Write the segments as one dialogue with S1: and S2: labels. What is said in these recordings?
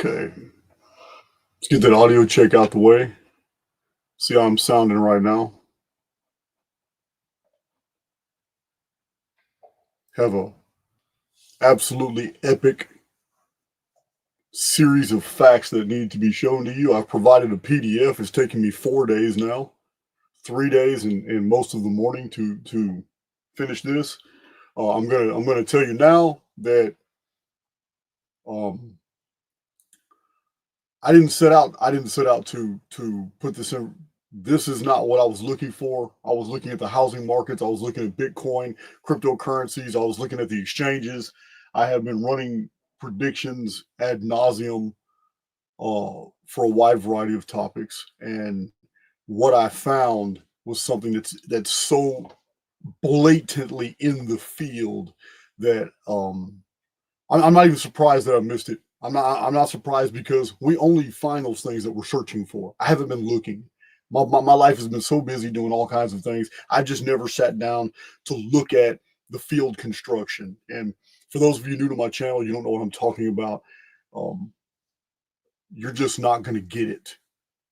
S1: Okay, let's get that audio check out the way. See how I'm sounding right now. Have a absolutely epic series of facts that need to be shown to you. I've provided a PDF. It's taken me 4 days now, 3 days and most of the morning to finish this. I'm gonna tell you now that um, I didn't set out to put this in. This is not what I was looking for. I was looking at the housing markets. I was looking at Bitcoin, cryptocurrencies. I was looking at the exchanges. I have been running predictions ad nauseum for a wide variety of topics, and what I found was something that's so blatantly in the field that I'm not even surprised that I missed it. I'm not surprised because we only find those things that we're searching for. I haven't been looking. My life has been so busy doing all kinds of things. I just never sat down to look at the field construction. And for those of you new to my channel, you don't know what I'm talking about. Um, you're just not going to get it.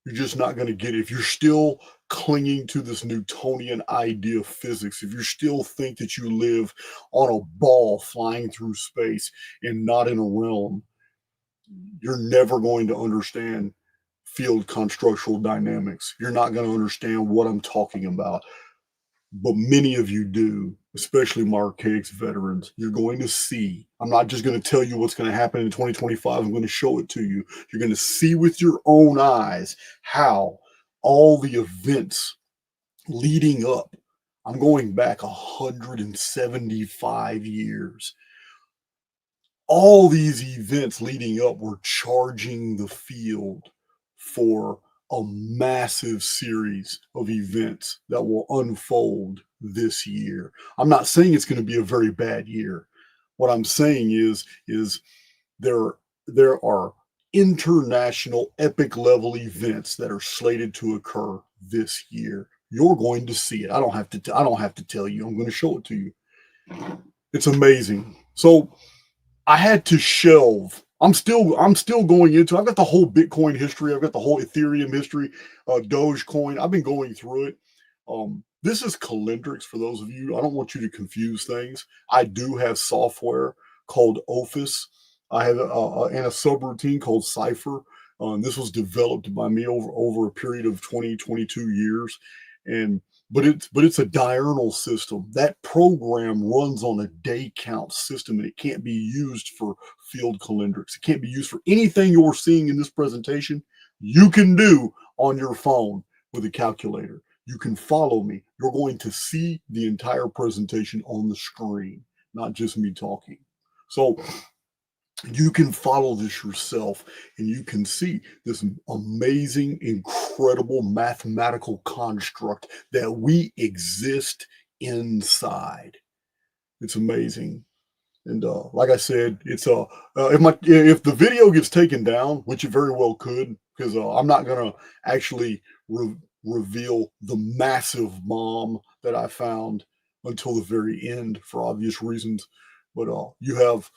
S1: You're just not going to get it. If you're still clinging to this Newtonian idea of physics, if you still think that you live on a ball flying through space and not in a realm, you're never going to understand field constructural dynamics. You're not going to understand what I'm talking about. But many of you do, especially my Archaix veterans. You're going to see. I'm not just going to tell you what's going to happen in 2025. I'm going to show it to you. You're going to see with your own eyes how all the events leading up. I'm going back 175 years. All these events leading up were charging the field for a massive series of events that will unfold this year. I'm not saying it's going to be a very bad year. What I'm saying is there are international epic level events that are slated to occur this year. You're going to see it. I don't have to tell you. I'm going to show it to you. It's amazing. So I had to shelve. I'm still going into. I've got the whole Bitcoin history. I've got the whole Ethereum history, Dogecoin. I've been going through it. This is Calendrix for those of you. I don't want you to confuse things. I do have software called Office. I have and a subroutine called Cipher. This was developed by me over a period of 22 years, and but it's a diurnal system. That program runs on a day count system, and it can't be used for field calendrics. It can't be used for anything you're seeing in this presentation. You can do on your phone with a calculator. You can follow me. You're going to see the entire presentation on the screen, not just me talking. So you can follow this yourself, and you can see this amazing, incredible mathematical construct that we exist inside. It's amazing. And like I said, it's if the video gets taken down, which it very well could, because I'm not gonna actually reveal the massive bomb that I found until the very end for obvious reasons. But you have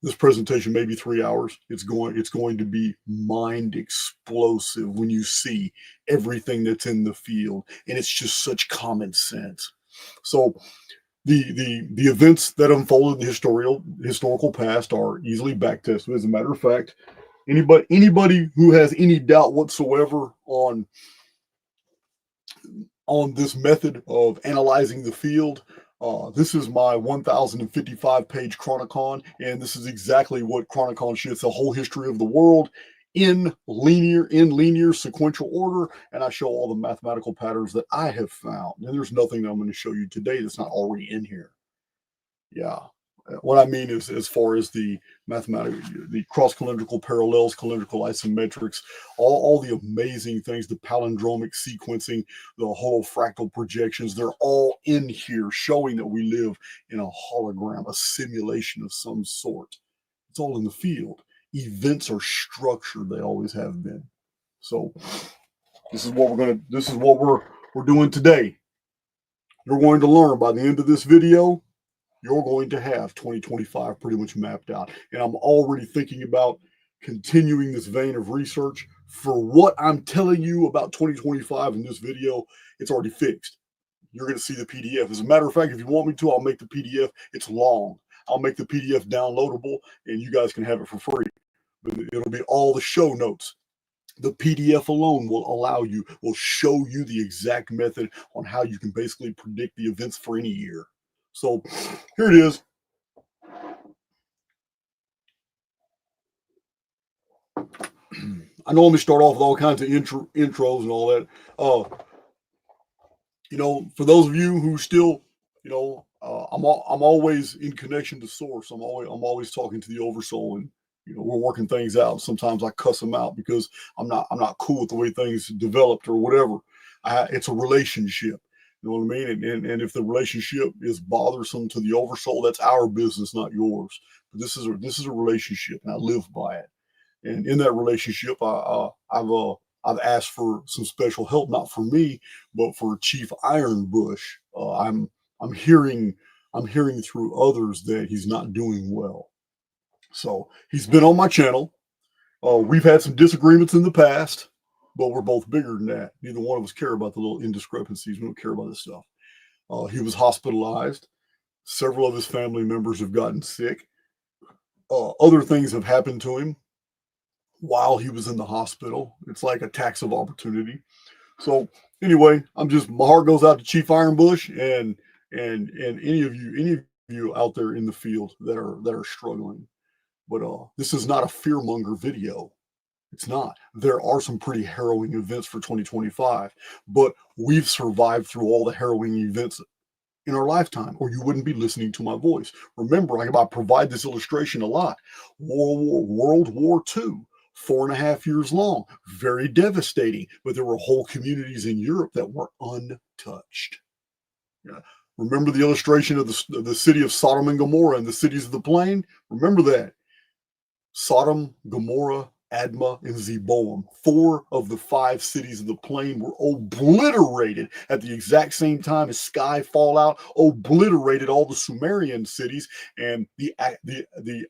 S1: this presentation, maybe 3 hours. It's going to be mind explosive when you see everything that's in the field, and it's just such common sense. So the events that unfolded in the historical past are easily backtested. As a matter of fact, anybody who has any doubt whatsoever on this method of analyzing the field, this is my 1,055 page Chronicon, and this is exactly what Chronicon should. It's the whole history of the world in linear sequential order, and I show all the mathematical patterns that I have found. And there's nothing that I'm going to show you today that's not already in here. Yeah. What I mean is, as far as the the cross-calendrical parallels, calendrical isometrics, all the amazing things, the palindromic sequencing, the whole fractal projections, they're all in here showing that we live in a hologram, a simulation of some sort. It's all in the field. Events are structured; they always have been. So this is what we're doing today. You're going to learn by the end of this video. You're going to have 2025 pretty much mapped out. And I'm already thinking about continuing this vein of research. For what I'm telling you about 2025 in this video, it's already fixed. You're going to see the PDF. As a matter of fact, if you want me to, I'll make the PDF. It's long. I'll make the PDF downloadable, and you guys can have it for free. But it'll be all the show notes. The PDF alone will show you the exact method on how you can basically predict the events for any year. So here it is. I normally start off with all kinds of intros and all that. For those of you who still, I'm always in connection to source. I'm always talking to the oversoul, and we're working things out. Sometimes I cuss them out because I'm not cool with the way things developed or whatever. It's a relationship. You know what I mean? And if the relationship is bothersome to the oversoul, that's our business, not yours. But this is a relationship, and I live by it. And in that relationship, I've asked for some special help, not for me, but for Chief Ironbush. I'm hearing through others that he's not doing well. So he's been on my channel. We've had some disagreements in the past, but we're both bigger than that. Neither one of us care about the little indiscrepancies. We don't care about this stuff. He was hospitalized. Several of his family members have gotten sick. Other things have happened to him while he was in the hospital. It's like a tax of opportunity. So anyway, my heart goes out to Chief Ironbush and any of you out there in the field that are struggling. But this is not a fearmonger video. It's not. There are some pretty harrowing events for 2025, but we've survived through all the harrowing events in our lifetime, or you wouldn't be listening to my voice. Remember, I provide this illustration a lot. World War II, 4.5 years long, very devastating, but there were whole communities in Europe that were untouched. Yeah. Remember the illustration of the city of Sodom and Gomorrah and the cities of the plain? Remember that. Sodom, Gomorrah, Admah, and Zeboam, 4 of the 5 cities of the plain, were obliterated at the exact same time as Sky Fallout obliterated all the Sumerian cities, and the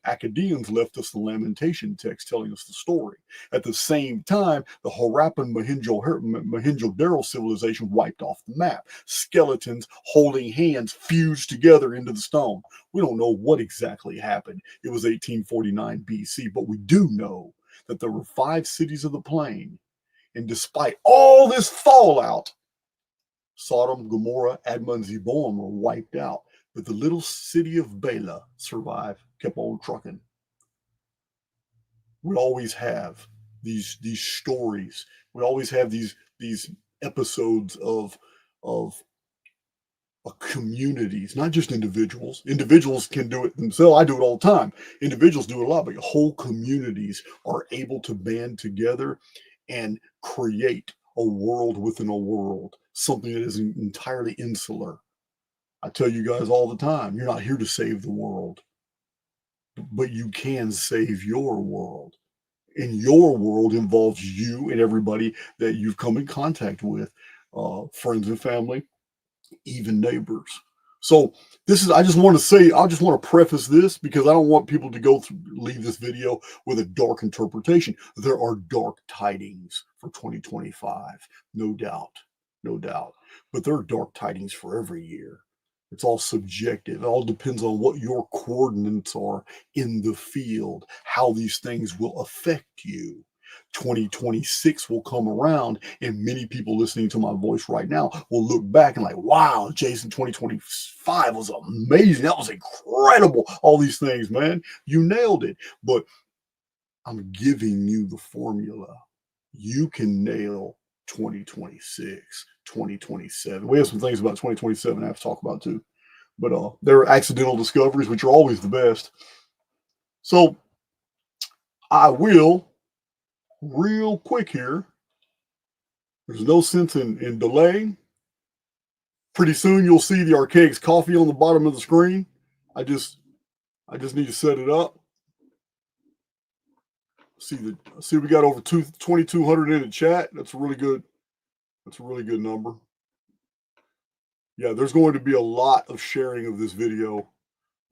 S1: Acadians left us the lamentation text telling us the story. At the same time, the Harappan Mohenjo-Daro civilization wiped off the map. Skeletons holding hands fused together into the stone. We don't know what exactly happened. It was 1849 BC, but we do know that there were 5 cities of the plain, and despite all this fallout, Sodom, Gomorrah, Admah, and Zeboam were wiped out, but the little city of Bela survived, kept on trucking. We always have these stories. We always have these episodes of communities, not just individuals. Individuals can do it themselves. I do it all the time. Individuals do it a lot, but whole communities are able to band together and create a world within a world, something that is entirely insular. I tell you guys all the time, you're not here to save the world, but you can save your world. And your world involves you and everybody that you've come in contact with, friends and family, even neighbors. So I just want to preface this because I don't want people to leave this video with a dark interpretation. There are dark tidings for 2025, no doubt. But there are dark tidings for every year. It's all subjective. It all depends on what your coordinates are in the field, how these things will affect you. 2026 will come around, and many people listening to my voice right now will look back and like, wow, Jason, 2025 was amazing. That was incredible. All these things, man, you nailed it. But I'm giving you the formula. You can nail 2026, 2027. We have some things about 2027 I have to talk about too. But there are accidental discoveries, which are always the best. So I will, real quick here, there's no sense in delaying. Pretty soon you'll see the Archaix coffee on the bottom of the screen. I just need to set it up. See we got over 2,200 in the chat. That's a really good number. Yeah, there's going to be a lot of sharing of this video.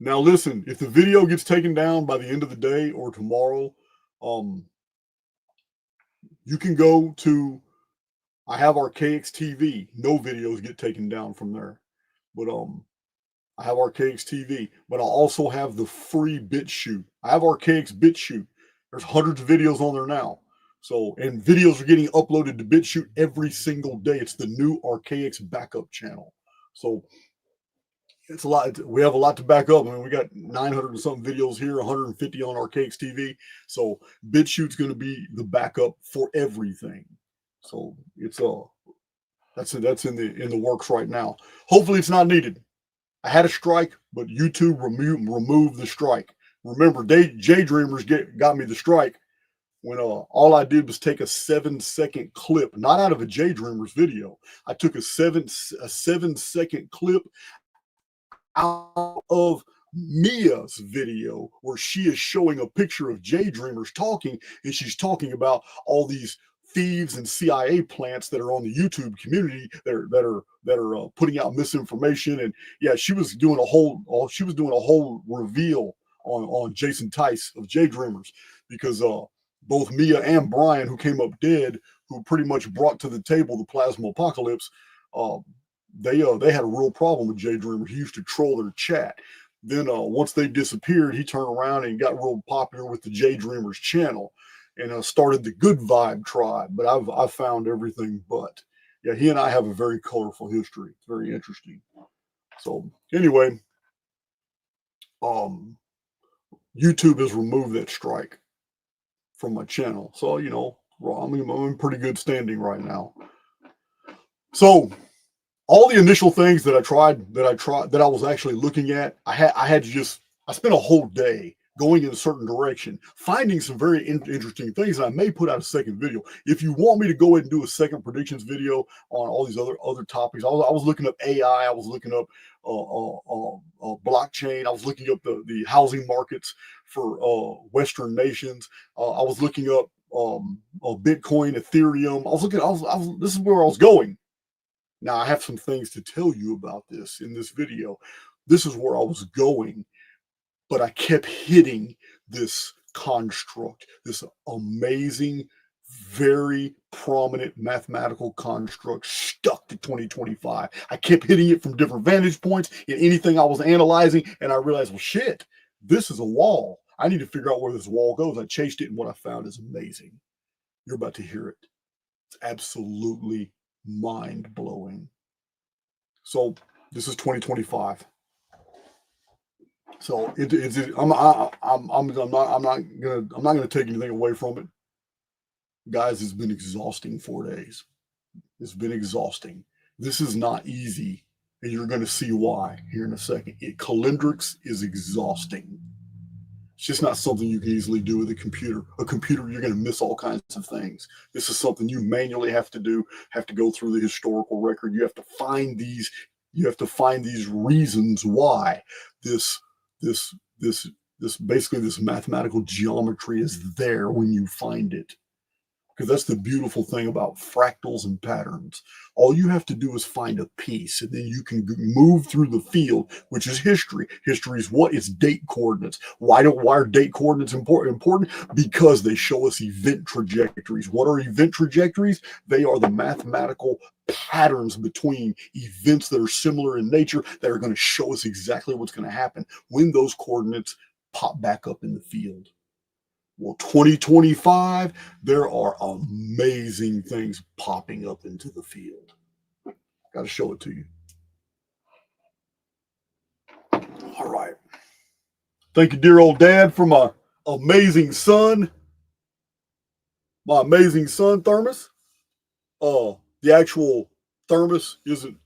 S1: Now listen, if the video gets taken down by the end of the day or tomorrow, Um, you can go to, I have Archaix TV. No videos get taken down from there. But I have Archaix TV, but I also have the free BitChute. I have Archaix BitChute. There's hundreds of videos on there now. So, and videos are getting uploaded to BitChute every single day. It's the new Archaix backup channel. So it's a lot. We have a lot to back up. I mean, we got 900 and something videos here, 150 on Archaix TV. So BitChute's going to be the backup for everything. So it's that's in the works right now. Hopefully, it's not needed. I had a strike, but YouTube removed the strike. Remember, J Dreamers got me the strike when all I did was take a 7-second clip, not out of a J Dreamers video. I took a 7-second clip out of Mia's video where she is showing a picture of J Dreamers talking, and she's talking about all these thieves and CIA plants that are on the YouTube community that are putting out misinformation. And yeah, she was doing a whole reveal on Jason Tice of J Dreamers, because both Mia and Brian, who came up dead, who pretty much brought to the table the plasma apocalypse, they had a real problem with J Dreamers. He used to troll their chat. Then once they disappeared, he turned around and got real popular with the J Dreamers channel, and started the Good Vibe Tribe. But I've found everything but. Yeah, he and I have a very colorful history. It's very interesting. So anyway, YouTube has removed that strike from my channel. So, you know, I'm in pretty good standing right now. So all the initial things that I was actually looking at, I spent a whole day going in a certain direction, finding some very interesting things. And I may put out a second video. If you want me to go ahead and do a second predictions video on all these other topics, I was looking up AI, I was looking up blockchain, I was looking up the housing markets for Western nations. I was looking up Bitcoin, Ethereum. This is where I was going. Now, I have some things to tell you about this in this video. This is where I was going, but I kept hitting this construct, this amazing, very prominent mathematical construct stuck to 2025. I kept hitting it from different vantage points in anything I was analyzing, and I realized, well, shit, this is a wall. I need to figure out where this wall goes. I chased it, and what I found is amazing. You're about to hear it. It's absolutely mind-blowing. So this is 2025. So I'm not gonna take anything away from it, guys. It's been exhausting 4 days. It's been exhausting. This is not easy, and you're gonna see why here in a second. Calendrix is exhausting. It's just not something you can easily do with a computer. A computer, you're going to miss all kinds of things. This is something you manually have to do, have to go through the historical record. You have to find these reasons why this mathematical geometry is there when you find it. Because that's the beautiful thing about fractals and patterns. All you have to do is find a piece, and then you can move through the field, which is history. History is what? It's date coordinates. Why are date coordinates important? Because they show us event trajectories. What are event trajectories? They are the mathematical patterns between events that are similar in nature that are going to show us exactly what's going to happen when those coordinates pop back up in the field. Well, 2025, there are amazing things popping up into the field. Got to show it to you. All right. Thank you, dear old dad, for my amazing son. My amazing son, Thermos. The actual thermos isn't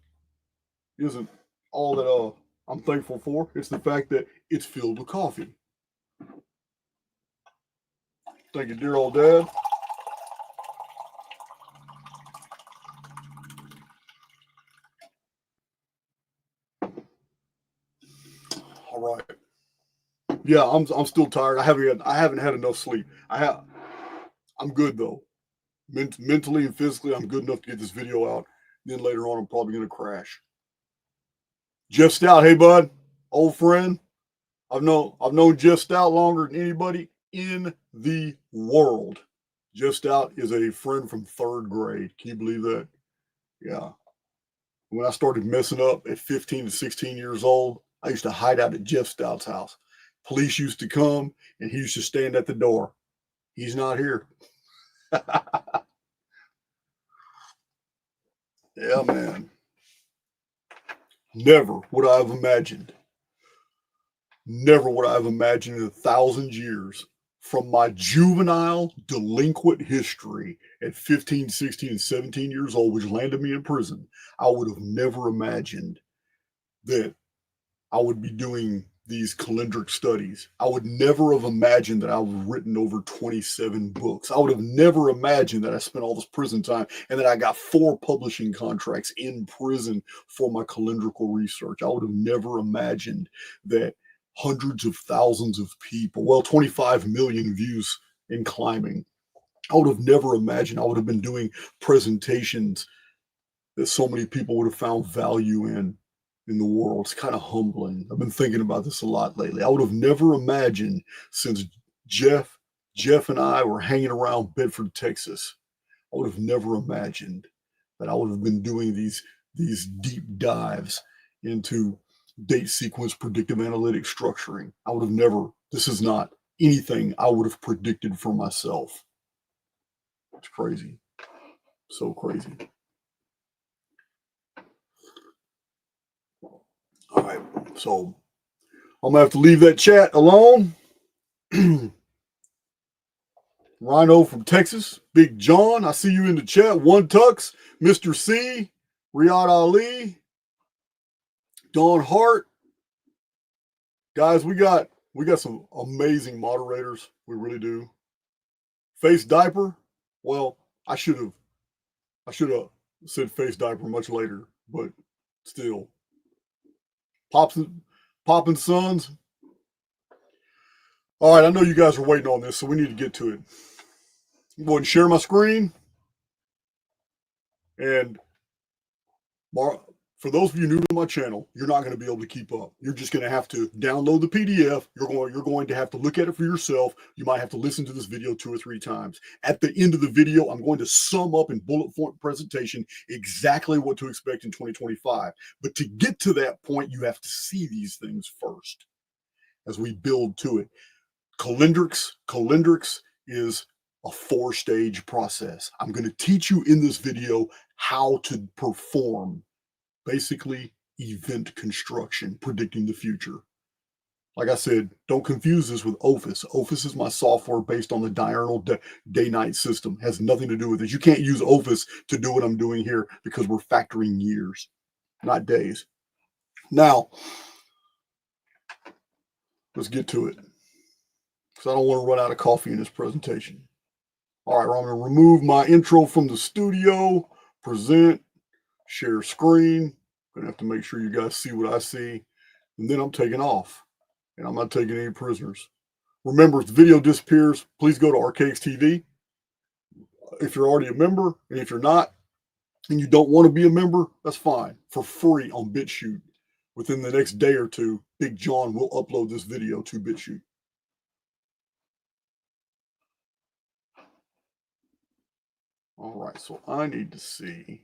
S1: all that I'm thankful for. It's the fact that it's filled with coffee. Thank you, dear old dad. All right. Yeah, I'm still tired. I haven't had enough sleep. I'm good though. Mentally and physically, I'm good enough to get this video out. Then later on, I'm probably gonna crash. Jeff Stout, hey bud, old friend. I've known Jeff Stout longer than in the world. Just Out is a friend from third grade. Can you believe that? Yeah. When I started messing up at 15 to 16 years old, I used to hide out at Jeff Stout's house. Police used to come and he used to stand at the door. He's not here. Yeah, man. Never would I have imagined, never would I have imagined in 1,000 years from my juvenile delinquent history at 15, 16, and 17 years old, which landed me in prison, I would have never imagined that I would be doing these calendric studies. I would never have imagined that I would have written over 27 books. I would have never imagined that I spent all this prison time and that I got 4 publishing contracts in prison for my calendrical research. I would have never imagined that hundreds of thousands of people, well, 25 million views in climbing. I would have never imagined I would have been doing presentations that so many people would have found value in the world. It's kind of humbling. I've been thinking about this a lot lately. I would have never imagined since Jeff and I were hanging around Bedford, Texas. I would have never imagined that I would have been doing these deep dives into date sequence predictive analytic structuring. I would have never, this is not anything I would have predicted for myself. It's crazy. So crazy. All right, so I'm gonna have to leave that chat alone. Rhino from Texas, Big John, I see you in the chat. One Tux, Mr. C, Riyadh Ali, Don Hart. Guys, we got some amazing moderators. We really do. Face Diaper. Well, I should have said Face Diaper much later, but still. Poppin' Sons. All right, I know you guys are waiting on this, so we need to get to it. I'm going to share my screen. And for those of you new to my channel, you're not going to be able to keep up. You're just going to have to download the PDF. You're going to have to look at it for yourself. You might have to listen to this video 2 or 3 times. At the end of the video, I'm going to sum up in bullet point presentation exactly what to expect in 2025. But to get to that point, you have to see these things first as we build to it. Calendrics is a 4-stage process. I'm going to teach you in this video how to perform basically event construction, predicting the future. Like I said, don't confuse this with Ophis. Ophis is my software based on the diurnal day-night system. It has nothing to do with it. You can't use Ophis to do what I'm doing here because we're factoring years, not days. Now, let's get to it because I don't want to run out of coffee in this presentation. All right, I'm going to remove my intro from the studio, present, share screen. I'm going to have to make sure you guys see what I see. And then I'm taking off. And I'm not taking any prisoners. Remember, if the video disappears, please go to Archaix TV. If you're already a member, and if you're not, and you don't want to be a member, that's fine. For free on BitChute. Within the next day or 2, Big John will upload this video to BitChute. All right, so I need to see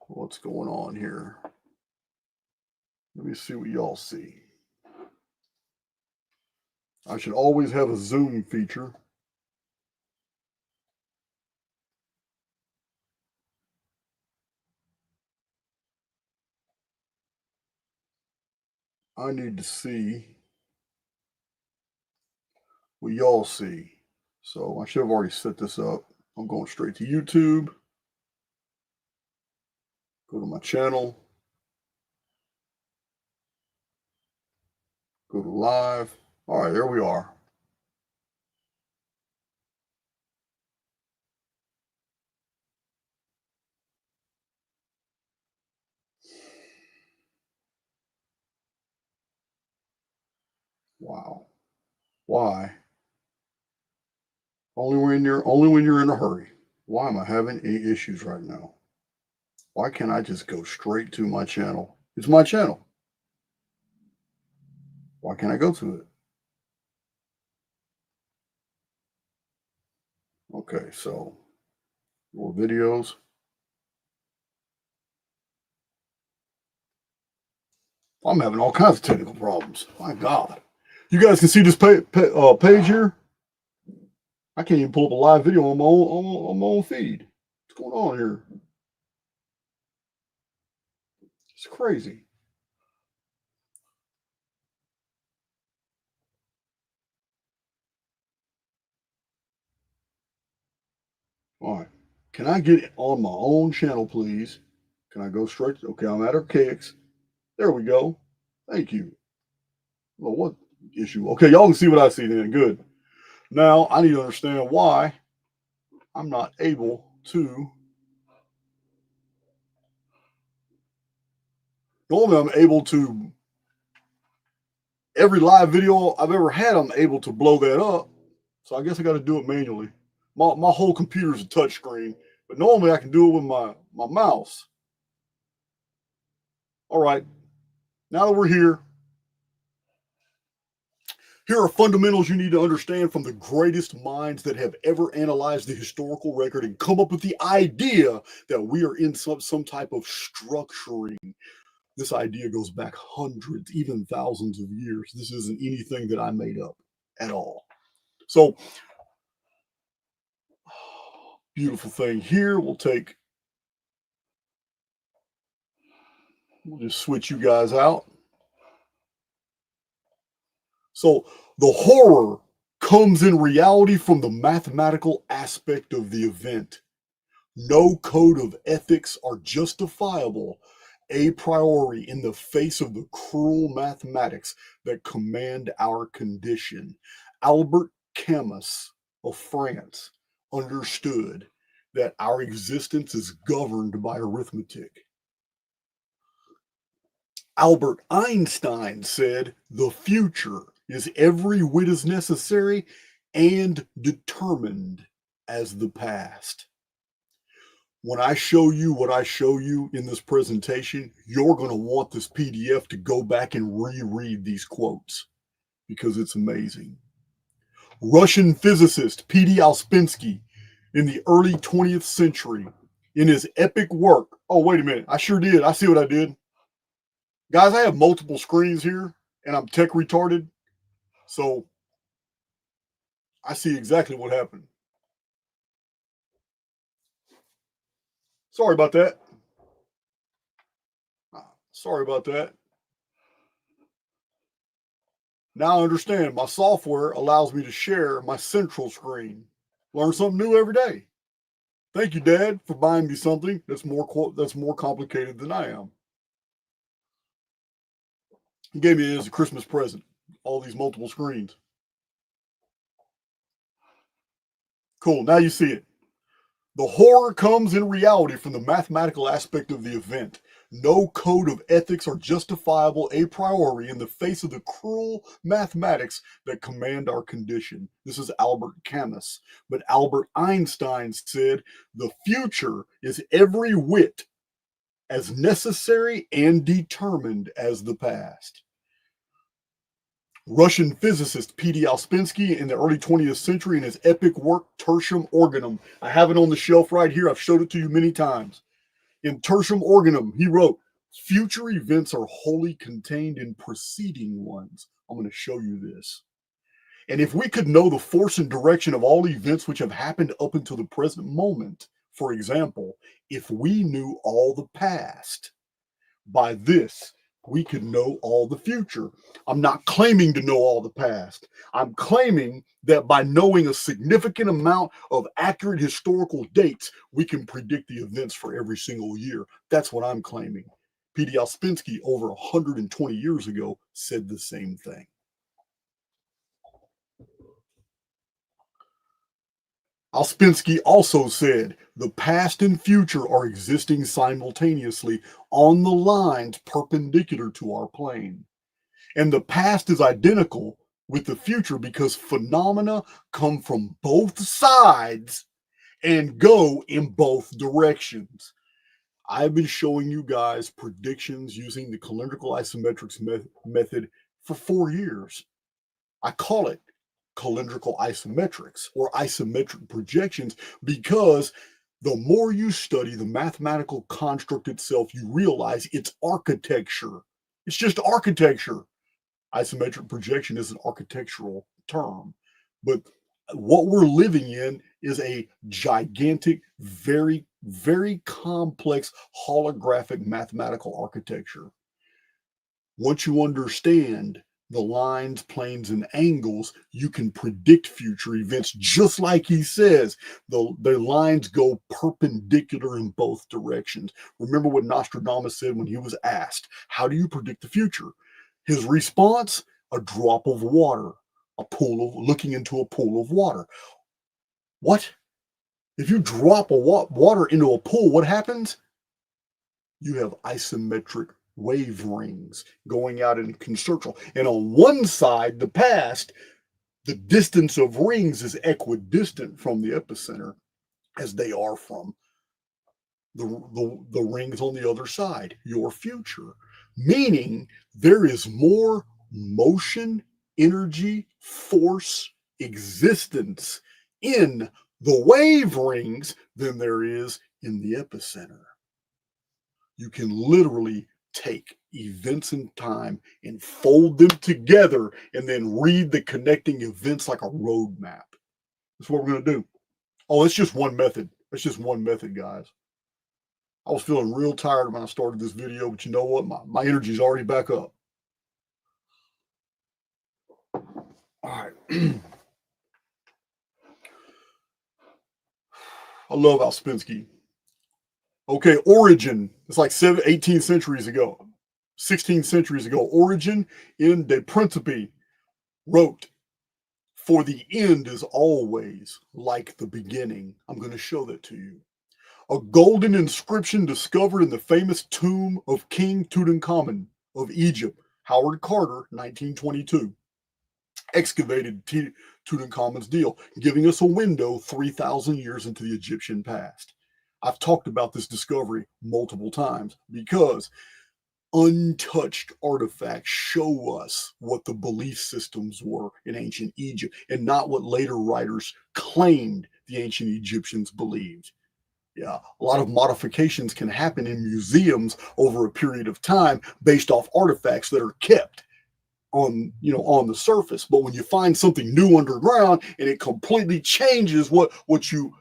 S1: what's going on here. Let me see what y'all see. I should always have a zoom feature. I need to see what y'all see. So I should have already set this up. I'm going straight to YouTube. Go to my channel. Go to live. All right, there we are. Wow. Why? Only when you're in a hurry. Why am I having any issues right now? Why can't I just go straight to my channel? It's my channel. Why can't I go to it? Okay, so more videos. I'm having all kinds of technical problems. My God. You guys can see this page here. I can't even pull up a live video on my own feed. What's going on here? It's crazy. All right. Can I get on my own channel, please? Can I go straight? Okay, I'm at Archaix. There we go. Thank you. Well, what issue? Okay, y'all can see what I see then. Good. Now I need to understand why I'm not able to. Normally, I'm able to. Every live video I've ever had, I'm able to blow that up. So I guess I got to do it manually. My whole computer is a touch screen, but normally I can do it with my mouse. All right. Now that we're here are fundamentals you need to understand from the greatest minds that have ever analyzed the historical record and come up with the idea that we are in some type of structuring. This idea goes back hundreds, even thousands of years. This isn't anything that I made up at all. So, beautiful thing here. We'll just switch you guys out. So, the horror comes in reality from the mathematical aspect of the event. No code of ethics are justifiable a priori in the face of the cruel mathematics that command our condition. Albert Camus of France understood that our existence is governed by arithmetic. Albert Einstein said the future is every whit as necessary and determined as the past. When I show you what I show you in this presentation, you're going to want this PDF to go back and reread these quotes because it's amazing. Russian physicist P.D. Alspinsky in the early 20th century, in his epic work. Oh, wait a minute. I sure did. I see what I did. Guys, I have multiple screens here and I'm tech retarded. So I see exactly what happened. Sorry about that. Sorry about that. Now I understand my software allows me to share my central screen. Learn something new every day. Thank you, Dad, for buying me something that's more complicated than I am. He gave me it as a Christmas present. All these multiple screens. Cool. Now you see it. The horror comes in reality from the mathematical aspect of the event. No code of ethics are justifiable a priori in the face of the cruel mathematics that command our condition. This is Albert Camus. But Albert Einstein said the future is every whit as necessary and determined as the past. Russian physicist P.D. Alspinsky in the early 20th century in his epic work Tertium Organum. I have it on the shelf right here. I've showed it to you many times. In Tertium Organum, he wrote, future events are wholly contained in preceding ones. I'm going to show you this. And if we could know the force and direction of all events which have happened up until the present moment, for example, if we knew all the past, by this, we could know all the future. I'm not claiming to know all the past. I'm claiming that by knowing a significant amount of accurate historical dates, we can predict the events for every single year. That's what I'm claiming. P.D. Alspinsky, over 120 years ago, said the same thing. Alspinsky also said the past and future are existing simultaneously on the lines perpendicular to our plane. And the past is identical with the future because phenomena come from both sides and go in both directions. I've been showing you guys predictions using the calendrical isometrics method for 4 years. I call it calendrical isometrics or isometric projections, because the more you study the mathematical construct itself, you realize it's architecture. It's just architecture. Isometric projection is an architectural term, but what we're living in is a gigantic, very, very complex holographic mathematical architecture. Once you understand the lines, planes, and angles, you can predict future events, just like he says. The lines go perpendicular in both directions. Remember what Nostradamus said when he was asked, how do you predict the future? His response, a drop of water, looking into a pool of water. What? If you drop water into a pool, what happens? You have isometric wave rings going out in concertal. And on one side, the past, the distance of rings is equidistant from the epicenter as they are from the rings on the other side, your future. Meaning there is more motion, energy, force, existence in the wave rings than there is in the epicenter. You can literally take events in time and fold them together and then read the connecting events like a road map. That's what we're going to do. Oh, it's just one method. It's just one method, guys. I was feeling real tired when I started this video, but you know what? My energy is already back up. All right. I love Ouspensky. Okay, Origin. It's like 18 centuries ago, 16 centuries ago. Origin in De Principe wrote, "For the end is always like the beginning." I'm going to show that to you. A golden inscription discovered in the famous tomb of King Tutankhamun of Egypt. Howard Carter, 1922. Excavated Tutankhamun's deal, giving us a window 3,000 years into the Egyptian past. I've talked about this discovery multiple times because untouched artifacts show us what the belief systems were in ancient Egypt and not what later writers claimed the ancient Egyptians believed. Yeah, a lot of modifications can happen in museums over a period of time based off artifacts that are kept on the surface. But when you find something new underground and it completely changes what you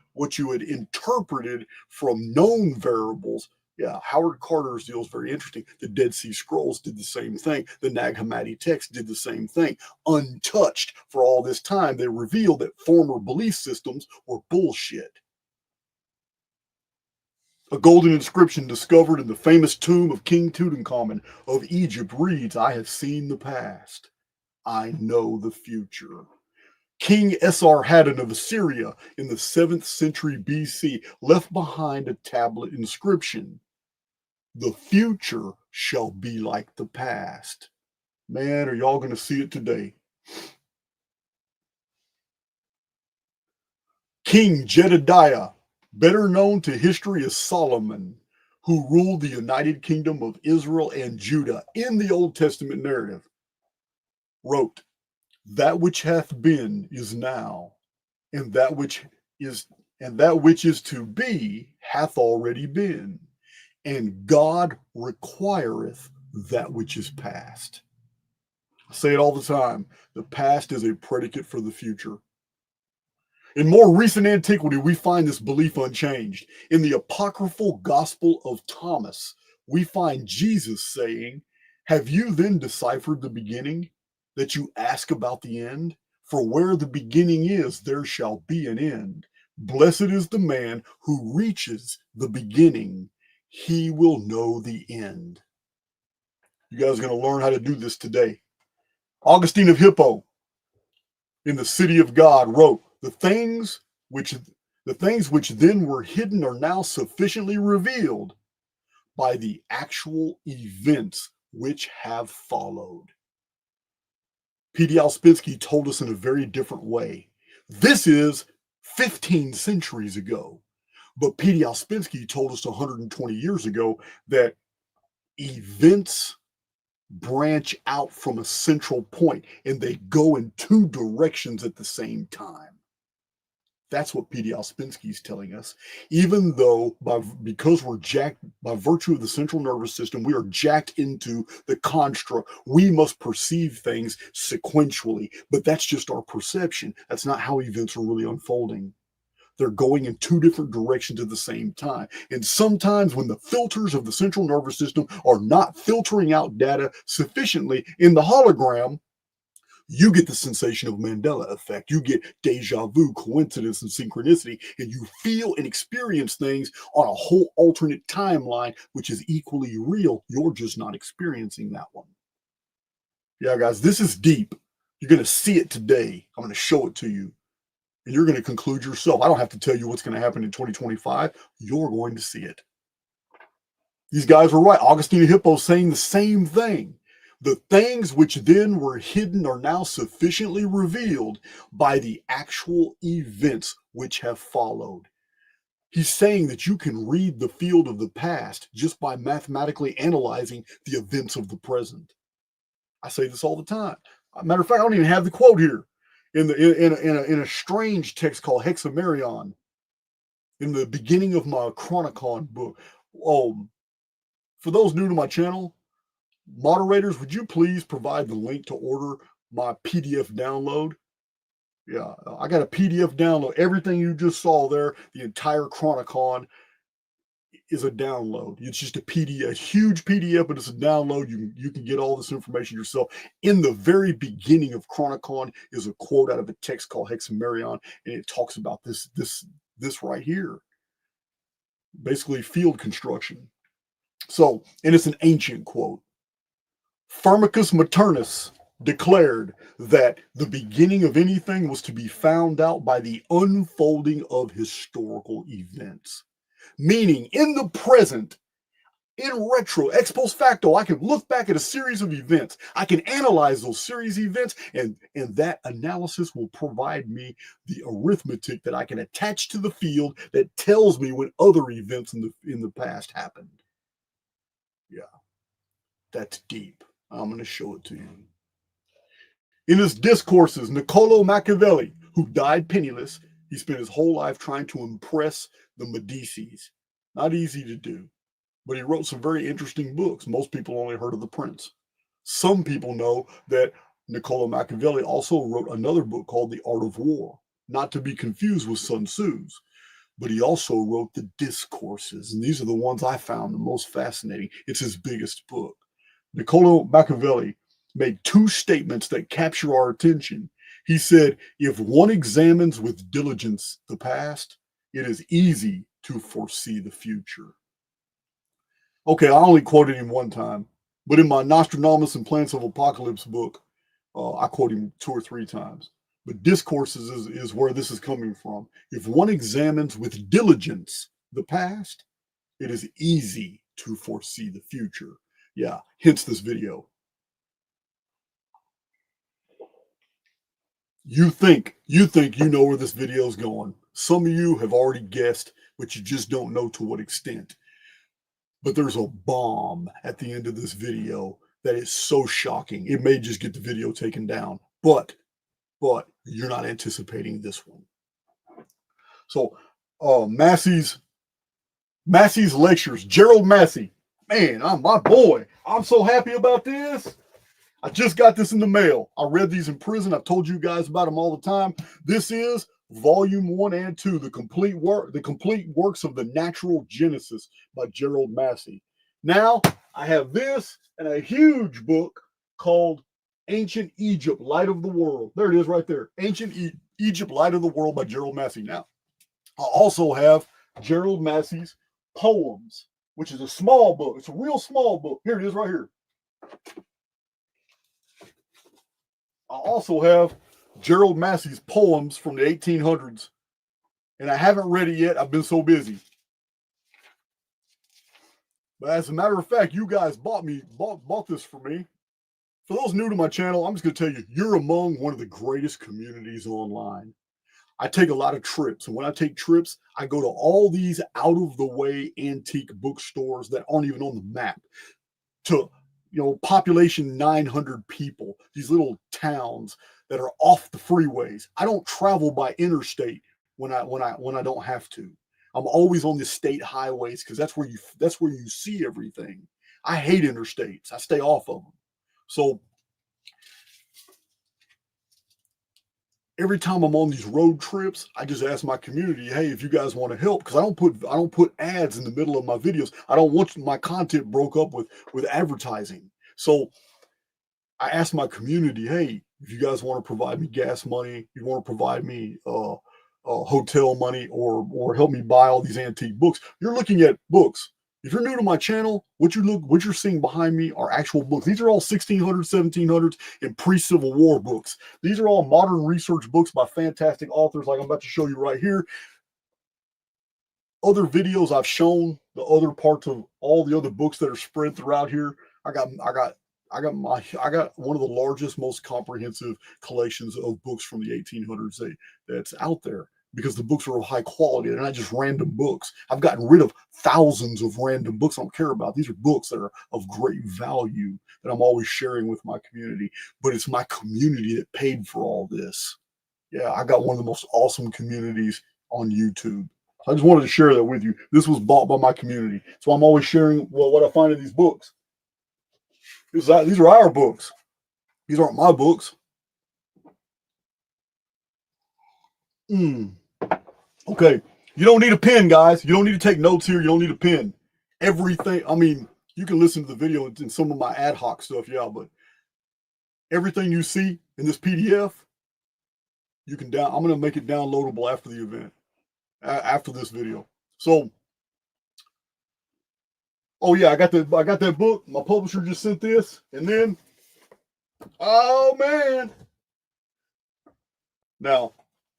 S1: had interpreted from known variables. Yeah, Howard Carter's deal is very interesting. The Dead Sea Scrolls did the same thing. The Nag Hammadi text did the same thing. Untouched for all this time, they revealed that former belief systems were bullshit. A golden inscription discovered in the famous tomb of King Tutankhamun of Egypt reads, "I have seen the past. I know the future." King Esarhaddon of Assyria in the 7th century BC left behind a tablet inscription, "The future shall be like the past." Man, are y'all going to see it today? King Jedediah, better known to history as Solomon, who ruled the United Kingdom of Israel and Judah in the Old Testament narrative, wrote, "That which hath been is now, and that which is to be hath already been, and God requireth that which is past." I say it all the time. The past is a predicate for the future. In more recent antiquity, we find this belief unchanged. In the apocryphal Gospel of Thomas, we find Jesus saying, "Have you then deciphered the beginning, that you ask about the end? For where the beginning is, there shall be an end. Blessed is the man who reaches the beginning. He will know the end." You guys are going to learn how to do this today. Augustine of Hippo, in the City of God, wrote, the things which then were hidden are now sufficiently revealed by the actual events which have followed. P.D. Ouspensky told us in a very different way. This is 15 centuries ago. But P.D. Ouspensky told us 120 years ago that events branch out from a central point and they go in two directions at the same time. That's what P.D. Ouspensky is telling us. Even though, because we're jacked by virtue of the central nervous system, we are jacked into the construct. We must perceive things sequentially, but that's just our perception. That's not how events are really unfolding. They're going in two different directions at the same time. And sometimes when the filters of the central nervous system are not filtering out data sufficiently in the hologram, you get the sensation of Mandela effect. You get deja vu, coincidence, and synchronicity, and you feel and experience things on a whole alternate timeline, which is equally real. You're just not experiencing that one. Yeah, guys, this is deep. You're going to see it today. I'm going to show it to you, and you're going to conclude yourself. I don't have to tell you what's going to happen in 2025. You're going to see it. These guys were right. Augustine Hippo saying the same thing. The things which then were hidden are now sufficiently revealed by the actual events which have followed. He's saying that you can read the field of the past just by mathematically analyzing the events of the present. I say this all the time. Matter of fact, I don't even have the quote here. In a strange text called Hexamerion, in the beginning of my Chronicon book. For those new to my channel, moderators, would you please provide the link to order my PDF download? Yeah, I got a PDF download. Everything you just saw there, the entire Chronicon is a download. It's just a PDF, a huge PDF, but it's a download. You can get all this information yourself. In the very beginning of Chronicon is a quote out of a text called Hexamerion, and it talks about this right here. Basically, field construction. So, and it's an ancient quote. Firmicus Maternus declared that the beginning of anything was to be found out by the unfolding of historical events. Meaning, in the present, in retro, ex post facto, I can look back at a series of events. I can analyze those series of events, and that analysis will provide me the arithmetic that I can attach to the field that tells me when other events in the past happened. Yeah, that's deep. I'm going to show it to you. In his discourses, Niccolo Machiavelli, who died penniless, he spent his whole life trying to impress the Medicis. Not easy to do, but he wrote some very interesting books. Most people only heard of The Prince. Some people know that Niccolo Machiavelli also wrote another book called The Art of War, not to be confused with Sun Tzu's, but he also wrote the Discourses, and these are the ones I found the most fascinating. It's his biggest book. Niccolo Machiavelli made two statements that capture our attention. He said, if one examines with diligence the past, it is easy to foresee the future. Okay, I only quoted him one time, but in my Nostradamus and Plants of Apocalypse book, I quote him 2 or 3 times. But Discourses is where this is coming from. If one examines with diligence the past, it is easy to foresee the future. Yeah, hence this video. You think you know where this video is going. Some of you have already guessed, but you just don't know to what extent. But there's a bomb at the end of this video that is so shocking. It may just get the video taken down, but you're not anticipating this one. So, Massey's lectures. Gerald Massey, man, I'm my boy. I'm so happy about this. I just got this in the mail. I read these in prison. I've told you guys about them all the time. This is Volume 1 and 2, the complete works of the Natural Genesis by Gerald Massey. Now, I have this and a huge book called Ancient Egypt, Light of the World. There it is right there. Ancient Egypt, Light of the World by Gerald Massey. Now, I also have Gerald Massey's Poems, which is a small book. It's a real small book. Here it is right here. I also have Gerald Massey's Poems from the 1800s, and I haven't read it yet. I've been so busy. But as a matter of fact, you guys bought this for me. For those new to my channel, I'm just going to tell you, you're among one of the greatest communities online. I take a lot of trips, and when I take trips, I go to all these out-of-the-way antique bookstores that aren't even on the map to population 900 people, these little towns that are off the freeways. I don't travel by interstate when I don't have to. I'm always on the state highways because that's where you see everything. I hate interstates. I stay off of them. So every time I'm on these road trips, I just ask my community, hey, if you guys want to help, because I don't put ads in the middle of my videos. I don't want my content broke up with advertising. So I ask my community, hey, if you guys want to provide me gas money, you want to provide me hotel money, or help me buy all these antique books. You're looking at books. If you're new to my channel, what you're seeing behind me are actual books. These are all 1600s, 1700s, and pre-Civil War books. These are all modern research books by fantastic authors, like I'm about to show you right here. Other videos I've shown the other parts of all the other books that are spread throughout here. I got one of the largest, most comprehensive collections of books from the 1800s that's out there, because the books are of high quality. They're not just random books. I've gotten rid of thousands of random books I don't care about. These are books that are of great value that I'm always sharing with my community. But it's my community that paid for all this. Yeah, I got one of the most awesome communities on YouTube. I just wanted to share that with you. This was bought by my community. So I'm always sharing what I find in these books. These are our books. These aren't my books. Okay, you don't need a pen, guys. You don't need to take notes here. You don't need a pen. Everything, I mean, you can listen to the video and some of my ad hoc stuff, yeah, but everything you see in this PDF, I'm going to make it downloadable after the event, after this video. So, oh yeah, I got that book. My publisher just sent this, and then, oh man. Now,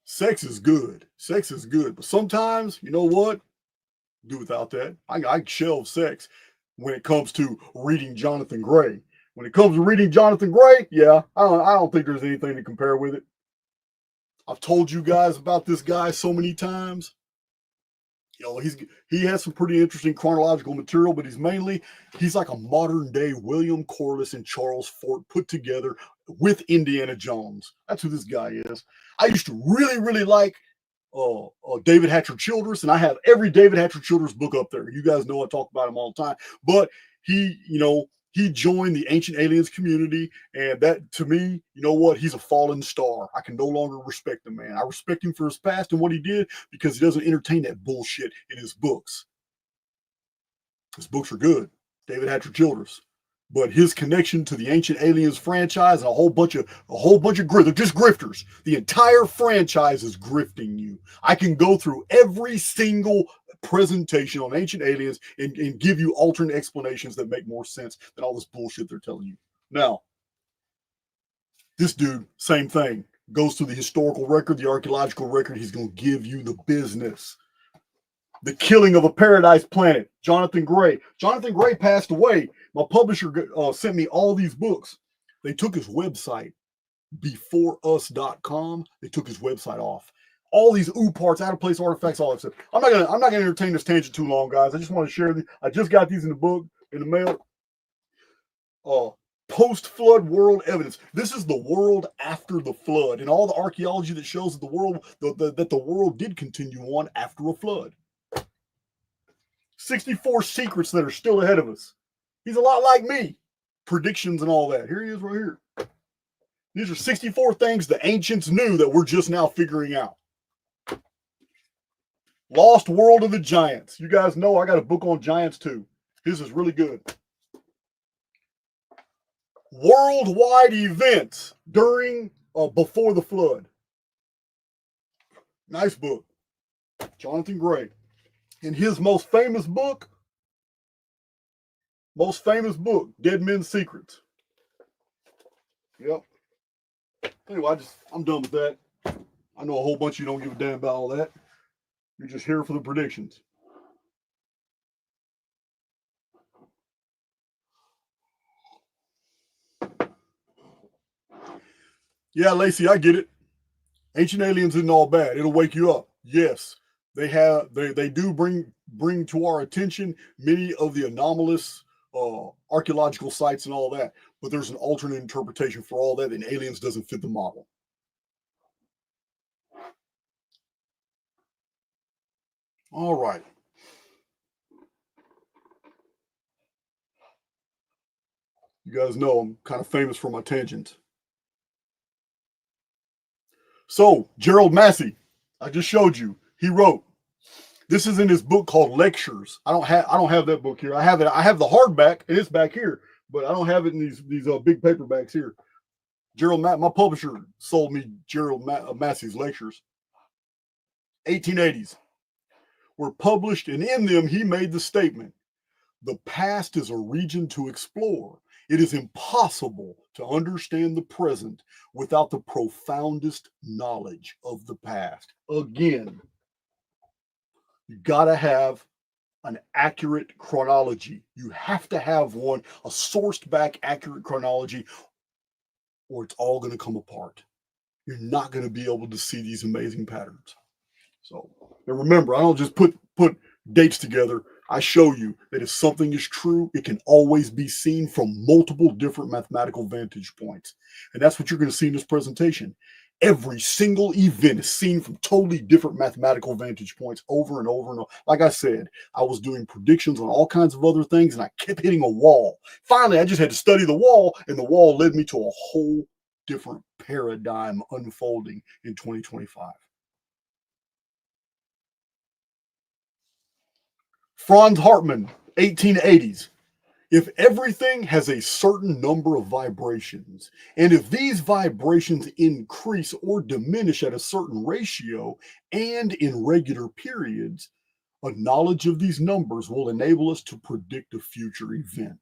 S1: sex is good. Sex is good. But sometimes, you know what? Do without that. I shelve sex when it comes to reading Jonathan Gray. When it comes to reading Jonathan Gray, yeah, I don't think there's anything to compare with it. I've told you guys about this guy so many times. He has some pretty interesting chronological material, but he's like a modern day William Corliss and Charles Fort put together with Indiana Jones. That's who this guy is. I used to really, really like David Hatcher Childress, and I have every David Hatcher Childress book up there. You guys know I talk about him all the time. But he joined the Ancient Aliens community, and that, to me, you know what? He's a fallen star. I can no longer respect the man. I respect him for his past and what he did, because he doesn't entertain that bullshit in his books. His books are good, David Hatcher Childress. But his connection to the Ancient Aliens franchise and a whole bunch of they're just grifters. The entire franchise is grifting you. I can go through every single presentation on Ancient Aliens and give you alternate explanations that make more sense than all this bullshit they're telling you. Now, this dude, same thing. Goes through the historical record, the archaeological record. He's going to give you the business. The Killing of a Paradise Planet, Jonathan Gray. Jonathan Gray passed away. My publisher sent me all these books. They took his website, beforeus.com. They took his website off. All these parts, out of place artifacts, all that stuff. I'm not gonna entertain this tangent too long, guys. I just want to share these. I just got these in the mail. Post-flood world evidence. This is the world after the flood, and all the archaeology that shows that the world did continue on after a flood. 64 secrets that are still ahead of us. He's a lot like me. Predictions and all that. Here he is right here. These are 64 things the ancients knew that we're just now figuring out. Lost World of the Giants. You guys know I got a book on giants too. His is really good. Worldwide events during before the flood. Nice book. Jonathan Gray. In his most famous book, Dead Men's Secrets. Yep. Anyway, I'm done with that. I know a whole bunch of you don't give a damn about all that. You're just here for the predictions. Yeah, Lacey, I get it. Ancient Aliens isn't all bad. It'll wake you up. Yes. They do bring to our attention many of the anomalous archaeological sites and all that, but there's an alternate interpretation for all that, and aliens doesn't fit the model. All right. You guys know I'm kind of famous for my tangents. So Gerald Massey, I just showed you. He wrote. This is in his book called Lectures. I don't have that book here. I have the hardback, and it's back here, but I don't have it in these big paperbacks here. My publisher sold me Gerald Massey's Lectures. 1880s were published, and in them he made the statement: the past is a region to explore. It is impossible to understand the present without the profoundest knowledge of the past. Again, you got to have an accurate chronology. You have to have one, a sourced back accurate chronology, or it's all going to come apart. You're not going to be able to see these amazing patterns. So, and remember, I don't just put dates together. I show you that if something is true, it can always be seen from multiple different mathematical vantage points. And that's what you're going to see in this presentation. Every single event is seen from totally different mathematical vantage points over and over and over. Like I said, I was doing predictions on all kinds of other things, and I kept hitting a wall. Finally, I just had to study the wall, and the wall led me to a whole different paradigm unfolding in 2025. Franz Hartmann, 1880s. If everything has a certain number of vibrations, and if these vibrations increase or diminish at a certain ratio and in regular periods, a knowledge of these numbers will enable us to predict a future event.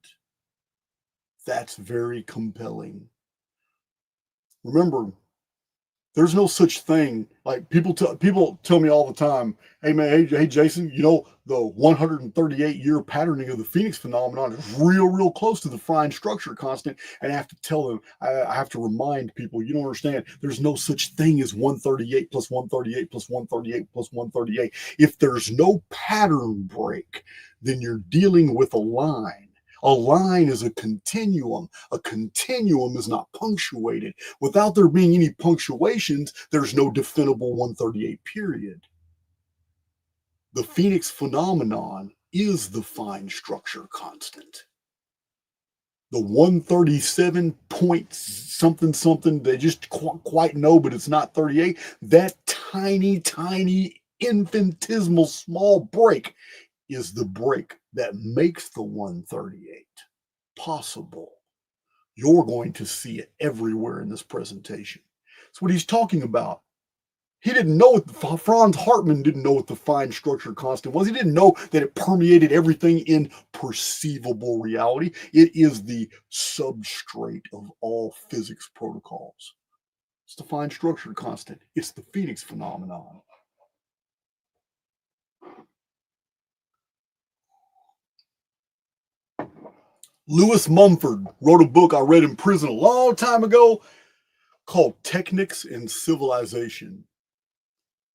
S1: That's very compelling. Remember, there's no such thing. Like people tell me all the time, hey man, hey Jason, you know, the 138-year patterning of the Phoenix phenomenon is real close to the fine structure constant. And I have to tell them, I have to remind people, you don't understand, there's no such thing as 138 plus 138 plus 138 plus 138. If there's no pattern break, then you're dealing with a line. A line is a continuum. A continuum is not punctuated. Without there being any punctuations, there's no definable 138 period. The Phoenix phenomenon is the fine structure constant. The 137 point something, they just quite know, but it's not 38. That tiny, infinitesimal small break is the break that makes the 138 possible. You're going to see it everywhere in this presentation. That's what he's talking about. He didn't know what Franz Hartmann didn't know what the fine structure constant was. He didn't know that it permeated everything in perceivable reality. It is the substrate of all physics protocols. It's the fine structure constant. It's the Phoenix phenomenon. Lewis Mumford wrote a book I read in prison a long time ago called Technics and Civilization.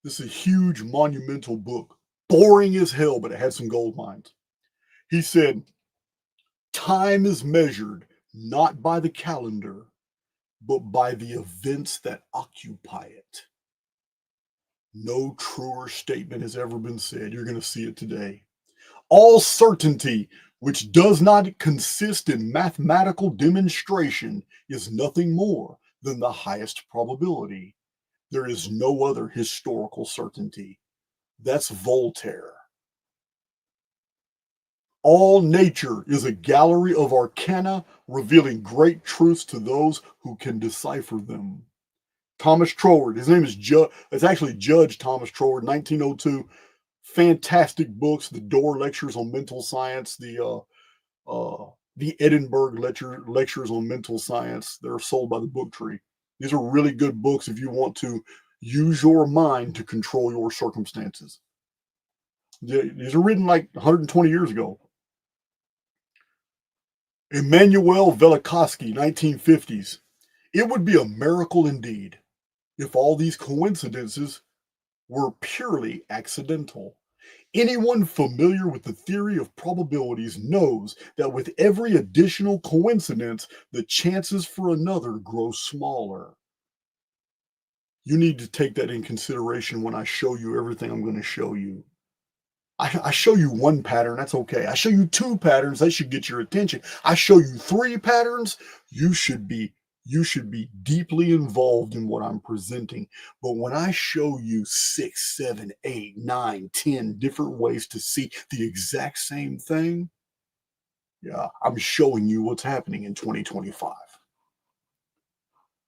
S1: This is a huge, monumental book. Boring as hell, but it had some gold mines. He said, time is measured not by the calendar, but by the events that occupy it. No truer statement has ever been said. You're going to see it today. All certainty which does not consist in mathematical demonstration is nothing more than the highest probability. There is no other historical certainty. That's Voltaire. All nature is a gallery of arcana, revealing great truths to those who can decipher them. Thomas Troward, his name is it's actually Judge Thomas Troward, 1902. Fantastic books, the Door Lectures on Mental Science, the Edinburgh Lectures on Mental Science. They're sold by the Book Tree. These are really good books if you want to use your mind to control your circumstances. These are written like 120 years ago. Immanuel Velikovsky, 1950s. It would be a miracle indeed if all these coincidences were purely accidental. Anyone familiar with the theory of probabilities knows that with every additional coincidence, the chances for another grow smaller. You need to take that in consideration when I show you everything I'm going to show you. I show you one pattern, that's okay. I show you two patterns, that should get your attention. I show you three patterns, you should be deeply involved in what I'm presenting. But when I show you 6, 7, 8, 9, 10 different ways to see the exact same thing, yeah, I'm showing you what's happening in 2025.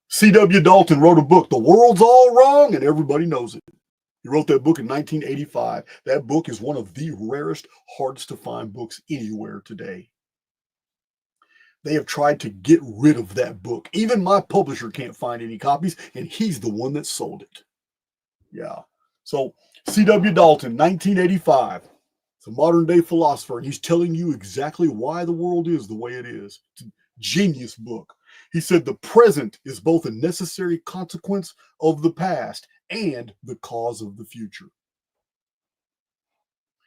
S1: C.W. Dalton wrote a book, The World's All Wrong, and everybody knows it. He wrote that book in 1985. That book is one of the rarest, hardest to find books anywhere today. They have tried to get rid of that book. Even my publisher can't find any copies, and he's the one that sold it. Yeah. So C.W. Dalton, 1985. It's a modern day philosopher, and he's telling you exactly why the world is the way it is. It's a genius book. He said the present is both a necessary consequence of the past and the cause of the future.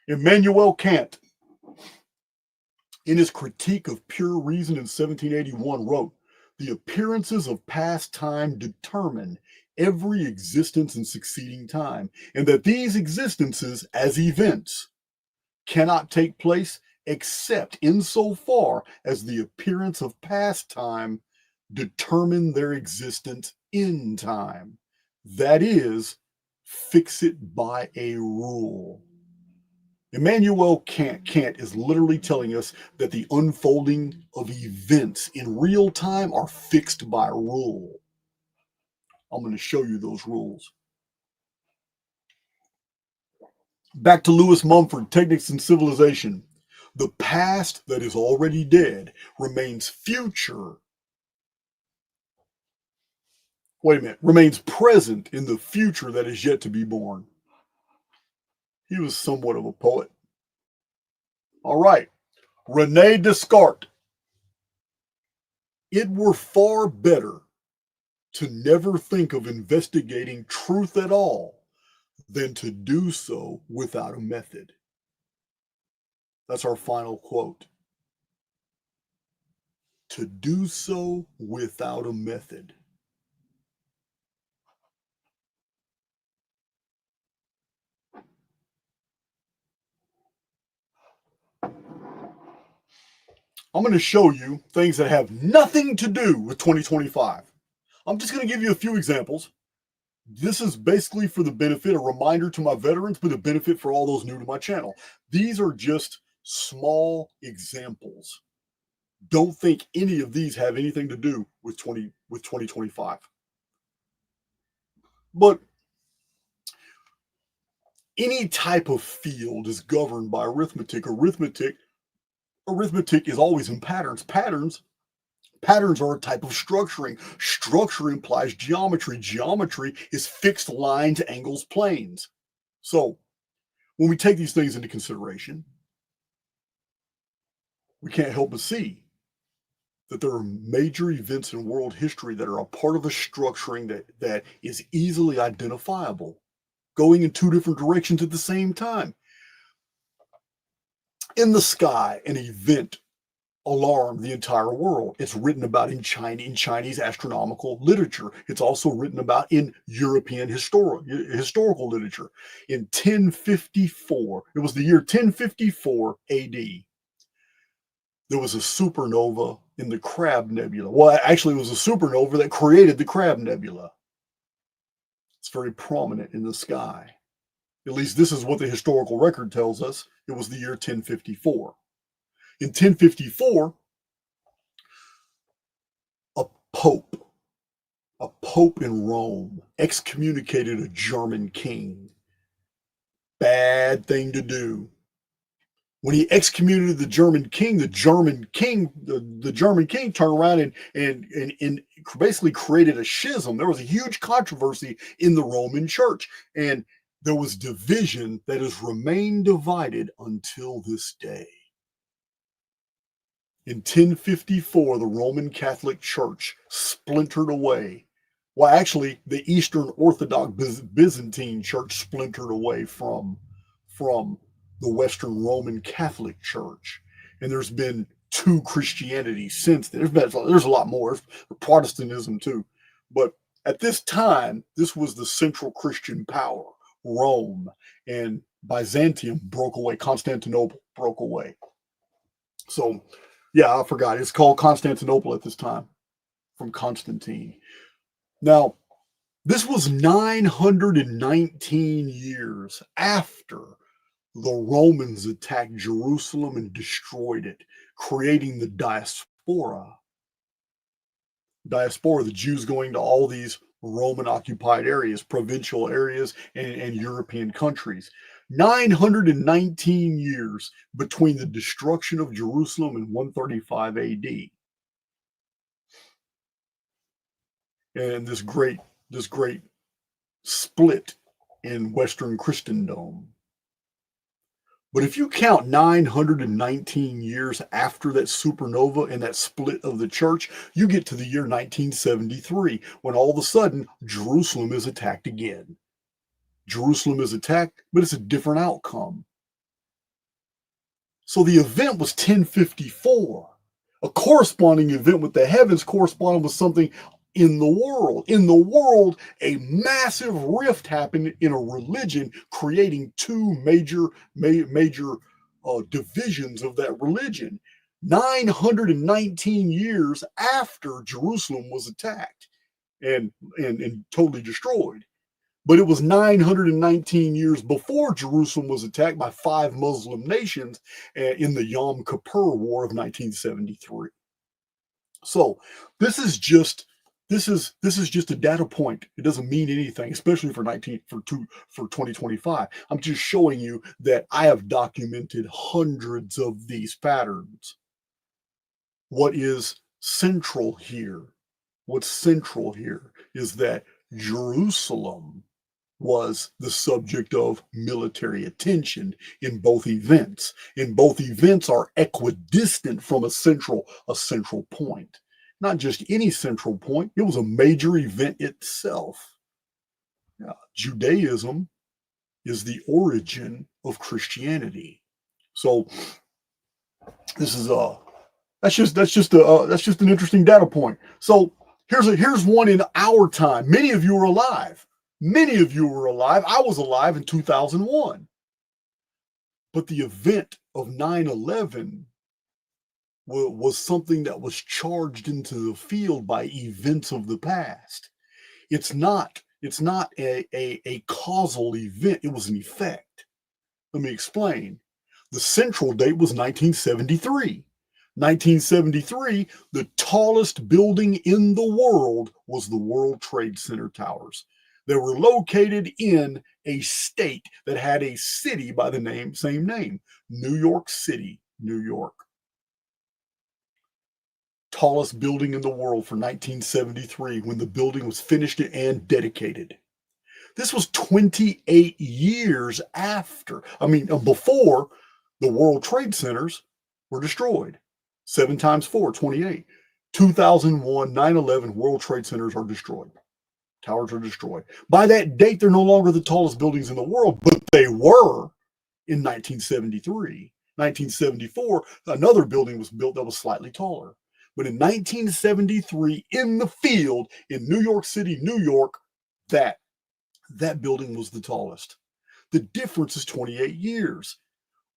S1: Immanuel Kant, in his Critique of Pure Reason in 1781, wrote, "The appearances of past time determine every existence in succeeding time, and that these existences, as events, cannot take place except insofar as the appearance of past time determine their existence in time. That is, fix it by a rule." Immanuel Kant is literally telling us that the unfolding of events in real time are fixed by rule. I'm going to show you those rules. Back to Lewis Mumford, Technics and Civilization. The past that is already dead remains future. Wait a minute, remains present in the future that is yet to be born. He was somewhat of a poet. All right. Rene Descartes. It were far better to never think of investigating truth at all than to do so without a method. That's our final quote. To do so without a method. I'm going to show you things that have nothing to do with 2025. I'm just going to give you a few examples. This is basically for the benefit, a reminder to my veterans, but a benefit for all those new to my channel. These are just small examples. Don't think any of these have anything to do with 2025. But any type of field is governed by arithmetic. Arithmetic is always in patterns. Patterns are a type of structuring. Structure implies geometry. Geometry is fixed lines, angles, planes. So when we take these things into consideration, we can't help but see that there are major events in world history that are a part of a structuring that is easily identifiable, going in two different directions at the same time. In the sky, an event alarmed the entire world. It's written about in Chinese astronomical literature. It's also written about in European historical literature. In 1054, it was the year 1054 AD, there was a supernova in the Crab Nebula. Well, actually, it was a supernova that created the Crab Nebula. It's very prominent in the sky. At least this is what the historical record tells us. It was the year 1054. In 1054, a pope in Rome excommunicated a German king. Bad thing to do. When he excommunicated the German king turned around and basically created a schism. There was a huge controversy in the Roman church, and there was division that has remained divided until this day. In 1054, the Roman Catholic Church splintered away. Well, actually, the Eastern Orthodox Byzantine Church splintered away from the Western Roman Catholic Church. And there's been two Christianities since then. There's a lot more. There's Protestantism too. But at this time, this was the central Christian power, Rome, and Byzantium broke away. Constantinople broke away. So, yeah, I forgot. It's called Constantinople at this time, from Constantine. Now, this was 919 years after the Romans attacked Jerusalem and destroyed it, creating the diaspora. Diaspora, the Jews going to all these Roman occupied areas, provincial areas, and European countries. 919 years between the destruction of Jerusalem in 135 AD and this great split in Western Christendom. But if you count 919 years after that supernova and that split of the church, you get to the year 1973, when all of a sudden Jerusalem is attacked again. Jerusalem is attacked, but it's a different outcome. So the event was 1054. A corresponding event with the heavens corresponding with something in the world. In the world, a massive rift happened in a religion, creating two major divisions of that religion. 919 years after Jerusalem was attacked and totally destroyed. But it was 919 years before Jerusalem was attacked by 5 Muslim nations in the Yom Kippur War of 1973. So this is just a data point. It doesn't mean anything, especially for 2025. I'm just showing you that I have documented hundreds of these patterns. What is central here? What's central here is that Jerusalem was the subject of military attention in both events. And both events are equidistant from a central point. Not just any central point, it was a major event itself. Judaism is the origin of Christianity. So this is that's just an interesting data point. So here's one in our time. Many of you are alive. I was alive in 2001. But the event of 9/11 was something that was charged into the field by events of the past. It's not a causal event. It was an effect. Let me explain. The central date was 1973. 1973, the tallest building in the world was the World Trade Center towers. They were located in a state that had a city by the same name, New York City, New York. Tallest building in the world for 1973 when the building was finished and dedicated. This was 28 years before the World Trade Centers were destroyed. 7 times 4, 28. 2001, 9/11, World Trade Centers are destroyed. Towers are destroyed. By that date, they're no longer the tallest buildings in the world, but they were in 1973. 1974, another building was built that was slightly taller. But in 1973, in the field in New York City, New York, that building was the tallest. The difference is 28 years.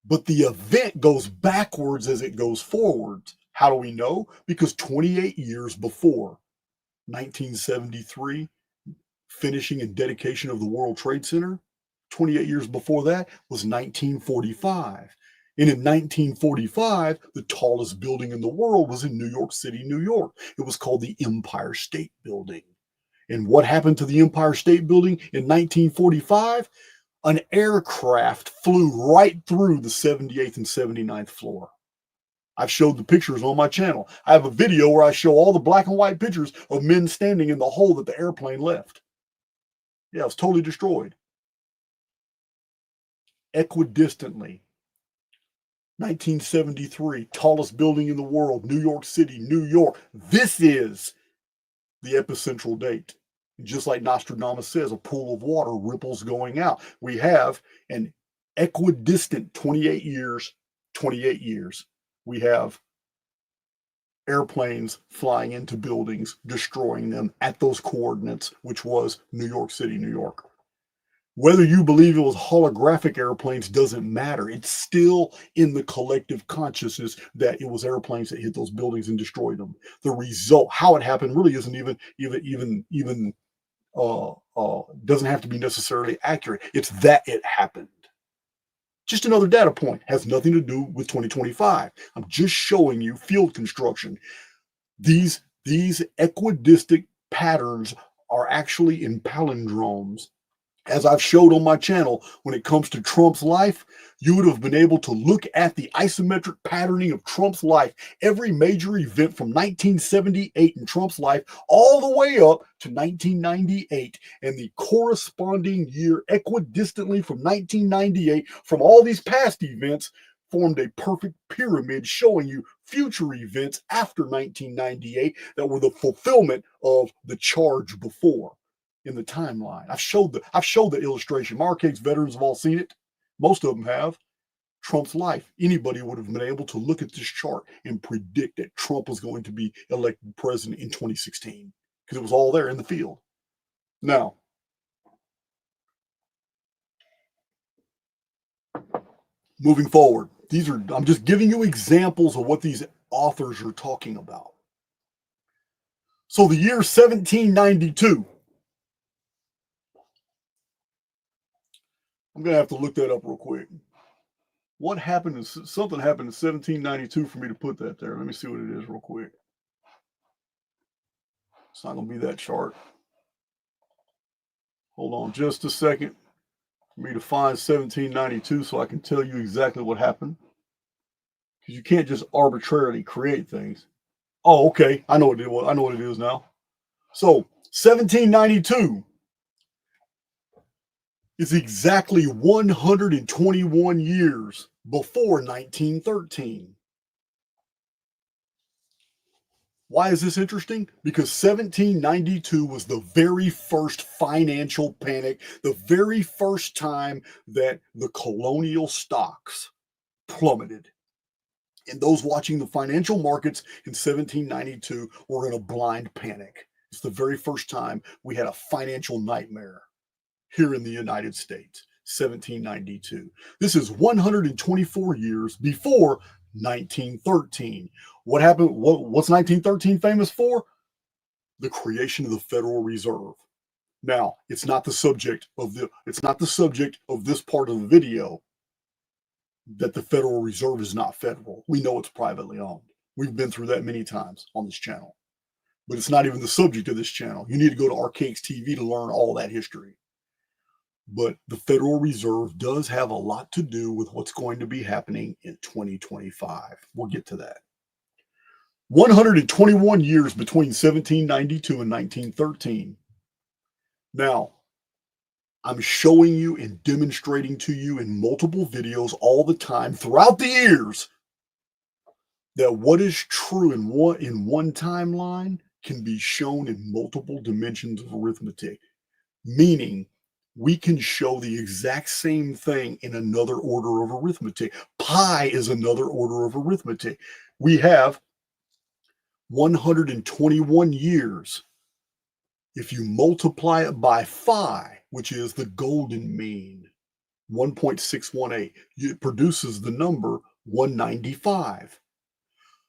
S1: But the event goes backwards as it goes forward. How do we know? Because 28 years before 1973, finishing and dedication of the World Trade Center, 28 years before that was 1945. And in 1945, the tallest building in the world was in New York City, New York. It was called the Empire State Building. And what happened to the Empire State Building in 1945? An aircraft flew right through the 78th and 79th floor. I've showed the pictures on my channel. I have a video where I show all the black and white pictures of men standing in the hole that the airplane left. Yeah, it was totally destroyed. Equidistantly, 1973, tallest building in the world, New York City, New York. This is the epicentral date. Just like Nostradamus says, a pool of water, ripples going out. We have an equidistant 28 years, we have airplanes flying into buildings, destroying them at those coordinates, which was New York City, New York. Whether you believe it was holographic airplanes doesn't matter. It's still in the collective consciousness that it was airplanes that hit those buildings and destroyed them. The result, how it happened, really isn't even doesn't have to be necessarily accurate. It's that it happened. Just another data point. Has nothing to do with 2025. I'm just showing you field construction. These equidistant patterns are actually in palindromes. As I've showed on my channel, when it comes to Trump's life, you would have been able to look at the isometric patterning of Trump's life, every major event from 1978 in Trump's life, all the way up to 1998, and the corresponding year equidistantly from 1998, from all these past events, formed a perfect pyramid showing you future events after 1998 that were the fulfillment of the charge before. In the timeline, I've showed the illustration. Archaix veterans have all seen it. Most of them have. Trump's life. Anybody would have been able to look at this chart and predict that Trump was going to be elected president in 2016 because it was all there in the field. Now, moving forward, I'm just giving you examples of what these authors are talking about. So the year 1792. I'm going to have to look that up real quick. What happened? Something happened in 1792 for me to put that there. Let me see what it is real quick. It's not going to be that chart. Hold on just a second for me to find 1792 so I can tell you exactly what happened. Because you can't just arbitrarily create things. Oh, okay. I know what it is now. So 1792 is exactly 121 years before 1913. Why is this interesting? Because 1792 was the very first financial panic, the very first time that the colonial stocks plummeted. And those watching the financial markets in 1792 were in a blind panic. It's the very first time we had a financial nightmare here in the United States, 1792. This is 124 years before 1913. What happened? What's 1913 famous for? The creation of the Federal Reserve. Now, it's not the subject of this part of the video that the Federal Reserve is not federal. We know it's privately owned. We've been through that many times on this channel. But it's not even the subject of this channel. You need to go to Archaix TV to learn all that history. But the Federal Reserve does have a lot to do with what's going to be happening in 2025. We'll get to that. 121 years between 1792 and 1913. Now, I'm showing you and demonstrating to you in multiple videos all the time throughout the years that what is true in one timeline can be shown in multiple dimensions of arithmetic, meaning we can show the exact same thing in another order of arithmetic. Pi is another order of arithmetic. We have 121 years. If you multiply it by phi, which is the golden mean, 1.618, it produces the number 195.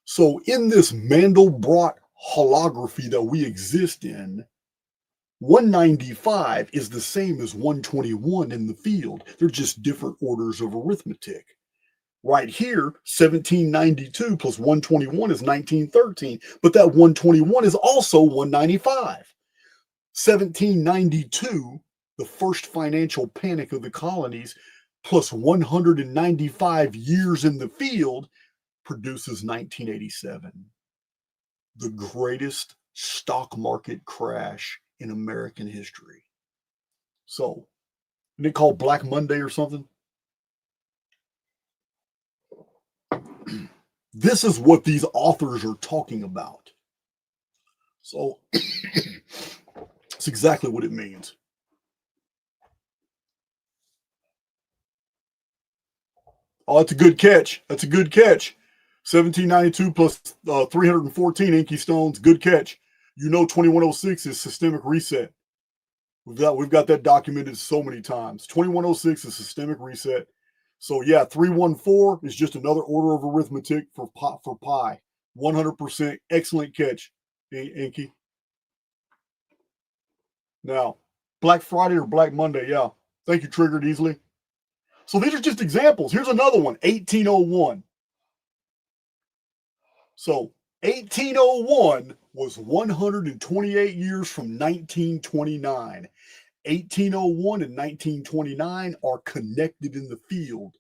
S1: So in this Mandelbrot holography that we exist in, 195 is the same as 121 in the field. They're just different orders of arithmetic. Right here, 1792 plus 121 is 1913, but that 121 is also 195. 1792, the first financial panic of the colonies, plus 195 years in the field, produces 1987, the greatest stock market crash in American history. So, isn't it called Black Monday or something? This is what these authors are talking about. So, it's exactly what it means. Oh, that's a good catch. That's a good catch. 1792 plus 314 Inky Stones. Good catch. You know 2106 is systemic reset. We've got that documented so many times. 2106 is systemic reset. So yeah, 314 is just another order of arithmetic for pi. 100% excellent catch, Inky. Now, Black Friday or Black Monday, yeah. Thank you, Triggered Easily. So these are just examples. Here's another one, 1801. So 1801 was 128 years from 1929. 1801 and 1929 are connected in the field.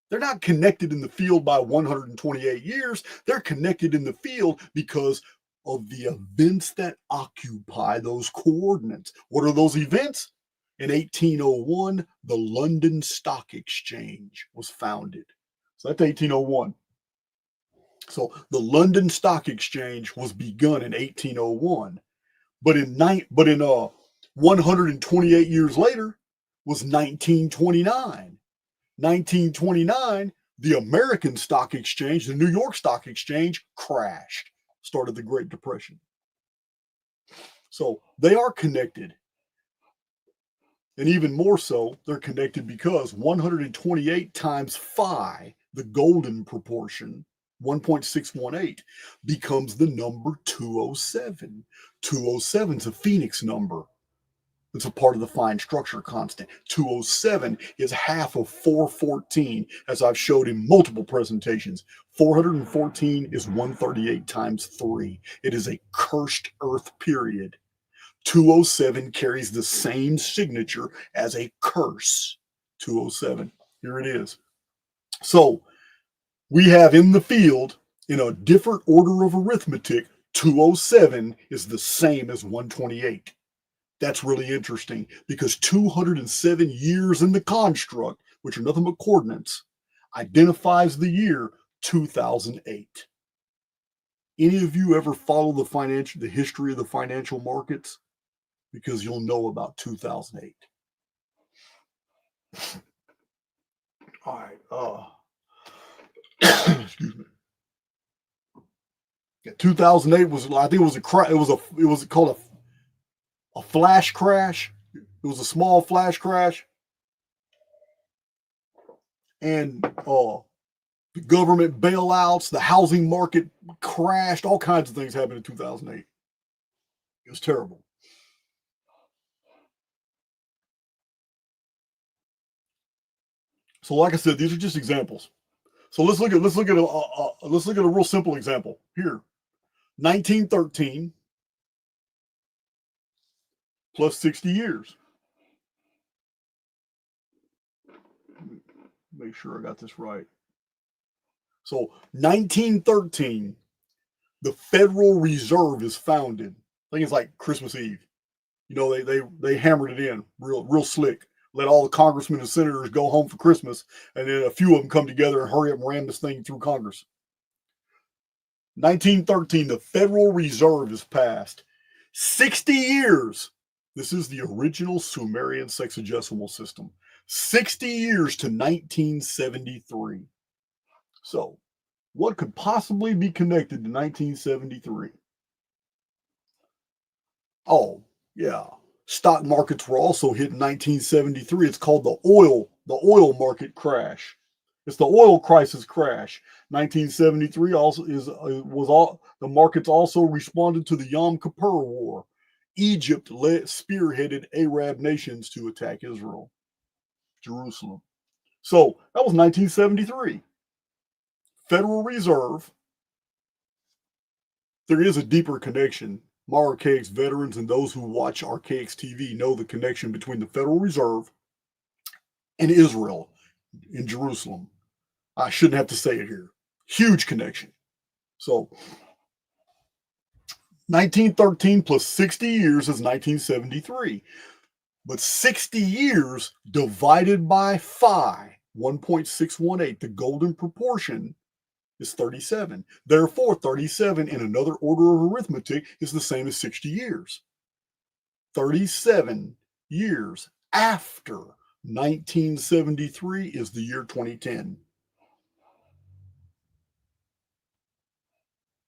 S1: They're not connected in the field by 128 years. They're connected in the field because of the events that occupy those coordinates. What are those events? In 1801, the London Stock Exchange was founded. So that's 1801. So the London Stock Exchange was begun in 1801, but in 128 years later was 1929. 1929, the American Stock Exchange, the New York Stock Exchange, crashed, started the Great Depression. So they are connected. And even more so, they're connected because 128 times phi, the golden proportion, 1.618, becomes the number 207. 207 is a Phoenix number. It's a part of the fine structure constant. 207 is half of 414, as I've showed in multiple presentations. 414 is 138 times 3. It is a cursed Earth period. 207 carries the same signature as a curse. 207. Here it is. So we have in the field, in a different order of arithmetic, 207 is the same as 128. That's really interesting because 207 years in the construct, which are nothing but coordinates, identifies the year 2008. Any of you ever follow the history of the financial markets? Because you'll know about 2008. All right. Excuse me. Yeah, 2008 was, I think it was it was called a flash crash. It was a small flash crash. And the government bailouts, the housing market crashed, all kinds of things happened in 2008. It was terrible. So, like I said, these are just examples. So let's look at a real simple example here. 1913 plus 60 years. Make sure I got this right. So 1913, the Federal Reserve is founded. I think it's like Christmas Eve. You know, they hammered it in real slick. Let all the congressmen and senators go home for Christmas, and then a few of them come together and hurry up and ram this thing through Congress. 1913, the Federal Reserve is passed. 60 years. This is the original Sumerian sexagesimal system. 60 years to 1973. So, what could possibly be connected to 1973? Oh, yeah. Stock markets were also hit in 1973. It's called the oil market crash. It's the oil crisis crash. 1973 also was all the markets also responded to the Yom Kippur War. Egypt spearheaded Arab nations to attack Israel, Jerusalem. So that was 1973. Federal Reserve. There is a deeper connection. Archaix veterans and those who watch Archaix TV know the connection between the Federal Reserve and Israel in Jerusalem. I shouldn't have to say it here. Huge connection. So 1913 plus 60 years is 1973. But 60 years divided by phi, 1.618, the golden proportion, is 37. Therefore, 37 in another order of arithmetic is the same as 60 years. 37 years after 1973 is the year 2010.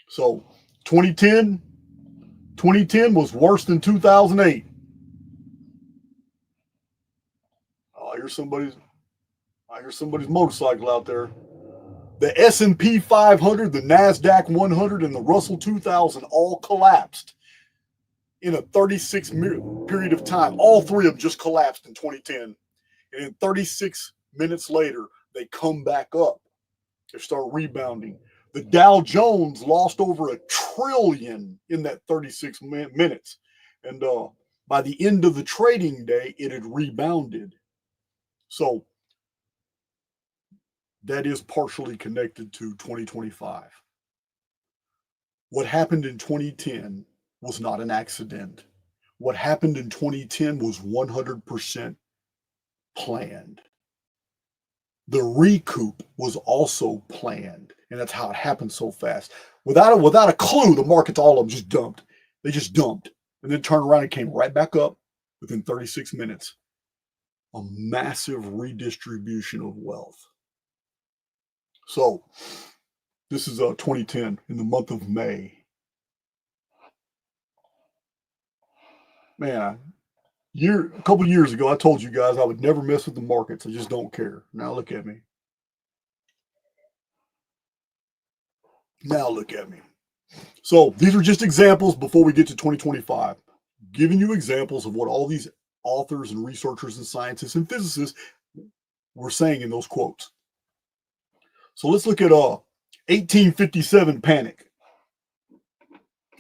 S1: So 2010 was worse than 2008. Oh, I hear somebody's motorcycle out there. The S&P 500, the Nasdaq 100, and the Russell 2000 all collapsed in a 36 period of time. All three of them just collapsed in 2010. And in 36 minutes later, they come back up. They start rebounding. The Dow Jones lost over $1 trillion in that 36 minutes. And by the end of the trading day, it had rebounded. So that is partially connected to 2025. What happened in 2010 was not an accident. What happened in 2010 was 100% planned. The recoup was also planned, and that's how it happened so fast. Without a clue, the markets, all of them just dumped. They just dumped, and then turned around and came right back up within 36 minutes. A massive redistribution of wealth. So this is 2010 in the month of May. Man, a couple years ago, I told you guys I would never mess with the markets. I just don't care. Now look at me. Now look at me. So these are just examples before we get to 2025, giving you examples of what all these authors and researchers and scientists and physicists were saying in those quotes. So let's look at 1857 panic.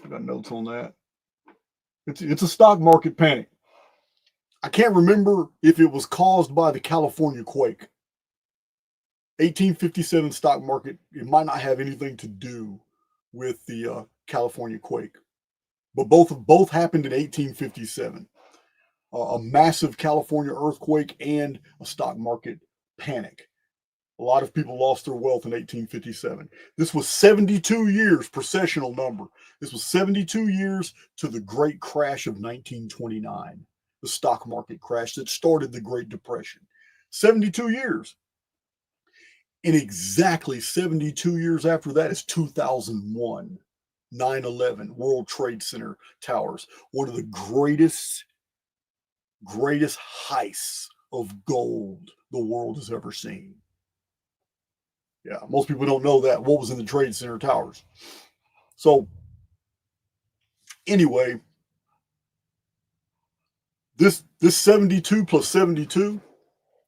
S1: I got notes on that. It's a stock market panic. I can't remember if it was caused by the California quake. 1857 stock market, it might not have anything to do with the California quake, but both happened in 1857. A massive California earthquake and a stock market panic. A lot of people lost their wealth in 1857. This was 72 years, processional number. This was 72 years to the great crash of 1929, the stock market crash that started the Great Depression. 72 years. And exactly 72 years after that is 2001, 9/11, World Trade Center towers, one of the greatest heists of gold the world has ever seen. Yeah, most people don't know that. What was in the Trade Center towers? So, anyway, this 72 plus 72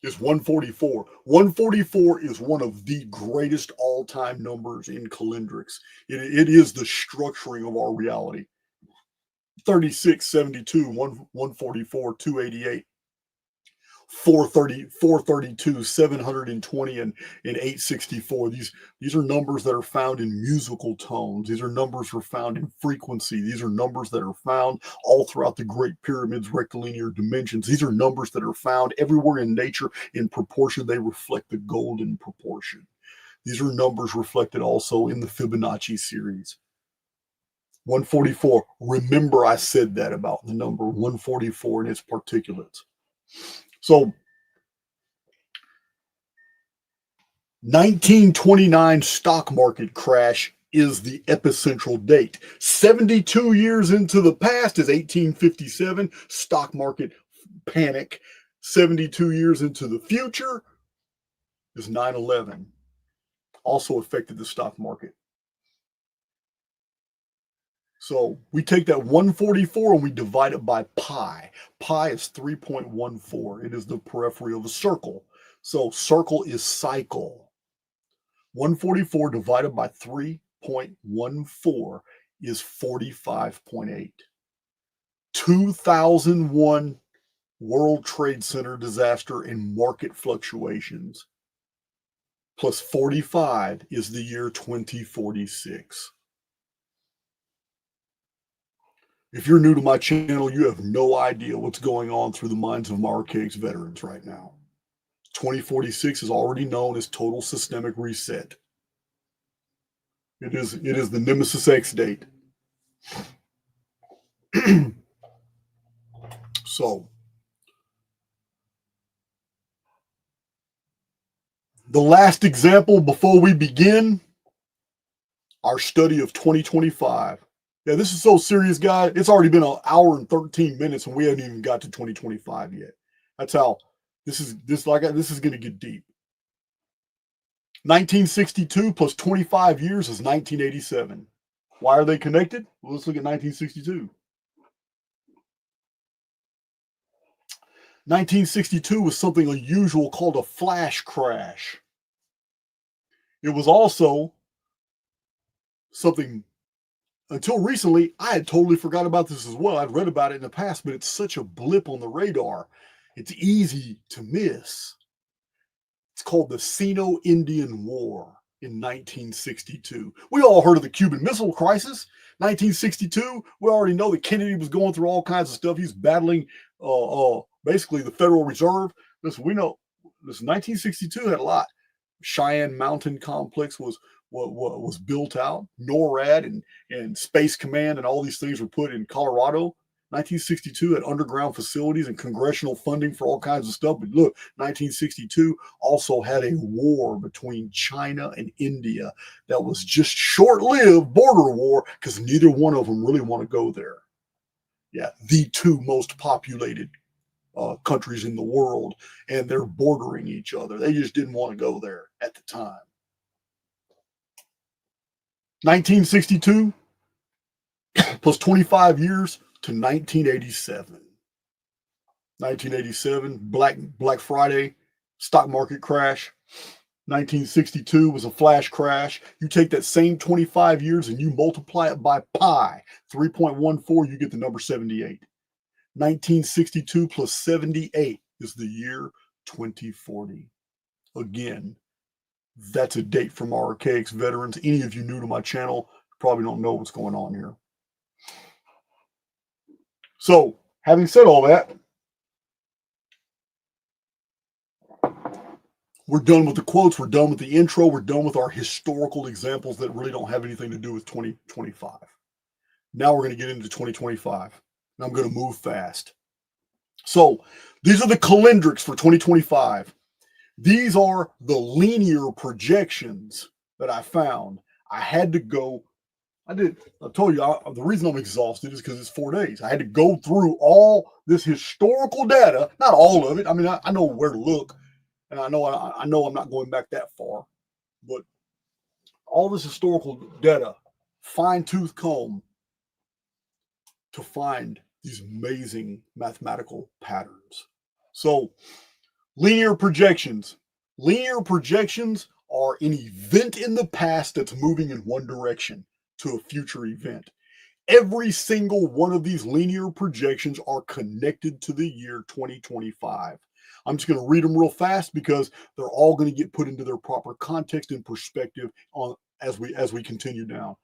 S1: is 144. 144 is one of the greatest all-time numbers in calendrics. It is the structuring of our reality. 36, 72, 144, 288. 430, 432, 720, and 864. These are numbers that are found in musical tones. These are numbers that are found in frequency. These are numbers that are found all throughout the Great Pyramid's rectilinear dimensions. These are numbers that are found everywhere in nature in proportion. They reflect the golden proportion. These are numbers reflected also in the Fibonacci series. 144. Remember, I said that about the number 144 and its particulates. So 1929 stock market crash is the epicentral date. 72 years into the past is 1857 stock market panic. 72 years into the future is 9/11. Also affected the stock market. So we take that 144 and we divide it by pi. Pi is 3.14. It is the periphery of a circle. So circle is cycle. 144 divided by 3.14 is 45.8. 2001 World Trade Center disaster and market fluctuations plus 45 is the year 2046. If you're new to my channel, you have no idea what's going on through the minds of Archaix veterans right now. 2046 is already known as total systemic reset. It is the Nemesis X date. So, the last example before we begin our study of 2025. Yeah, this is so serious, guys. It's already been an hour and 13 minutes, and we haven't even got to 2025 yet. That's how this is going to get deep. 1962 plus 25 years is 1987. Why are they connected? Well, let's look at 1962. 1962 was something unusual called a flash crash. It was also something, until recently, I had totally forgot about this as well. I'd read about it in the past, but it's such a blip on the radar. It's easy to miss. It's called the Sino-Indian War in 1962. We all heard of the Cuban Missile Crisis. 1962, we already know that Kennedy was going through all kinds of stuff. He's battling basically the Federal Reserve. Listen, we know this 1962 had a lot. Cheyenne Mountain Complex was built out. NORAD and Space Command and all these things were put in Colorado. 1962 had underground facilities and congressional funding for all kinds of stuff. But look, 1962 also had a war between China and India that was just short-lived border war because neither one of them really want to go there. Yeah, the two most populated countries in the world, and they're bordering each other. They just didn't want to go there at the time. 1962 plus 25 years to 1987. 1987, Black Friday, stock market crash. 1962 was a flash crash. You take that same 25 years and you multiply it by pi, 3.14, you get the number 78. 1962 plus 78 is the year 2040. Again, that's a date from Archaix veterans. Any of you new to my channel probably don't know what's going on here. So, having said all that, we're done with the quotes. We're done with the intro. We're done with our historical examples that really don't have anything to do with 2025. Now we're going to get into 2025. And I'm going to move fast. So these are the calendrics for 2025. These are the linear projections that I found. I had to go. I told you, the reason I'm exhausted is because it's 4 days. I had to go through all this historical data, not all of it. I mean, I know where to look, and I know I'm not going back that far, but all this historical data, fine-tooth comb to find these amazing mathematical patterns. So, linear projections. Linear projections are an event in the past that's moving in one direction to a future event. Every single one of these linear projections are connected to the year 2025. I'm just going to read them real fast because they're all going to get put into their proper context and perspective as we continue down.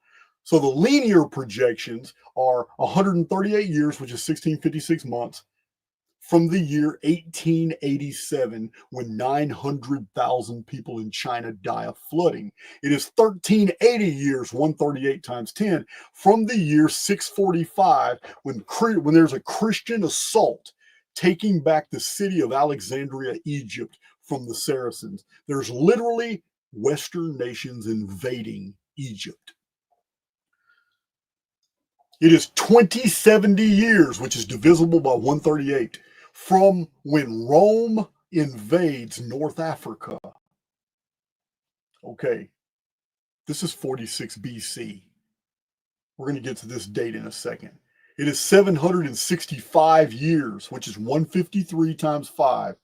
S1: So the linear projections are 138 years, which is 1656 months, from the year 1887, when 900,000 people in China die of flooding. It is 1380 years, 138 times 10, from the year 645, when there's a Christian assault taking back the city of Alexandria, Egypt, from the Saracens. There's literally Western nations invading Egypt. It is 2070 years, which is divisible by 138, from when Rome invades North Africa. Okay, this is 46 BC. We're going to get to this date in a second. It is 765 years, which is 153 times 5,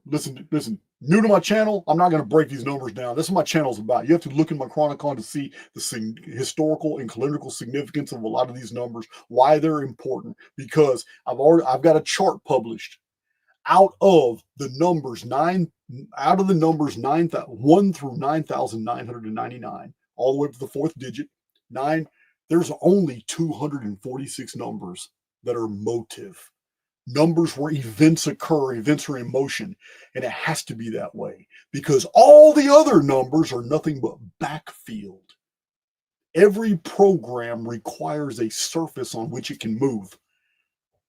S1: listen, new to my channel, I'm not going to break these numbers down. This is what my channel is about. You have to look in my Chronicon to see the historical and calendrical significance of a lot of these numbers, why they're important, because I've got a chart published out of the numbers 1 through 9,999, all the way up to the fourth digit, 9. There's only 246 numbers that are motive. Numbers where events occur, events are in motion, and it has to be that way because all the other numbers are nothing but backfield. Every program requires a surface on which it can move.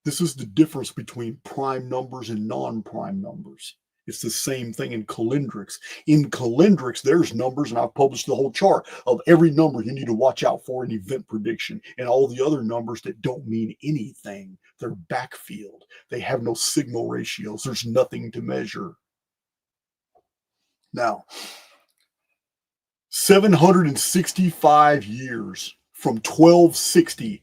S1: This is the difference between prime numbers and non-prime numbers. It's the same thing in calendrics. In calendrics, there's numbers, and I've published the whole chart of every number you need to watch out for in event prediction, and all the other numbers that don't mean anything. They're backfield. They have no signal ratios. There's nothing to measure. Now, 765 years from 1260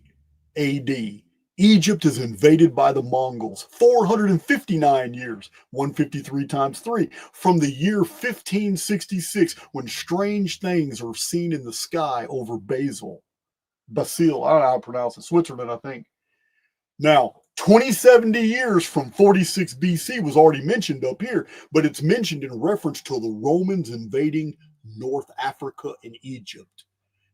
S1: AD, Egypt is invaded by the Mongols. 459 years, 153 times 3, from the year 1566, when strange things are seen in the sky over Basel. Basel, I don't know how to pronounce it, Switzerland, I think. Now, 2070 years from 46 BC was already mentioned up here, but it's mentioned in reference to the Romans invading North Africa and Egypt.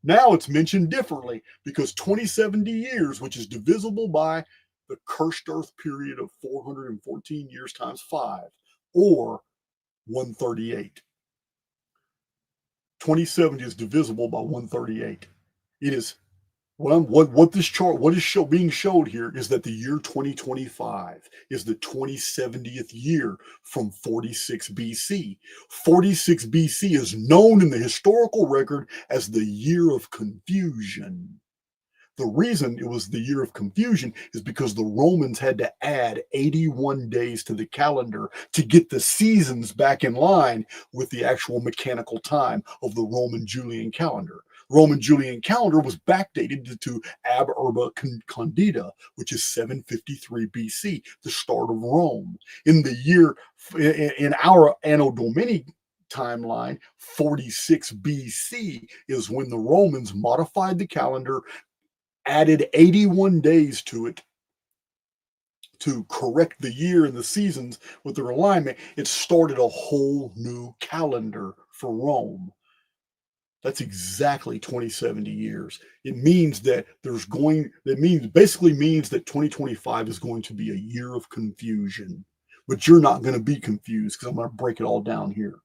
S1: Now it's mentioned differently because 2070 years, which is divisible by the cursed earth period of 414 years times 5, or 138. 2070 is divisible by 138. It is what this chart, what is being showed here is that the year 2025 is the 2070th year from 46 BC. 46 BC is known in the historical record as the year of confusion. The reason it was the year of confusion is because the Romans had to add 81 days to the calendar to get the seasons back in line with the actual mechanical time of the Roman Julian calendar. Roman Julian calendar was backdated to Ab Urbe Condita, which is 753 BC, the start of Rome. In our Anno Domini timeline, 46 BC is when the Romans modified the calendar, added 81 days to it to correct the year and the seasons with their alignment. It started a whole new calendar for Rome. That's exactly 2070 years. It means that basically means that 2025 is going to be a year of confusion. But you're not going to be confused because I'm going to break it all down here.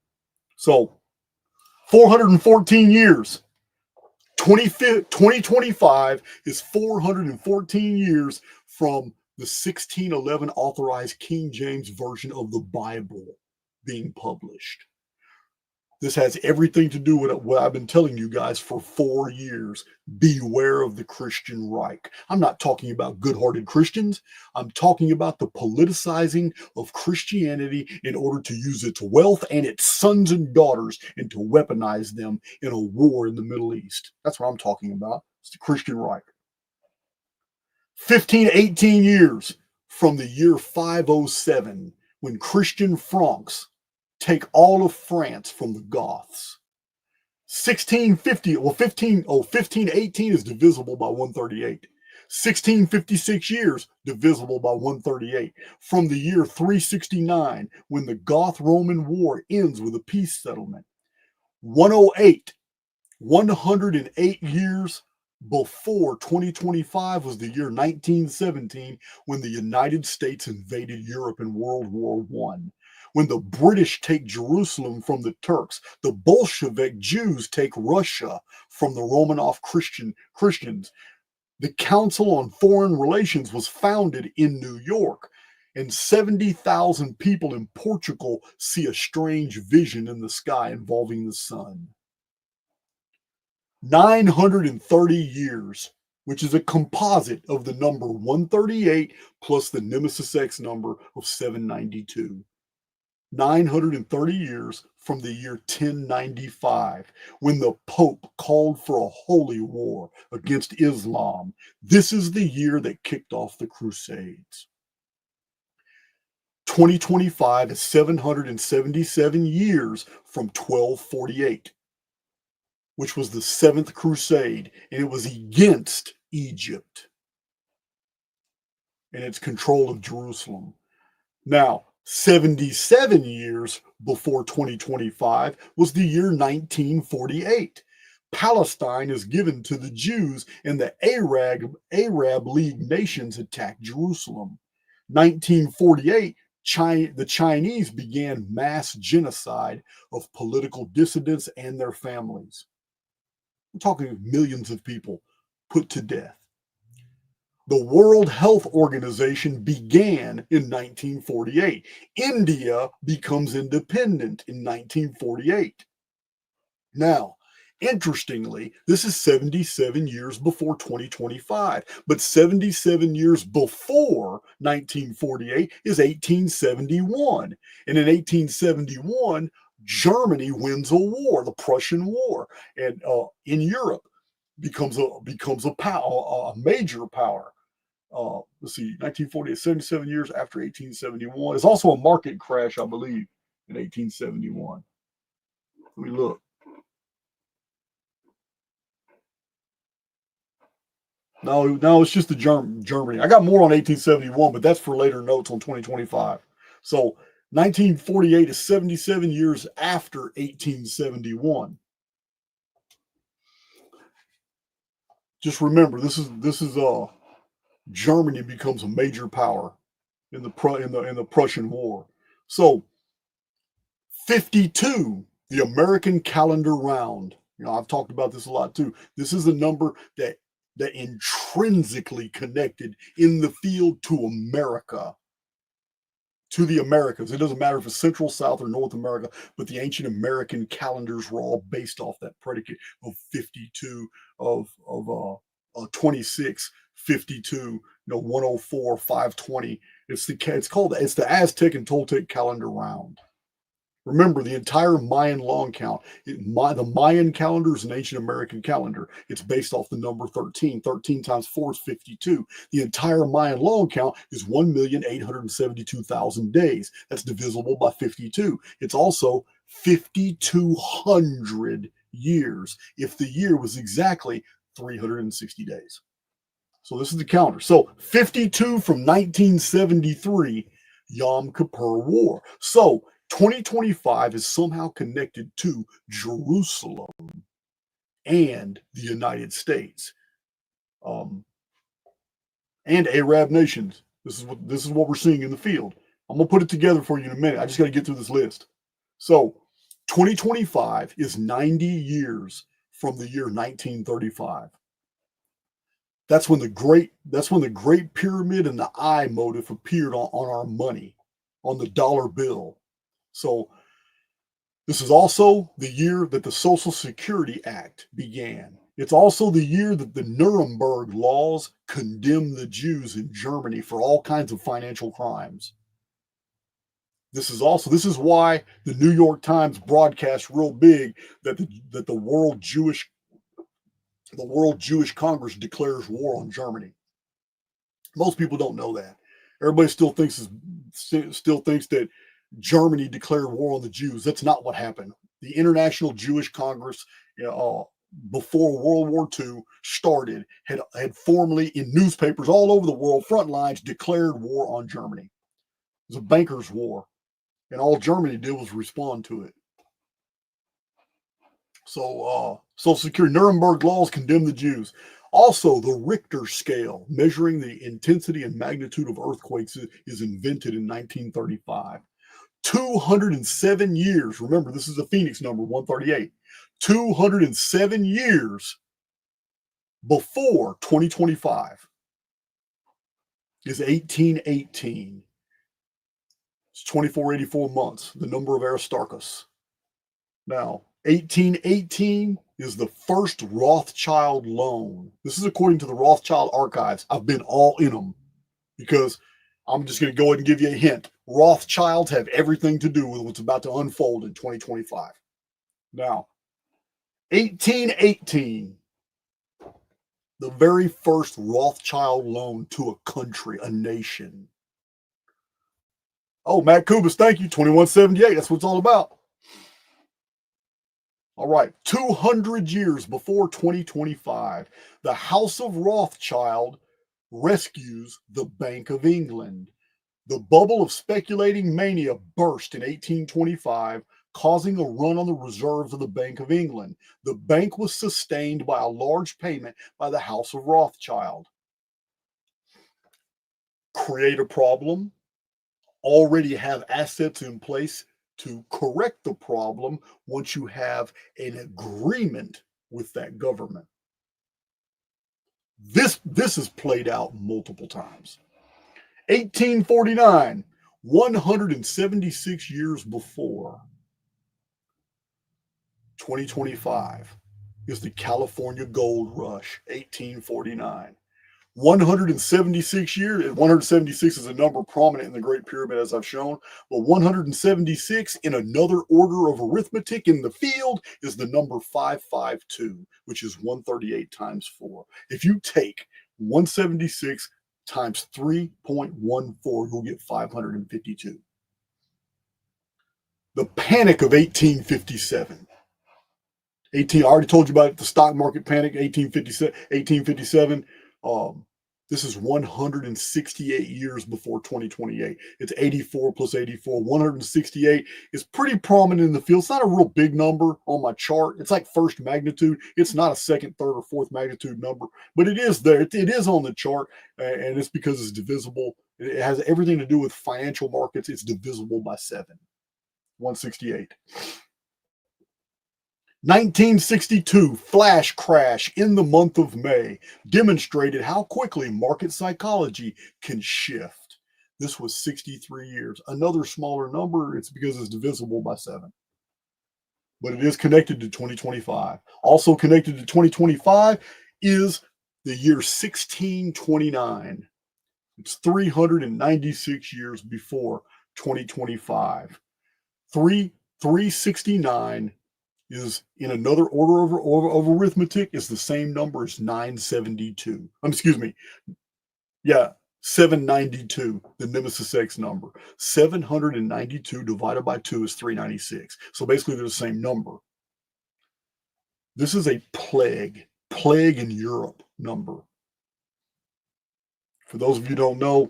S1: So 414 years. 2025 is 414 years from the 1611 authorized King James Version of the Bible being published. This has everything to do with what I've been telling you guys for 4 years. Beware of the Christian Reich. I'm not talking about good-hearted Christians. I'm talking about the politicizing of Christianity in order to use its wealth and its sons and daughters and to weaponize them in a war in the Middle East. That's what I'm talking about. It's the Christian Reich. 18 years from the year 507, when Christian Franks take all of France from the Goths. 1518 is divisible by 138. 1656 years, divisible by 138. From the year 369, when the Goth-Roman War ends with a peace settlement. 108 years before 2025 was the year 1917, when the United States invaded Europe in World War I. When the British take Jerusalem from the Turks, the Bolshevik Jews take Russia from the Romanov Christians. The Council on Foreign Relations was founded in New York, and 70,000 people in Portugal see a strange vision in the sky involving the sun. 930 years, which is a composite of the number 138 plus the Nemesis X number of 792. 930 years from the year 1095, when the Pope called for a holy war against Islam. This is the year that kicked off the Crusades. 2025 is 777 years from 1248, which was the Seventh Crusade, and it was against Egypt and its control of Jerusalem. Now, 77 years before 2025 was the year 1948. Palestine is given to the Jews, and the Arab League nations attacked Jerusalem. 1948, the Chinese began mass genocide of political dissidents and their families. We're talking millions of people put to death. The World Health Organization began in 1948. India becomes independent in 1948. Now, interestingly, this is 77 years before 2025, but 77 years before 1948 is 1871. And in 1871, Germany wins a war, the Prussian War, and in Europe becomes a major power. Let's see, 1948, 77 years after 1871. It's also a market crash, I believe, in 1871. Let me look. No, it's just the Germany. I got more on 1871, but that's for later notes on 2025. So 1948 is 77 years after 1871. Just remember, this is Germany becomes a major power in the Prussian War. So 52, the American calendar round. I've talked about this a lot too. This is a number that intrinsically connected in the field to America, to the Americas. It doesn't matter if it's Central, South, or North America, but the ancient American calendars were all based off that predicate of 52, of 26, 52, 104, 520. It's the Aztec and Toltec calendar round. Remember, the entire Mayan long count, the Mayan calendar is an ancient American calendar. It's based off the number 13. 13 times 4 is 52. The entire Mayan long count is 1,872,000 days. That's divisible by 52. It's also 5,200 years if the year was exactly 360 days. So this is the calendar. So 52 from 1973, Yom Kippur War. So 2025 is somehow connected to Jerusalem and the United States, and Arab nations. This is what we're seeing in the field. I'm gonna put it together for you in a minute. I just got to get through this list. So 2025 is 90 years from the year 1935. That's when the Great Pyramid and the eye motif appeared on our money, on the dollar bill. So this is also the year that the Social Security Act began. It's also the year that the Nuremberg laws condemned the Jews in Germany for all kinds of financial crimes. This is why the New York Times broadcast real big that the World Jewish Congress declares war on Germany. Most people don't know that. Everybody still thinks that Germany declared war on the Jews. That's not what happened. The International Jewish Congress, before World War II started, had formally, in newspapers all over the world, front lines, declared war on Germany. It was a banker's war, and all Germany did was respond to it. So Social Security, Nuremberg laws condemn the Jews. Also, the Richter scale, measuring the intensity and magnitude of earthquakes, is invented in 1935. 207 years. Remember, this is a Phoenix number, 138. 207 years before 2025 is 1818. It's 2484 months, the number of Aristarchus. Now, 1818 is the first Rothschild loan. This is according to the Rothschild archives. I've been all in them because I'm just going to go ahead and give you a hint. Rothschilds have everything to do with what's about to unfold in 2025. Now, 1818, the very first Rothschild loan to a country, a nation. Oh, Matt Kubis, thank you. 2178, that's what it's all about. All right, 200 years before 2025, the House of Rothschild rescues the Bank of England. The bubble of speculating mania burst in 1825, causing a run on the reserves of the Bank of England. The bank was sustained by a large payment by the House of Rothschild. Create a problem, already have assets in place to correct the problem once you have an agreement with that government. This is played out multiple times. 1849, 176 years before 2025, is the California Gold Rush, 1849. 176 years, 176 is a number prominent in the Great Pyramid, as I've shown, but 176 in another order of arithmetic in the field is the number 552, which is 138 times 4. If you take 176 times 3.14, you'll get 552. The Panic of 1857. I already told you about the stock market panic, 1857. This is 168 years before 2028. It's 84 plus 84. 168 is pretty prominent in the field. It's not a real big number on my chart. It's like first magnitude. It's not a second, third, or fourth magnitude number, but it is there. It is on the chart, and it's because it's divisible. It has everything to do with financial markets. It's divisible by 7. 168. 1962 flash crash in the month of May demonstrated how quickly market psychology can shift. This was 63 years. Another smaller number, it's because it's divisible by 7. But it is connected to 2025. Also connected to 2025 is the year 1629. It's 396 years before 2025. 369 is in another order of arithmetic is the same number as 972. Excuse me. Yeah, 792, the Nemesis X number. 792 divided by 2 is 396. So basically they're the same number. This is a plague in Europe number. For those of you who don't know,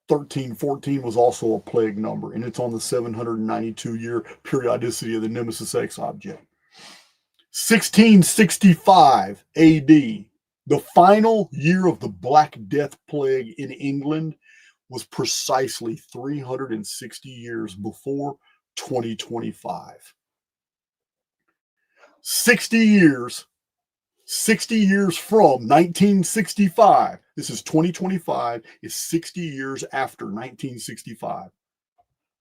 S1: 1314 was also a plague number, and it's on the 792-year periodicity of the Nemesis X object. 1665 AD, the final year of the Black Death Plague in England, was precisely 360 years before 2025. 60 years from 1965, this is 2025, is 60 years after 1965.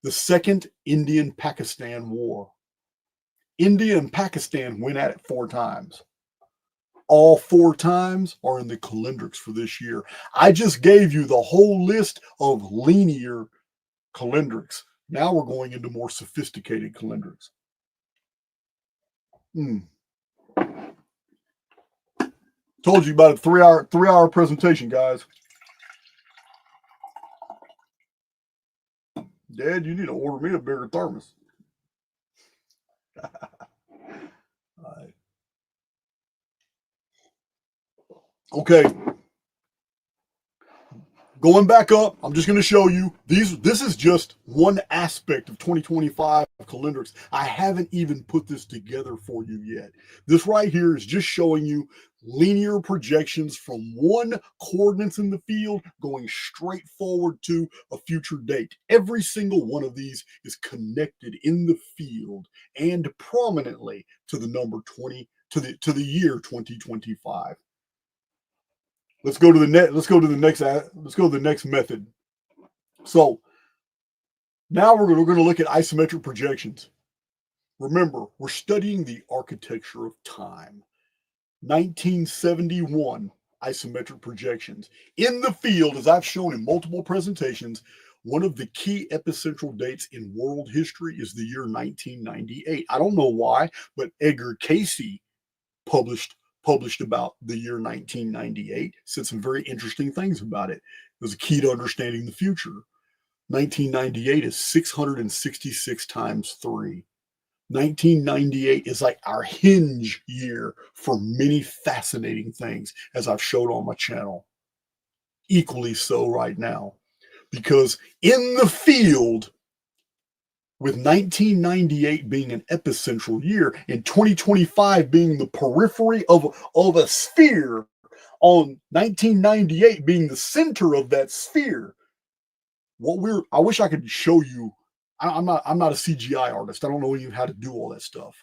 S1: The Second Indian-Pakistan War. India and Pakistan went at it 4 times. All 4 times are in the calendrics for this year. I just gave you the whole list of linear calendrics. Now we're going into more sophisticated calendrics. Told you about a 3-hour presentation, guys. Dad, you need to order me a bigger thermos. All right. Okay. Going back up, I'm just going to show you this is just one aspect of 2025 calendrics. I haven't even put this together for you yet. This right here is just showing you linear projections from one coordinates in the field going straight forward to a future date. Every single one of these is connected in the field and prominently to the number 20 to the year 2025. Let's go to the next method. So now we're going to look at isometric projections. Remember, we're studying the architecture of time. 1971 isometric projections. In the field, as I've shown in multiple presentations, one of the key epicentral dates in world history is the year 1998. I don't know why, but Edgar Cayce published about the year 1998, said some very interesting things about it. It was a key to understanding the future. 1998 is 666 times 3. 1998 is like our hinge year for many fascinating things, as I've showed on my channel. Equally so right now, because in the field, with 1998 being an epicentral year and 2025 being the periphery of a sphere, on 1998 being the center of that sphere, I wish I could show you. I'm not a CGI artist. I don't know even how to do all that stuff.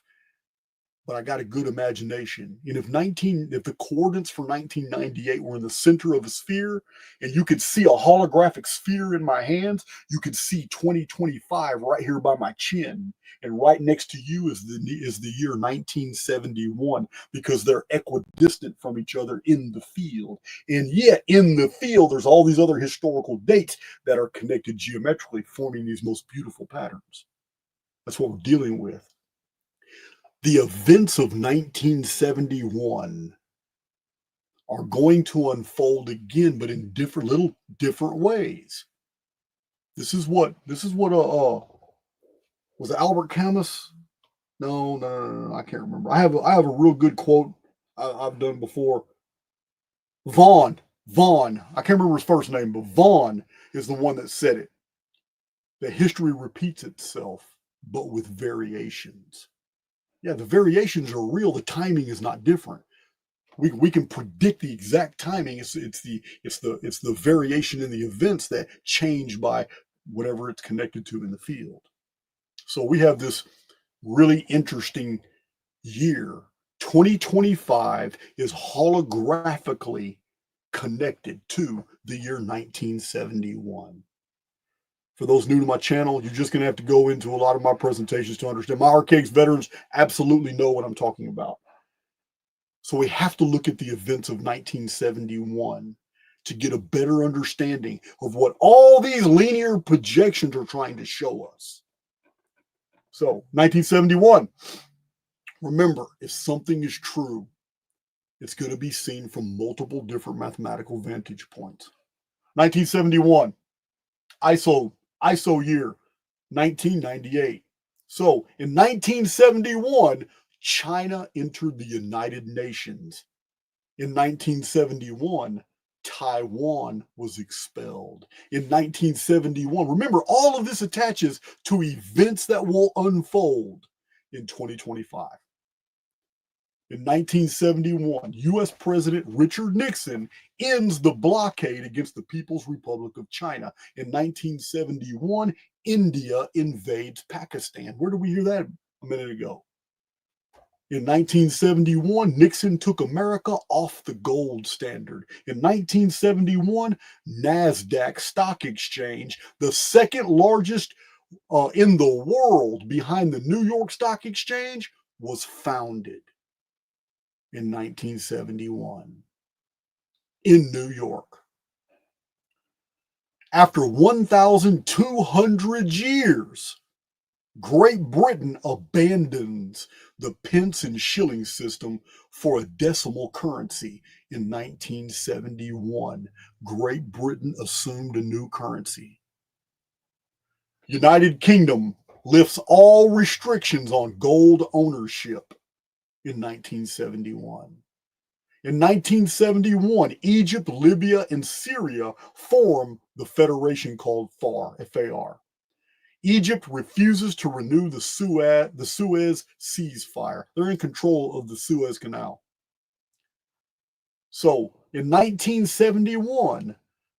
S1: but I got a good imagination. And if the coordinates for 1998 were in the center of a sphere, and you could see a holographic sphere in my hands, you could see 2025 right here by my chin. And right next to you is the year 1971, because they're equidistant from each other in the field. And yet in the field, there's all these other historical dates that are connected geometrically, forming these most beautiful patterns. That's what we're dealing with. The events of 1971 are going to unfold again, but in different ways. This is what was it Albert Camus? No, I can't remember. I have a real good quote I've done before. Vaughn, I can't remember his first name, but Vaughn is the one that said it. That history repeats itself, but with variations. Yeah, the variations are real. The timing is not different. We can predict the exact timing. It's the variation in the events that change by whatever it's connected to in the field. So we have this really interesting year. 2025 is holographically connected to the year 1971. For those new to my channel, you're just going to have to go into a lot of my presentations to understand. My Archaix veterans absolutely know what I'm talking about. So we have to look at the events of 1971 to get a better understanding of what all these linear projections are trying to show us. So 1971, remember, if something is true, it's going to be seen from multiple different mathematical vantage points. 1971, ISO year, 1998. So in 1971, China entered the United Nations. In 1971, Taiwan was expelled. In 1971, remember, all of this attaches to events that will unfold in 2025. In 1971, U.S. President Richard Nixon ends the blockade against the People's Republic of China. In 1971, India invades Pakistan. Where did we hear that a minute ago? In 1971, Nixon took America off the gold standard. In 1971, NASDAQ Stock Exchange, the second largest in the world behind the New York Stock Exchange, was founded in 1971 in New York. After 1,200 years, Great Britain abandons the pence and shilling system for a decimal currency in 1971. Great Britain assumed a new currency. United Kingdom lifts all restrictions on gold ownership in 1971. In 1971, Egypt, Libya, and Syria form the federation called FAR. Egypt refuses to renew the Suez ceasefire. They're in control of the Suez Canal. So in 1971,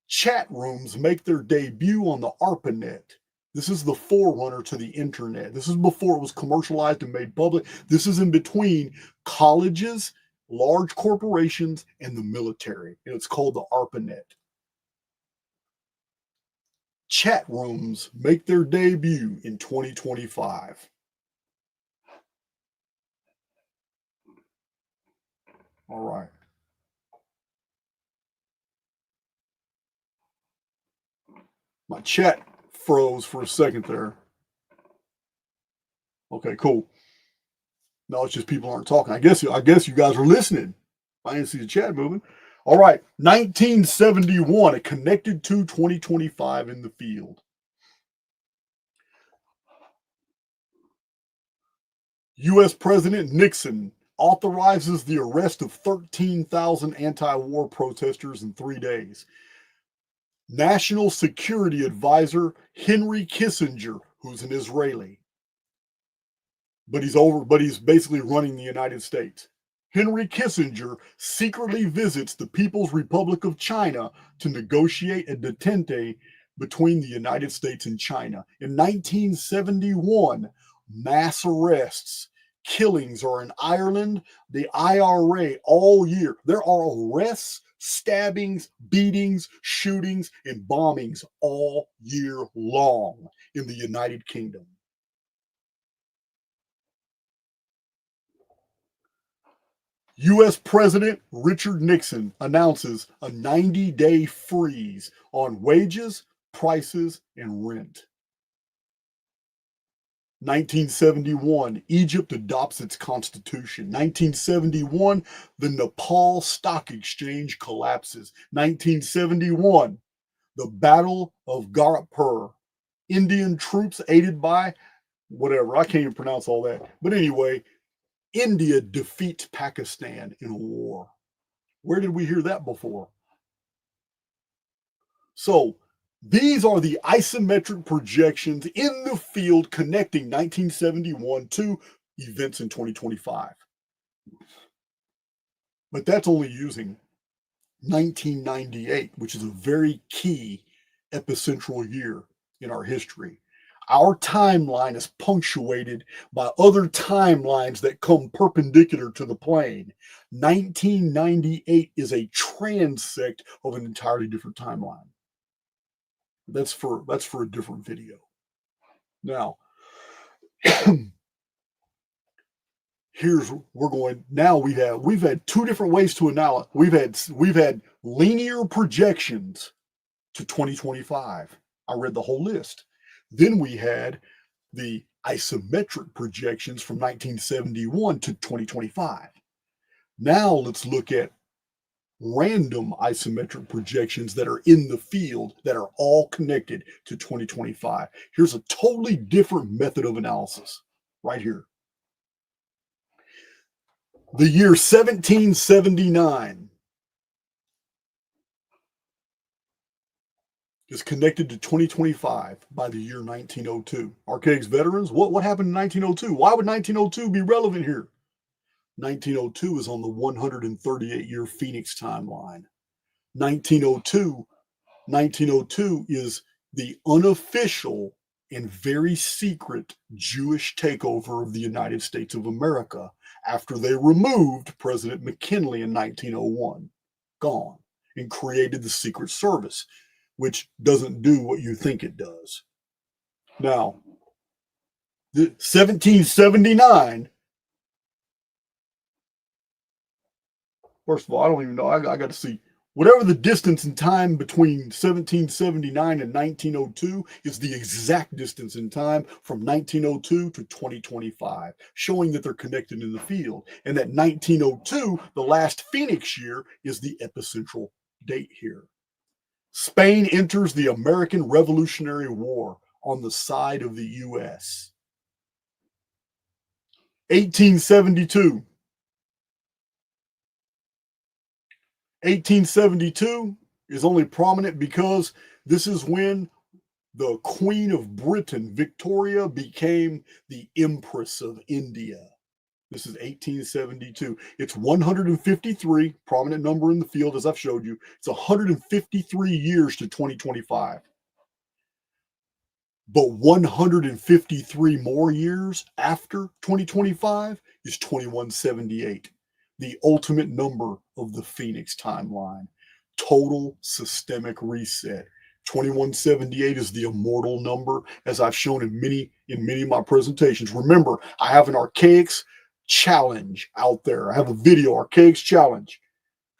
S1: chat rooms make their debut on the ARPANET. This is the forerunner to the internet. This is before it was commercialized and made public. This is in between colleges, large corporations, and the military. And it's called the ARPANET. Chat rooms make their debut in 2025. All right. My chat froze for a second there. Okay, cool. No, it's just people aren't talking. I guess you guys are listening. I didn't see the chat moving. All right, 1971, it connected to 2025 in the field. U.S. President Nixon authorizes the arrest of 13,000 anti-war protesters in 3 days. National Security Advisor Henry Kissinger, who's an Israeli, but he's basically running the United States. Henry Kissinger secretly visits the People's Republic of China to negotiate a detente between the United States and China. In 1971, mass arrests killings are in Ireland, the IRA all year. There are arrests, stabbings, beatings, shootings, and bombings all year long in the United Kingdom. U.S. President Richard Nixon announces a 90-day freeze on wages, prices, and rent. 1971, Egypt adopts its constitution. 1971, the Nepal Stock Exchange collapses. 1971, the Battle of Gharpur. Indian troops aided by whatever, I can't even pronounce all that. But anyway, India defeats Pakistan in a war. Where did we hear that before? So these are the isometric projections in the field connecting 1971 to events in 2025. But that's only using 1998, which is a very key epicentral year in our history. Our timeline is punctuated by other timelines that come perpendicular to the plane. 1998 is a transect of an entirely different timeline. That's for a different video. Now, we've had two different ways to analyze. We've had linear projections to 2025. I read the whole list. Then we had the isometric projections from 1971 to 2025. Now let's look at random isometric projections that are in the field that are all connected to 2025. Here's a totally different method of analysis right here. The year 1779 is connected to 2025 by the year 1902. Archaix veterans, what happened in 1902? Why would 1902 be relevant here? 1902 is on the 138-year Phoenix timeline. 1902 is the unofficial and very secret Jewish takeover of the United States of America after they removed President McKinley in 1901, gone, and created the Secret Service, which doesn't do what you think it does. Now, the 1779, first of all, I don't even know. I got to see. Whatever the distance in time between 1779 and 1902 is the exact distance in time from 1902 to 2025, showing that they're connected in the field. And that 1902, the last Phoenix year, is the epicentral date here. Spain enters the American Revolutionary War on the side of the U.S. 1872. 1872 is only prominent because this is when the Queen of Britain, Victoria, became the Empress of India. This is 1872. It's 153, prominent number in the field, as I've showed you. It's 153 years to 2025. But 153 more years after 2025 is 2178. The ultimate number of the Phoenix timeline. Total systemic reset. 2178 is the immortal number, as I've shown in many of my presentations. Remember, I have an Archaix challenge out there. I have a video, Archaix challenge,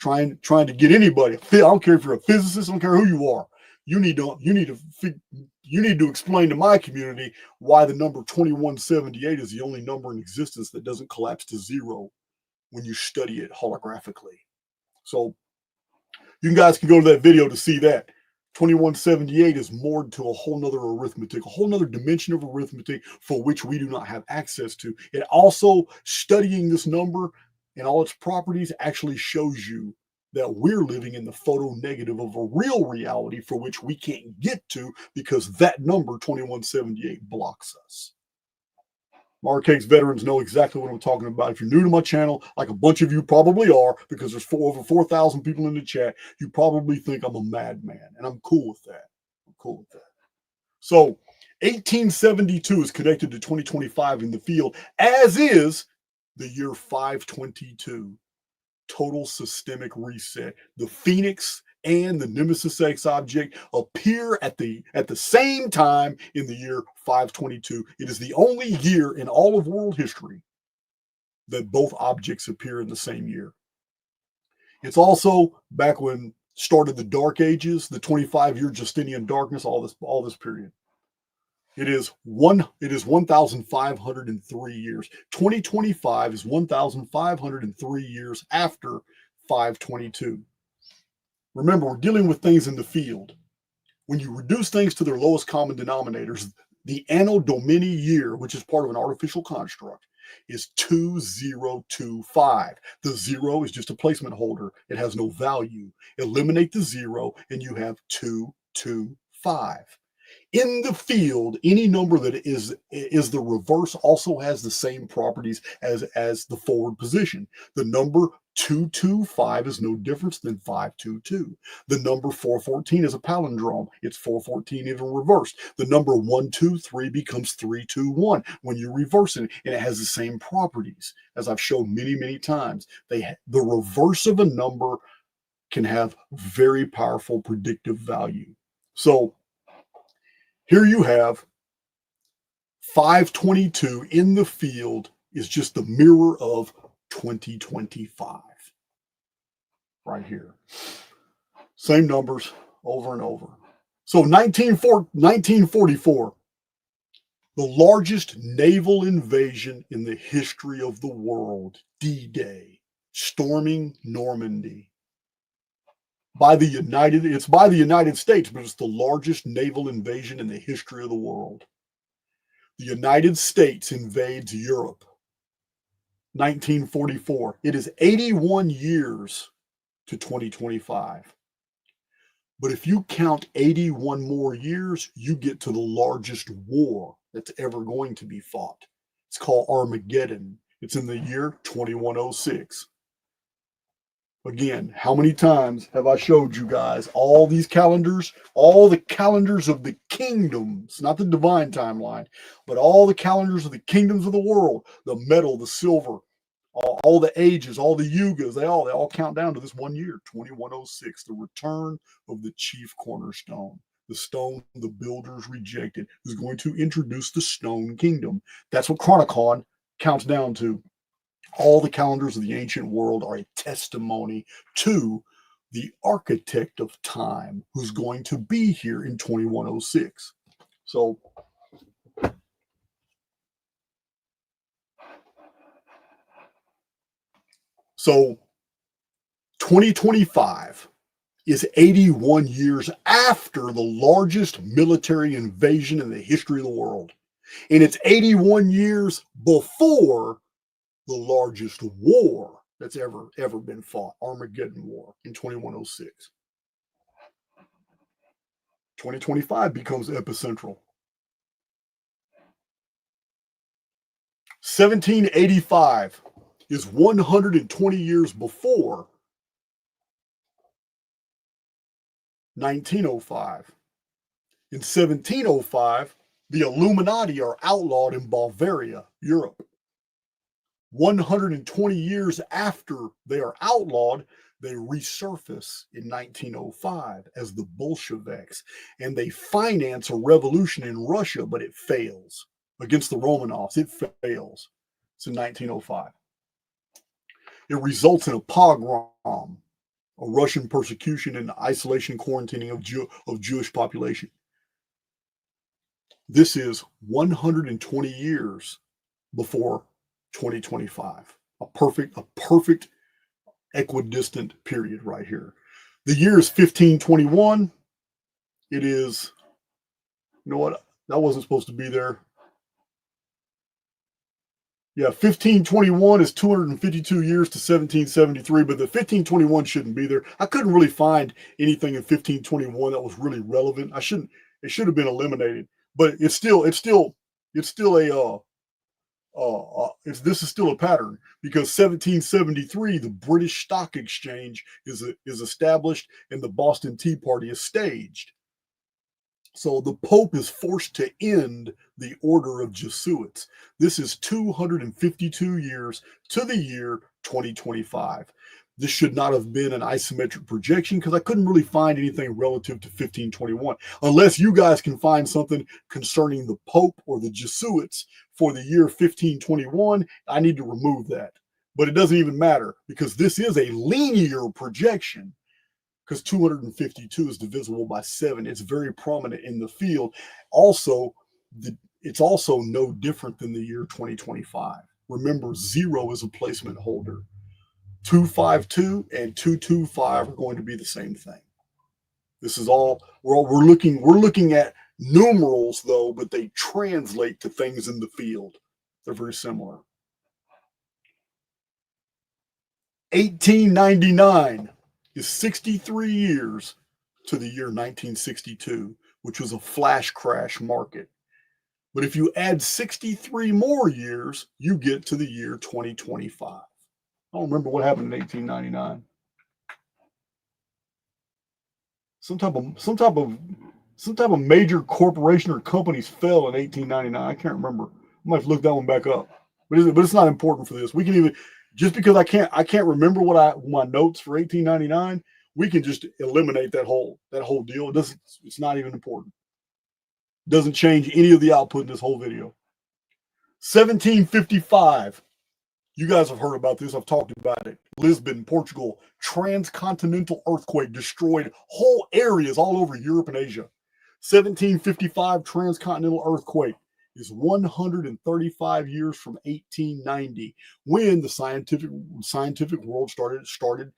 S1: trying to get anybody. I don't care if you're a physicist, I don't care who you are. You need to explain to my community why the number 2178 is the only number in existence that doesn't collapse to zero when you study it holographically. So you guys can go to that video to see that. 2178 is moored to a whole nother arithmetic, a whole nother dimension of arithmetic for which we do not have access to. And also, studying this number and all its properties actually shows you that we're living in the photo negative of a real reality for which we can't get to because that number, 2178, blocks us. Archaix veterans know exactly what I'm talking about. If you're new to my channel, like a bunch of you probably are, because there's over 4,000 people in the chat, you probably think I'm a madman, and I'm cool with that. So 1872 is connected to 2025 in the field, as is the year 522, total systemic reset. The Phoenix and the Nemesis X object appear at the same time in the year 522. It is the only year in all of world history that both objects appear in the same year. It's also back when started the Dark Ages, the 25-year Justinian darkness, all this period. It is 1,503 years. 2025 is 1,503 years after 522. Remember, we're dealing with things in the field. When you reduce things to their lowest common denominators, the Anno Domini year, which is part of an artificial construct, is 2025. The zero is just a placement holder. It has no value. Eliminate the zero and you have 225. In the field, any number that is the reverse also has the same properties as the forward position. The number 225 is no different than 522. The number 414 is a palindrome. It's 414 even reversed. The number 123 becomes 321 when you reverse it, and it has the same properties as I've shown many, many times. The reverse of a number can have very powerful predictive value. So here you have 522 in the field is just the mirror of 2025 right here. Same numbers over and over. So 1944, the largest naval invasion in the history of the world, D-Day, storming Normandy. It's by the United States, but it's the largest naval invasion in the history of the world. The United States invades Europe. 1944. It is 81 years to 2025. But if you count 81 more years, you get to the largest war that's ever going to be fought. It's called Armageddon. It's in the year 2106. Again, how many times have I showed you guys all these calendars, all the calendars of the kingdoms, not the divine timeline, but all the calendars of the kingdoms of the world, the metal, the silver, all the ages, all the yugas, they all count down to this one year, 2106, the return of the chief cornerstone, the stone the builders rejected, who's going to introduce the stone kingdom. That's what Chronicon counts down to. All the calendars of the ancient world are a testimony to the architect of time who's going to be here in 2106. So So 2025 is 81 years after the largest military invasion in the history of the world. And it's 81 years before the largest war that's ever been fought, Armageddon War in 2106. 2025 becomes epicentral. 1785 is 120 years before 1905. In 1705, the Illuminati are outlawed in Bavaria, Europe. 120 years after they are outlawed, they resurface in 1905 as the Bolsheviks, and they finance a revolution in Russia, but it fails. Against the Romanovs, it fails. It's in 1905. It results in a pogrom, a Russian persecution and isolation quarantining of Jewish population. This is 120 years before 2025. A perfect equidistant period right here. The year is 1521. It is, you know what? That wasn't supposed to be there. Yeah, 1521 is 252 years to 1773, but the 1521 shouldn't be there. I couldn't really find anything in 1521 that was really relevant. It should have been eliminated, but this is still a pattern, because 1773, the British Stock Exchange is established and the Boston Tea Party is staged. So the Pope is forced to end the order of Jesuits. This is 252 years to the year 2025. This should not have been an isometric projection because I couldn't really find anything relative to 1521, unless you guys can find something concerning the Pope or the Jesuits for the year 1521. I need to remove that. But it doesn't even matter because this is a linear projection because 252 is divisible by 7. It's very prominent in the field. Also, it's also no different than the year 2025. Remember, 0 is a placement holder. 252 and 225 are going to be the same thing. This is all we're looking at numerals though, but they translate to things in the field. They're very similar. 1899 is 63 years to the year 1962, which was a flash crash market. But if you add 63 more years, you get to the year 2025. I don't remember what happened in 1899. Some type of major corporation or companies fell in 1899. I can't remember. I might have to look that one back up. But it's not important for this. We can even just because I can't remember my notes for 1899. We can just eliminate that whole deal. It's not even important. It doesn't change any of the output in this whole video. 1755. You guys have heard about this. I've talked about it. Lisbon, Portugal, transcontinental earthquake destroyed whole areas all over Europe and Asia. 1755 transcontinental earthquake is 135 years from 1890, when the scientific world started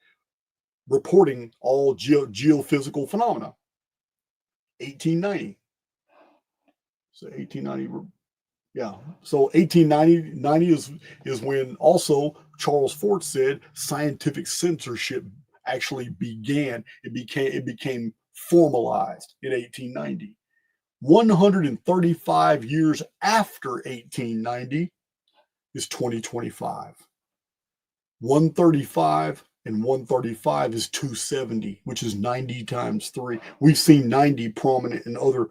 S1: reporting all geophysical phenomena. 1890. So 1890. Yeah. So 1890 is when also Charles Fort said scientific censorship actually began. It became formalized in 1890. 135 years after 1890 is 2025. 135 and 135 is 270, which is 90 times 3. We've seen 90 prominent in other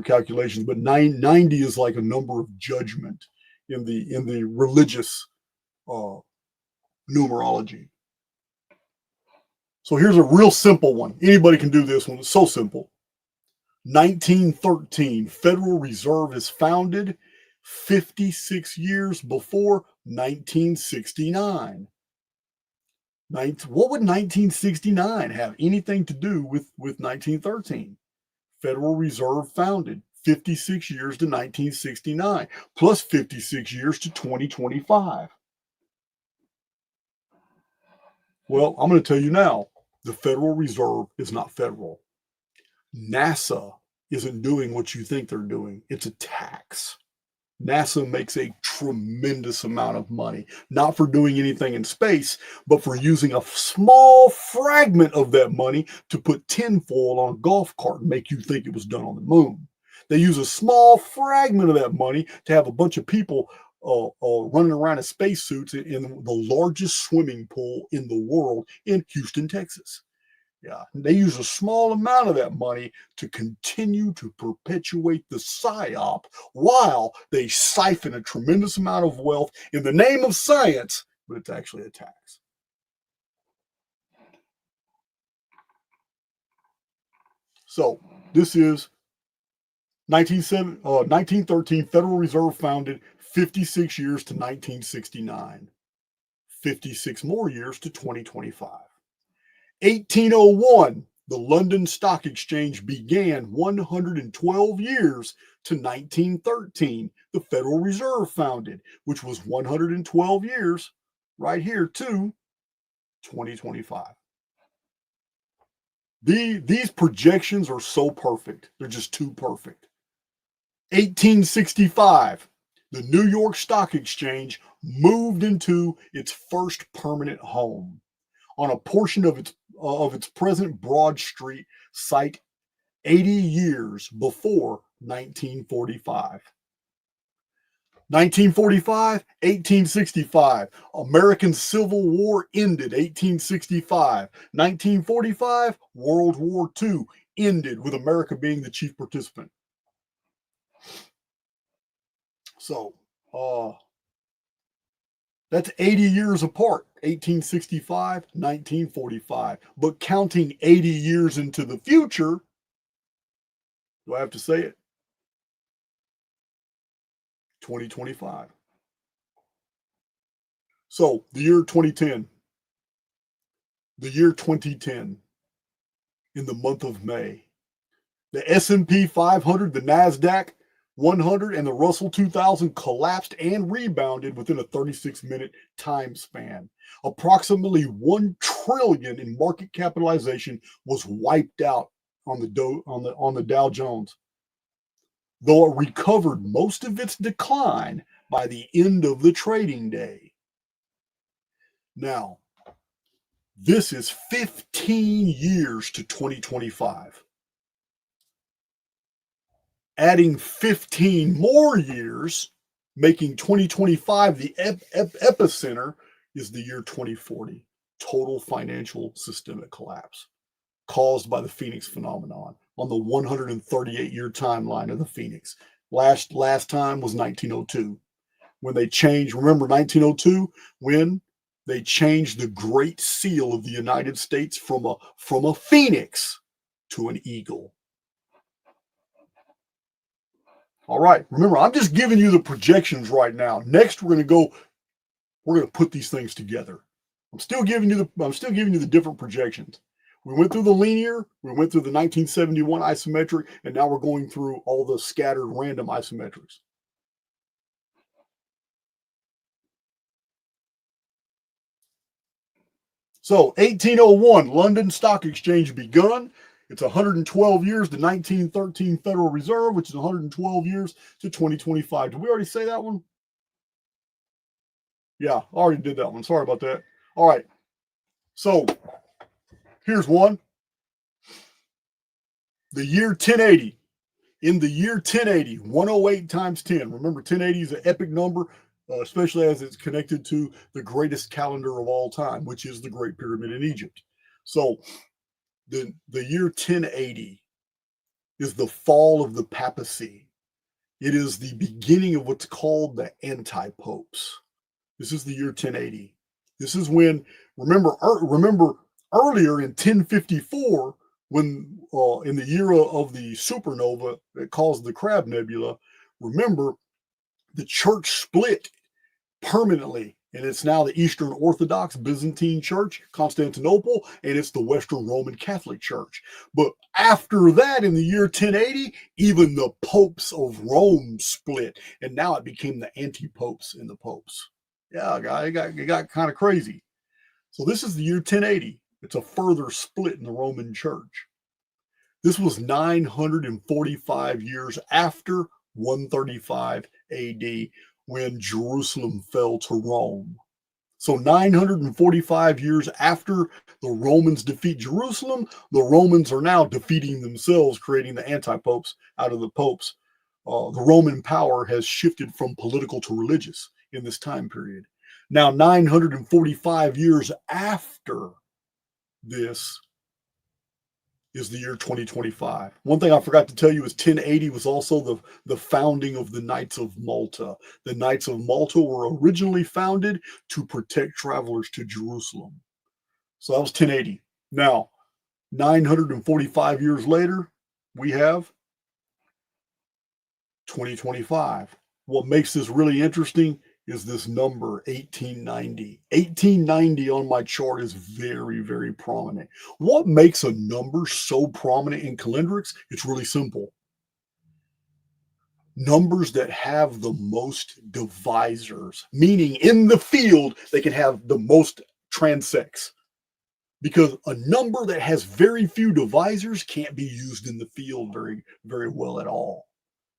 S1: calculations, but 90 is like a number of judgment in the religious numerology. So here's a real simple one. Anybody can do this one. It's so simple. 1913, Federal Reserve is founded 56 years before 1969. What would 1969 have anything to do with 1913? Federal Reserve founded 56 years to 1969, plus 56 years to 2025. Well, I'm going to tell you now, the Federal Reserve is not federal. NASA isn't doing what you think they're doing. It's a tax. NASA makes a tremendous amount of money, not for doing anything in space, but for using a small fragment of that money to put tinfoil on a golf cart and make you think it was done on the moon. They use a small fragment of that money to have a bunch of people running around in spacesuits in the largest swimming pool in the world in Houston, Texas. Yeah, they use a small amount of that money to continue to perpetuate the psyop while they siphon a tremendous amount of wealth in the name of science, but it's actually a tax. So this is 1913, Federal Reserve founded, 56 years to 1969, 56 more years to 2025. 1801, the London Stock Exchange began, 112 years to 1913. The Federal Reserve founded, which was 112 years right here to 2025. These projections are so perfect. They're just too perfect. 1865, the New York Stock Exchange moved into its first permanent home on a portion of its present Broad Street site 80 years before 1945. 1945, 1865. American Civil War ended, 1865. 1945, World War II ended with America being the chief participant. So that's 80 years apart, 1865, 1945. But counting 80 years into the future, do I have to say it? 2025. So the year 2010, in the month of May, the S&P 500, the NASDAQ 100, and the Russell 2000 collapsed and rebounded within a 36-minute time span. Approximately 1 trillion in market capitalization was wiped out on the Dow Jones, though it recovered most of its decline by the end of the trading day. Now, this is 15 years to 2025. Adding 15 more years, making 2025 the epicenter, is the year 2040. Total financial systemic collapse caused by the Phoenix phenomenon on the 138-year timeline of the Phoenix. Last time was 1902. When they changed, remember 1902, when they changed the Great Seal of the United States from a phoenix to an eagle. All right, remember, I'm just giving you the projections right now. Next, we're going to put these things together. I'm still giving you the different projections. We went through the linear, we went through the 1971 isometric, and now we're going through all the scattered random isometrics. So 1801, London Stock Exchange begun. It's 112 years to 1913 Federal Reserve, which is 112 years to 2025. Did we already say that one? Yeah, I already did that one. Sorry about that. All right. So here's one. The year 1080. In the year 1080, 108 times 10. Remember, 1080 is an epic number, especially as it's connected to the greatest calendar of all time, which is the Great Pyramid in Egypt. So the year 1080 is the fall of the papacy. It is the beginning of what's called the anti-popes. This is the year 1080. This is when, remember earlier in 1054, when in the year of the supernova that caused the Crab Nebula, remember the church split permanently, and it's now the Eastern Orthodox Byzantine Church, Constantinople, and it's the Western Roman Catholic Church. But after that, in the year 1080, even the popes of Rome split, and now it became the anti-popes and the popes. Yeah, it got kind of crazy. So this is the year 1080. It's a further split in the Roman Church. This was 945 years after 135 AD, when Jerusalem fell to Rome. So 945 years after the Romans defeat Jerusalem, the Romans are now defeating themselves, creating the anti-popes out of the popes. The Roman power has shifted from political to religious in this time period. Now, 945 years after this is the year 2025. One thing I forgot to tell you is 1080 was also the founding of the Knights of Malta. The Knights of Malta were originally founded to protect travelers to Jerusalem. So that was 1080. Now, 945 years later, we have 2025. What makes this really interesting is this number 1890. 1890 on my chart is very, very prominent. What makes a number so prominent in calendrics? It's really simple. Numbers that have the most divisors, meaning in the field, they can have the most transects. Because a number that has very few divisors can't be used in the field very, very well at all.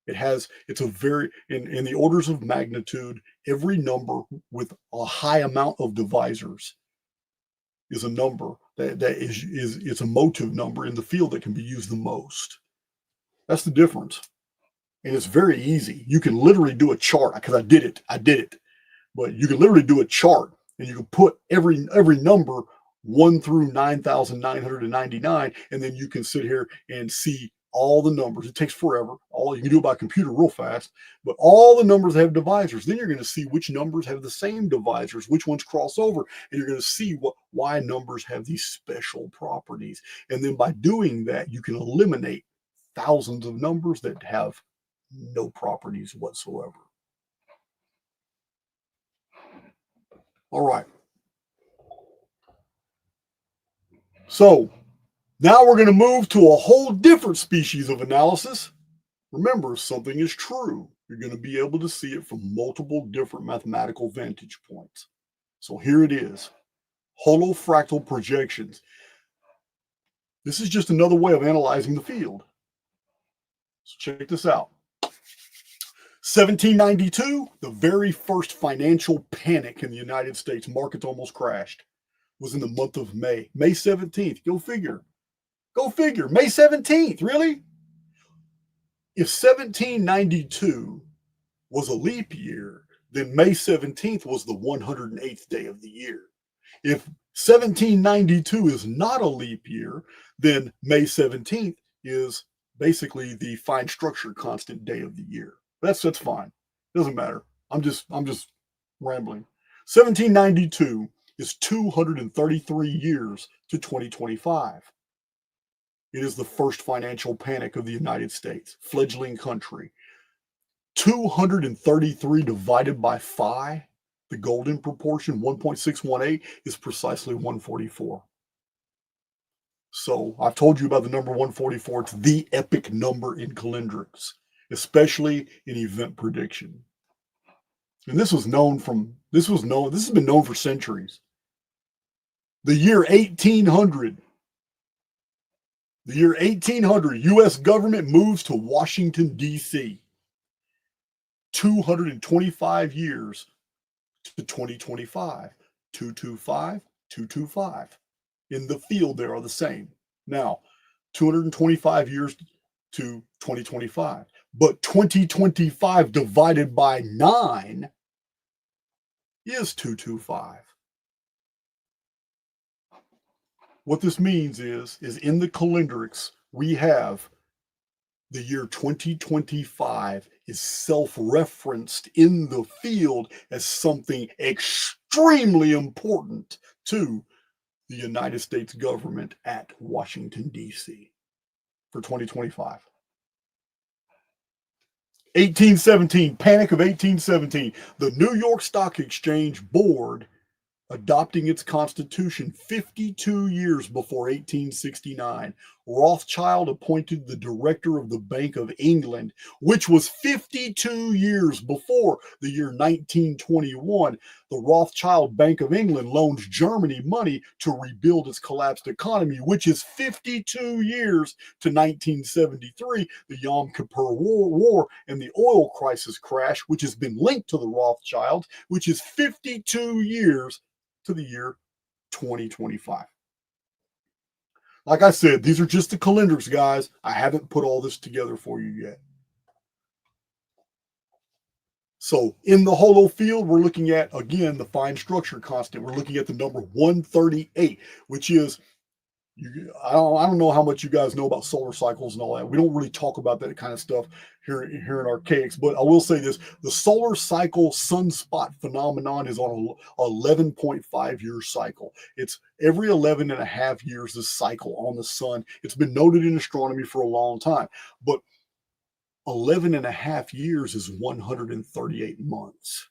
S1: It's a very, in the orders of magnitude, every number with a high amount of divisors is a number that is a motive number in the field that can be used the most. That's the difference. And it's very easy. You can literally do a chart, because I did it. But you can literally do a chart, and you can put every number 1 through 9,999, and then you can sit here and see all the numbers. It takes forever. All you can do it by computer real fast, but all the numbers have divisors. Then you're going to see which numbers have the same divisors, which ones cross over, and you're going to see why numbers have these special properties. And then by doing that, you can eliminate thousands of numbers that have no properties whatsoever. All right. So now we're going to move to a whole different species of analysis. Remember, if something is true, you're going to be able to see it from multiple different mathematical vantage points. So here it is, holofractal projections. This is just another way of analyzing the field. So check this out. 1792, the very first financial panic in the United States, markets almost crashed, was in the month of May. May 17th, go figure. Go figure, May 17th, really? If 1792 was a leap year, then May 17th was the 108th day of the year. If 1792 is not a leap year, then May 17th is basically the fine structure constant day of the year. That's fine. Doesn't matter. I'm just rambling. 1792 is 233 years to 2025. It is the first financial panic of the United States, fledgling country. 233 divided by phi, the golden proportion, 1.618, is precisely 144. So I've told you about the number 144. It's the epic number in calendrics, especially in event prediction. And this has been known for centuries. The year 1800, U.S. government moves to Washington, D.C. 225 years to 2025. 225, 225. In the field, they are the same. Now, 225 years to 2025. But 2025 divided by 9 is 225. What this means is in the calendrics, we have the year 2025 is self-referenced in the field as something extremely important to the United States government at Washington, D.C. for 2025. 1817, Panic of 1817. The New York Stock Exchange Board adopting its constitution 52 years before 1869. Rothschild appointed the director of the Bank of England, which was 52 years before the year 1921. The Rothschild Bank of England loaned Germany money to rebuild its collapsed economy, which is 52 years to 1973, the Yom Kippur War and the oil crisis crash, which has been linked to the Rothschilds, which is 52 years to the year 2025. Like I said, these are just the calendars, guys. I haven't put all this together for you yet. So in the holo field, we're looking at, again, the fine structure constant. We're looking at the number 138, which is, I don't know how much you guys know about solar cycles and all that. We don't really talk about that kind of stuff here in Archaix, but I will say this. The solar cycle sunspot phenomenon is on a 11.5 year cycle. It's every 11 and a half years, this cycle on the sun. It's been noted in astronomy for a long time, but 11 and a half years is 138 months.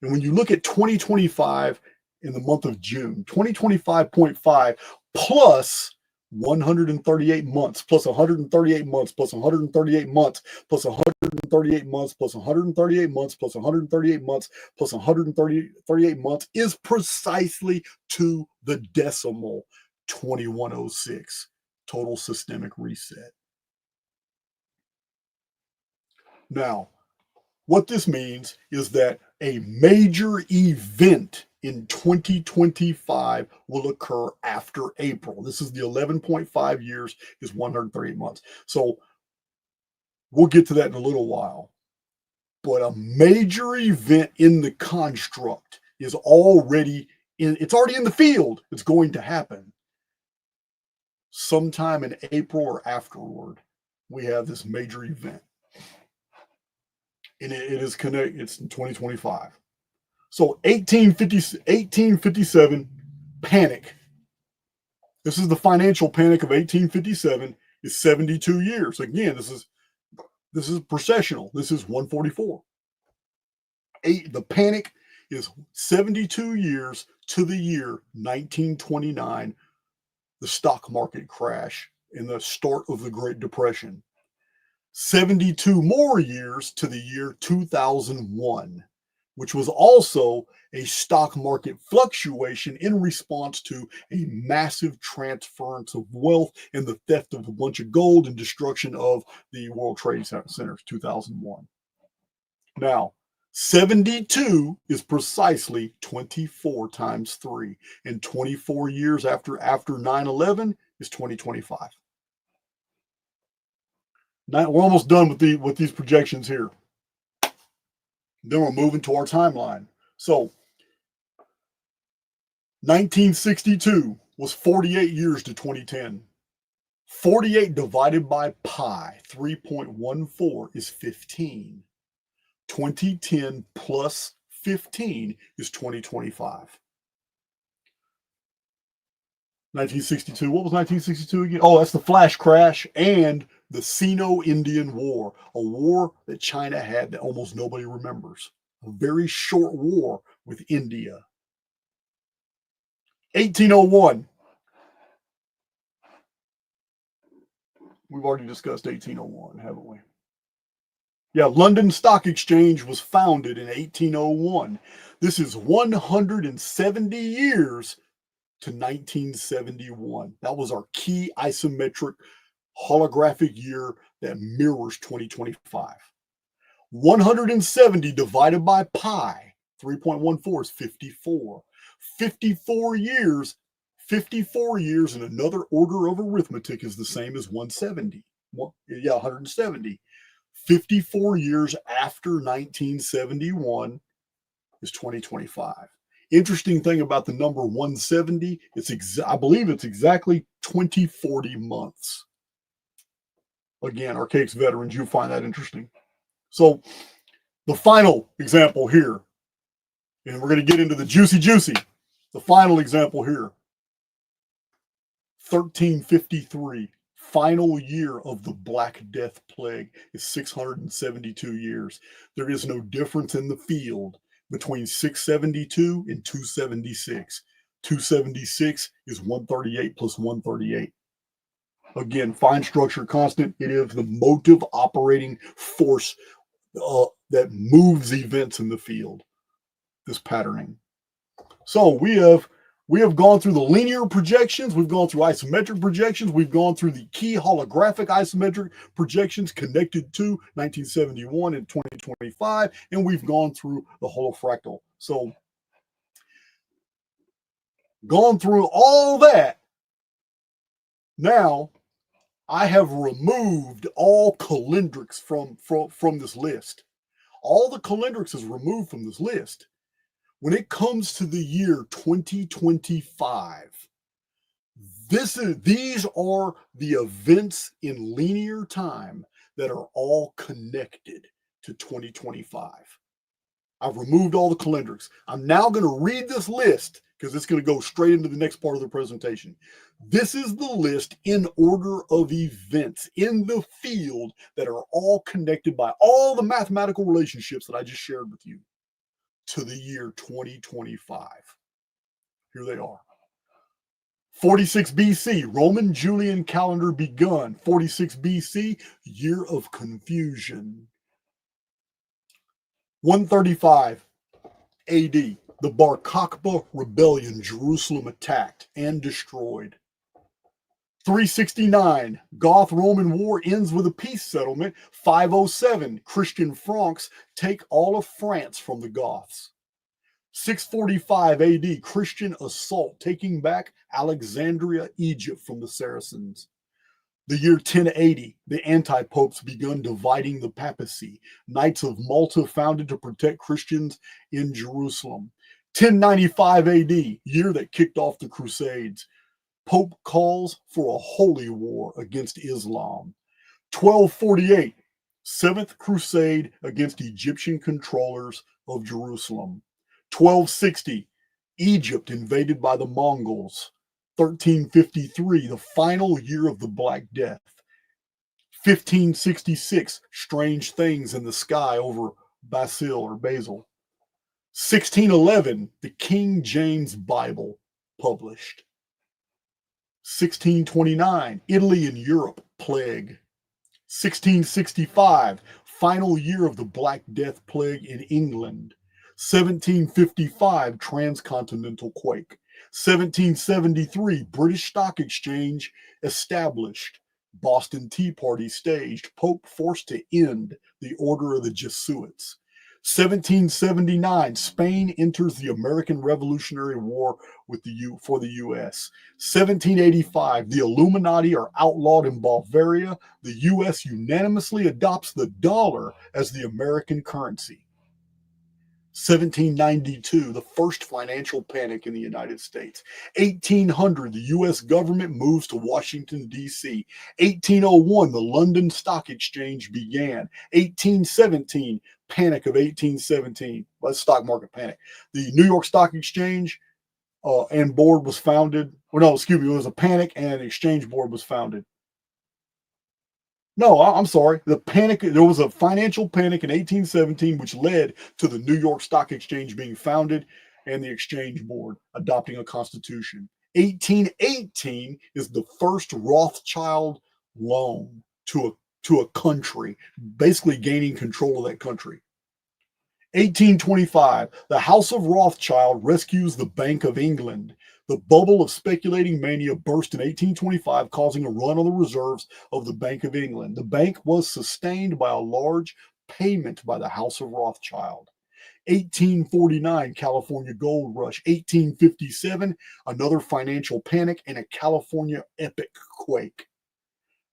S1: And when you look at 2025 in the month of June, 2025.5 plus 138 months, plus 138 months, plus 138 months, plus 138 months, plus 138 months, plus 138 months, plus 138 months is precisely to the decimal 2106, total systemic reset. Now, what this means is that a major event in 2025 will occur after April. This is the 11.5 years is 138 months. So we'll get to that in a little while. But a major event in the construct is already it's already in the field. It's going to happen sometime in April or afterward. we have this major event. And it is connected. It's in 2025. So 1857, panic. This is the financial panic of 1857. Is 72 years. Again, this is processional. This is 144. The panic is 72 years to the year 1929, the stock market crash and the start of the Great Depression. 72 more years to the year 2001, which was also a stock market fluctuation in response to a massive transference of wealth and the theft of a bunch of gold and destruction of the World Trade Center, 2001. Now, 72 is precisely 24 times 3, and 24 years after 9/11 is 2025. Now, we're almost done with these projections here. Then we're moving to our timeline. So 1962 was 48 years to 2010. 48 divided by pi, 3.14, is 15. 2010 plus 15 is 2025. 1962. What was 1962 again? Oh, that's the flash crash and the Sino-Indian War, a war that China had that almost nobody remembers. A very short war with India. 1801. We've already discussed 1801, haven't we? Yeah, London Stock Exchange was founded in 1801. This is 170 years to 1971. That was our key isometric holographic year that mirrors 2025. 170 divided by pi, 3.14, is 54. 54 years in another order of arithmetic is the same as 170. 170. 54 years after 1971 is 2025. Interesting thing about the number 170, I believe it's exactly 2040 months. Again, Archaix veterans, you'll find that interesting. So the final example here, and we're going to get into the juicy. The final example here, 1353, final year of the Black Death Plague, is 672 years. There is no difference in the field between 672 and 276. 276 is 138 plus 138. Again, fine structure constant. It is the motive operating force that moves events in the field, this patterning. So we have gone through the linear projections, we've gone through isometric projections, we've gone through the key holographic isometric projections connected to 1971 and 2025, and we've gone through the holofractal. So gone through all that, now I have removed all calendrics from this list. All the calendrics is removed from this list. When it comes to the year 2025, these are the events in linear time that are all connected to 2025. I've removed all the calendrics. I'm now going to read this list because it's going to go straight into the next part of the presentation. This is the list in order of events in the field that are all connected by all the mathematical relationships that I just shared with you to the year 2025. Here they are. 46 BC, Roman Julian calendar begun. 46 BC, year of confusion. 135 AD, the Bar Kokhba rebellion, Jerusalem attacked and destroyed. 369, Goth-Roman War ends with a peace settlement. 507, Christian Franks take all of France from the Goths. 645 AD, Christian assault, taking back Alexandria, Egypt from the Saracens. The year 1080, the anti-popes begun dividing the papacy. Knights of Malta founded to protect Christians in Jerusalem. 1095 AD, year that kicked off the Crusades. Pope calls for a holy war against Islam. 1248, Seventh Crusade against Egyptian controllers of Jerusalem. 1260, Egypt invaded by the Mongols. 1353, the final year of the Black Death. 1566, strange things in the sky over Basil. 1611, the King James Bible published. 1629, Italy and Europe, plague. 1665, final year of the Black Death plague in England. 1755, transcontinental quake. 1773, British Stock Exchange established. Boston Tea Party staged. Pope forced to end the Order of the Jesuits. 1779, Spain enters the American Revolutionary War for the U.S. 1785, the Illuminati are outlawed in Bavaria. The U.S. unanimously adopts the dollar as the American currency. 1792, the first financial panic in the United States. 1800, the U.S. government moves to Washington, D.C. 1801, the London Stock Exchange began. 1817, panic of 1817, stock market panic. The New York Stock Exchange and board was founded. Or no, excuse me, it was a panic and an exchange board was founded. No, I'm sorry. There was a financial panic in 1817, which led to the New York Stock Exchange being founded and the exchange board adopting a constitution. 1818 is the first Rothschild loan to a country, basically gaining control of that country. 1825, the House of Rothschild rescues the Bank of England. The bubble of speculating mania burst in 1825, causing a run on the reserves of the Bank of England. The bank was sustained by a large payment by the House of Rothschild. 1849, California gold rush. 1857, another financial panic and a California epic quake.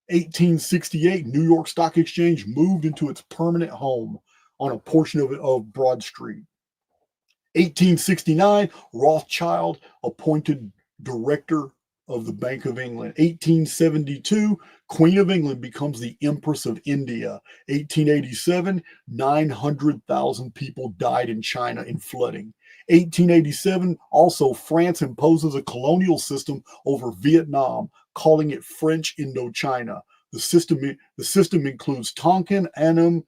S1: 1868, New York Stock Exchange moved into its permanent home on a portion of Broad Street. 1869, Rothschild appointed director of the Bank of England. 1872, Queen of England becomes the Empress of India. 1887, 900,000 people died in China in flooding. 1887, also France imposes a colonial system over Vietnam, calling it French Indochina. The system includes Tonkin, Annam,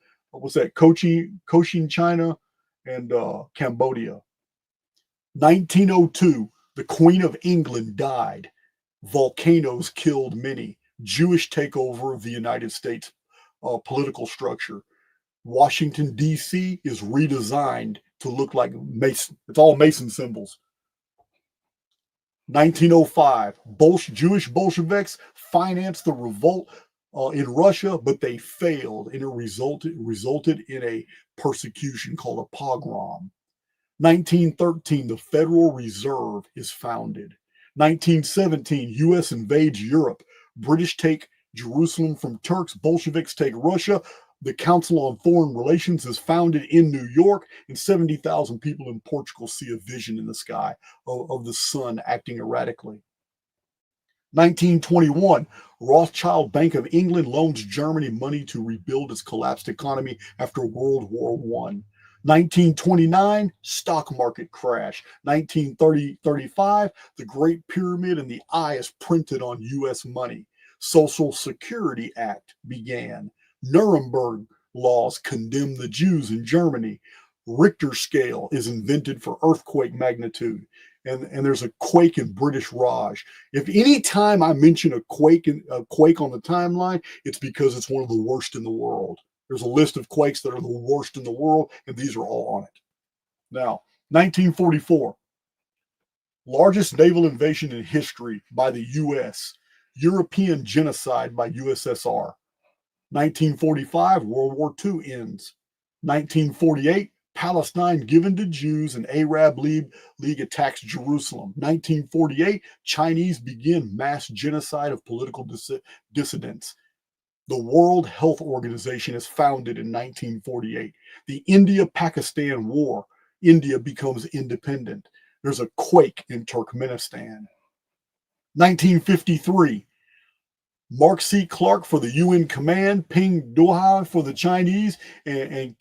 S1: Cochin China, and Cambodia. 1902, the Queen of England died. Volcanoes killed many. Jewish takeover of the United States political structure. Washington, D.C. is redesigned to look like Mason. It's all Mason symbols. 1905, Jewish Bolsheviks financed the revolt in Russia, but they failed, and it resulted in a persecution called a pogrom. 1913, the Federal Reserve is founded. 1917, U.S. invades Europe. British take Jerusalem from Turks. Bolsheviks take Russia. The Council on Foreign Relations is founded in New York, and 70,000 people in Portugal see a vision in the sky of the sun acting erratically. 1921, Rothschild Bank of England loans Germany money to rebuild its collapsed economy after World War I. 1929, stock market crash. 1935, the Great Pyramid and the Eye is printed on U.S. money. Social Security Act began. Nuremberg laws condemn the Jews in Germany. Richter scale is invented for earthquake magnitude. And there's a quake in British Raj. If any time I mention a quake on the timeline, it's because it's one of the worst in the world. There's a list of quakes that are the worst in the world, and these are all on it. Now, 1944, largest naval invasion in history by the U.S., European genocide by USSR. 1945, World War II ends. 1948, Palestine given to Jews and Arab League attacks Jerusalem. 1948, Chinese begin mass genocide of political dissidents. The World Health Organization is founded in 1948. The India-Pakistan War, India becomes independent. There's a quake in Turkmenistan. 1953, Mark C. Clark for the UN command, Ping Doha for the Chinese, and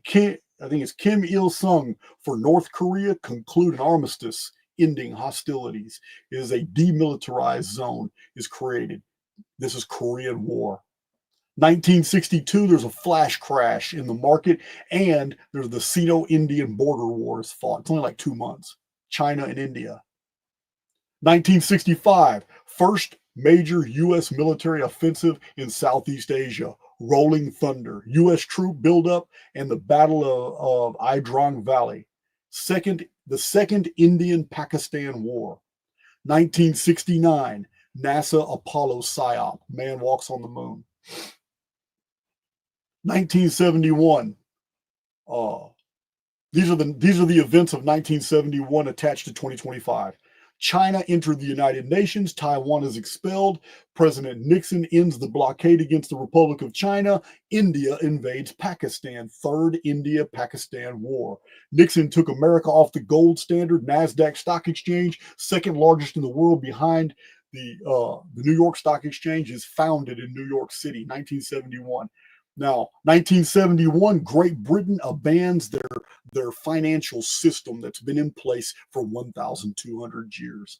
S1: Kim, I think it's Kim Il Sung for North Korea conclude an armistice ending hostilities. It is a demilitarized zone is created. This is Korean War. 1962, there's a flash crash in the market, and there's the Sino-Indian border wars fought. It's only like 2 months. China and India. 1965, first major U.S. military offensive in Southeast Asia, Rolling Thunder, U.S. troop buildup, and the Battle of Idrang Valley. The Second Indian-Pakistan War. 1969, NASA Apollo PSYOP, man walks on the moon. 1971, these are the events of 1971 attached to 2025. China entered the United Nations. Taiwan is expelled. President Nixon ends the blockade against the Republic of China. India invades Pakistan. Third India-Pakistan War. Nixon took America off the gold standard NASDAQ stock exchange, second largest in the world behind the New York Stock Exchange, is founded in New York City, 1971. Now, 1971, Great Britain abandons their financial system that's been in place for 1,200 years,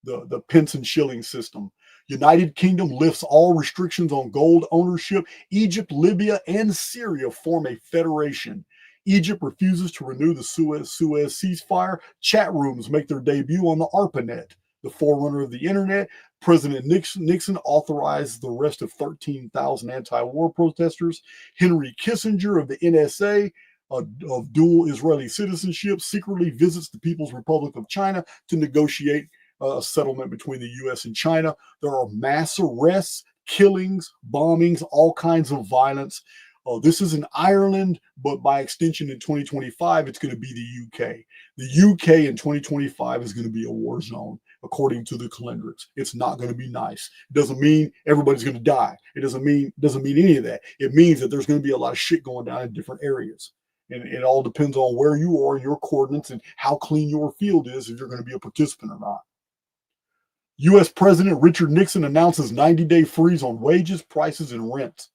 S1: the pence and shilling system. United Kingdom lifts all restrictions on gold ownership. Egypt, Libya, and Syria form a federation. Egypt refuses to renew the Suez ceasefire. Chat rooms make their debut on the ARPANET, the forerunner of the internet. President Nixon authorized the arrest of 13,000 anti-war protesters. Henry Kissinger of the NSA, of dual Israeli citizenship, secretly visits the People's Republic of China to negotiate a settlement between the U.S. and China. There are mass arrests, killings, bombings, all kinds of violence. This is in Ireland, but by extension in 2025, it's going to be the UK. The UK in 2025 is going to be a war zone, according to the calendrics. It's not going to be nice. It doesn't mean everybody's going to die. It doesn't mean any of that. It means that there's going to be a lot of shit going down in different areas. And it all depends on where you are, your coordinates, and how clean your field is, if you're going to be a participant or not. U.S. President Richard Nixon announces 90-day freeze on wages, prices, and rent.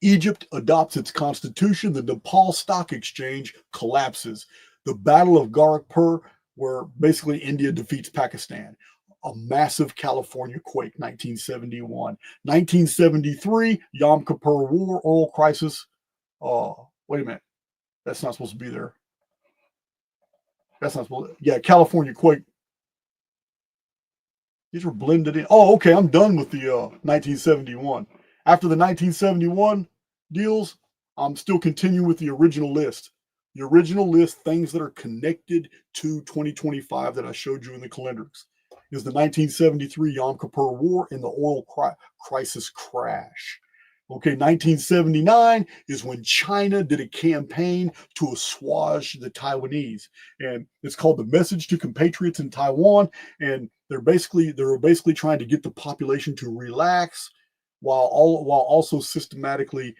S1: Egypt adopts its constitution. The Nepal Stock Exchange collapses. The Battle of Gorakhpur, where basically India defeats Pakistan. A massive California quake, 1971. 1973, Yom Kippur War, oil crisis. Wait a minute. That's not supposed to be there. That's not supposed to, yeah, California quake. These were blended in. Oh, okay, I'm done with the 1971. After the 1971 deals, I'm still continuing with the original list. The original list, things that are connected to 2025 that I showed you in the calendrics, is the 1973 Yom Kippur War and the oil crisis crash. Okay, 1979 is when China did a campaign to assuage the Taiwanese, and it's called the Message to Compatriots in Taiwan. And they're basically trying to get the population to relax, while also systematically,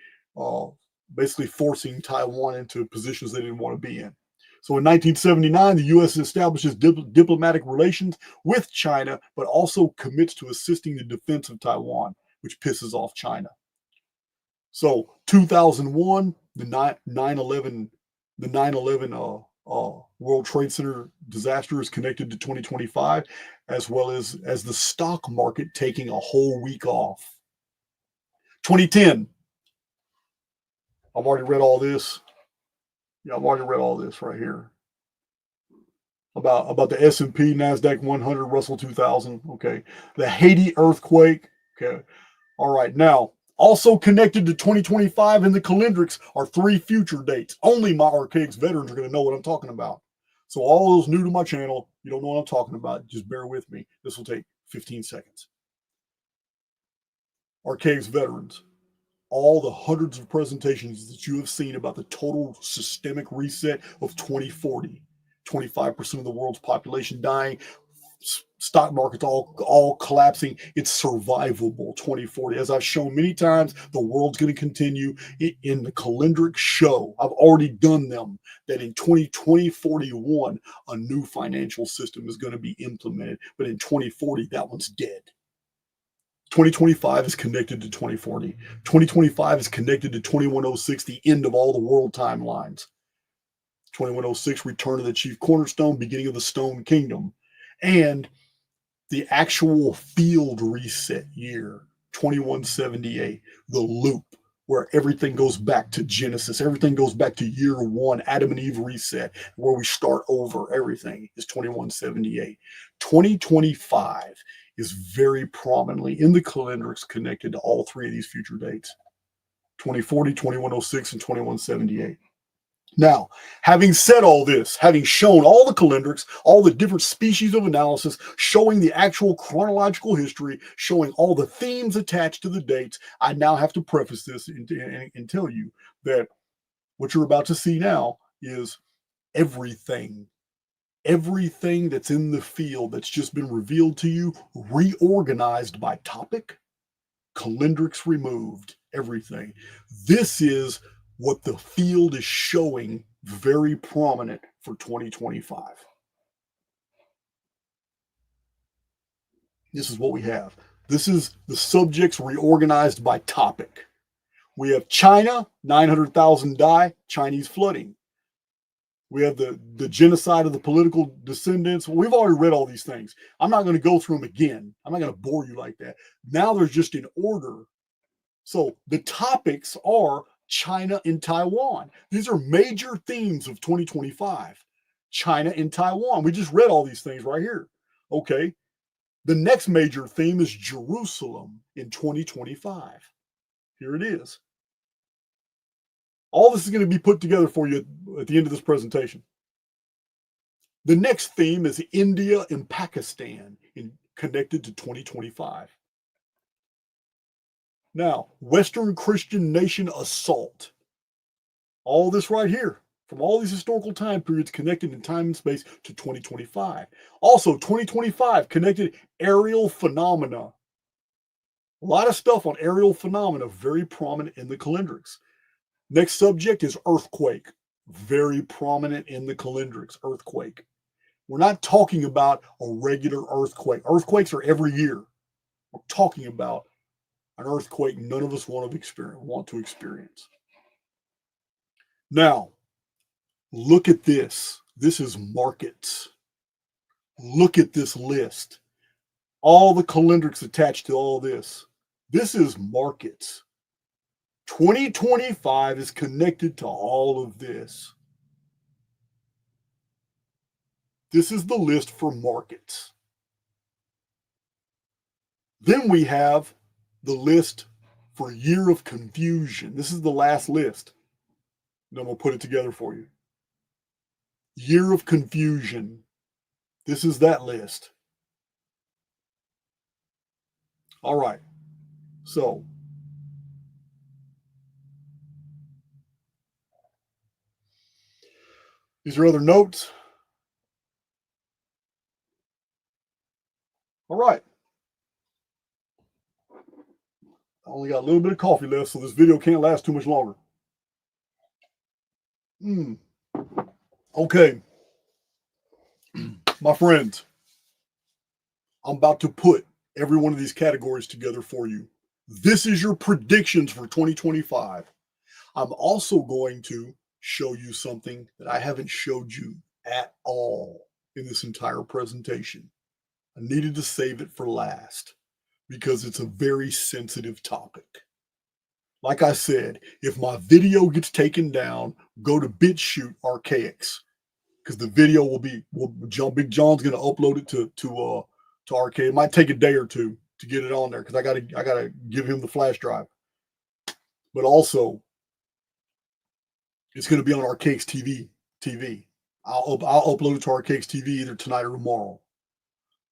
S1: basically forcing Taiwan into positions they didn't want to be in. So in 1979, the U.S. establishes diplomatic relations with China, but also commits to assisting the defense of Taiwan, which pisses off China. So 2001, the 9/11 World Trade Center disaster is connected to 2025, as well as the stock market taking a whole week off. 2010. I've already read all this. Yeah, I've already read all this right here about the S&P, NASDAQ 100, Russell 2000. Okay, the Haiti earthquake. Okay, all right. Now, also connected to 2025 in the calendrics are 3 future dates. Only my Archaix veterans are going to know what I'm talking about. So all those new to my channel, you don't know what I'm talking about, just bear with me. This will take 15 seconds. Archaix veterans, all the hundreds of presentations that you have seen about the total systemic reset of 2040, 25% of the world's population dying, stock markets all collapsing. It's survivable 2040. As I've shown many times, the world's going to continue. In the calendric show, I've already done them, that in 2041, a new financial system is going to be implemented. But in 2040, that one's dead. 2025 is connected to 2040. 2025 is connected to 2106, the end of all the world timelines. 2106, Return of the Chief Cornerstone, beginning of the Stone Kingdom. And the actual field reset year, 2178, the loop, where everything goes back to Genesis, everything goes back to year one, Adam and Eve reset, where we start over, everything is 2178. 2025 is very prominently in the calendars connected to all three of these future dates: 2040, 2106, and 2178. Now, having said all this, having shown all the calendrics, all the different species of analysis, showing the actual chronological history, showing all the themes attached to the dates, I now have to preface this and tell you that what you're about to see now is everything, everything that's in the field that's just been revealed to you, reorganized by topic, calendrics removed, everything. This is what the field is showing very prominent for 2025. This is what we have. This is the subjects reorganized by topic. We have China, 900,000 die, Chinese flooding. We have the genocide of the political descendants. We've already read all these things. I'm not going to go through them again. I'm not going to bore you like that. Now there's just in order. So the topics are China and Taiwan. These are major themes of 2025. China and Taiwan. We just read all these things right here. Okay. The next major theme is Jerusalem in 2025. Here it is. All this is going to be put together for you at the end of this presentation. The next theme is India and Pakistan connected to 2025. Now, Western Christian nation assault. All this right here, from all these historical time periods connected in time and space to 2025. Also, 2025 connected aerial phenomena. A lot of stuff on aerial phenomena, very prominent in the calendrics. Next subject is earthquake, very prominent in the calendrics, earthquake. We're not talking about a regular earthquake. Earthquakes are every year. We're talking about an earthquake none of us want to experience. Now, look at this. This is markets. Look at this list. All the calendrics attached to all this. This is markets. 2025 is connected to all of this. This is the list for markets. Then we have the list for year of confusion. This is the last list. And I'm going to put it together for you. Year of confusion. This is that list. All right. So, these are other notes. All right. I only got a little bit of coffee left, so this video can't last too much longer. Okay. My friends, I'm about to put every one of these categories together for you. This is your predictions for 2025. I'm also going to show you something that I haven't showed you at all in this entire presentation. I needed to save it for last because it's a very sensitive topic. Like I said, if my video gets taken down, go to BitChute Archaix, because the video Big John's going to upload it to Archaix. It might take a day or two to get it on there because I gotta give him the flash drive. But also, it's going to be on Archaix TV. I'll upload it to Archaix TV either tonight or tomorrow.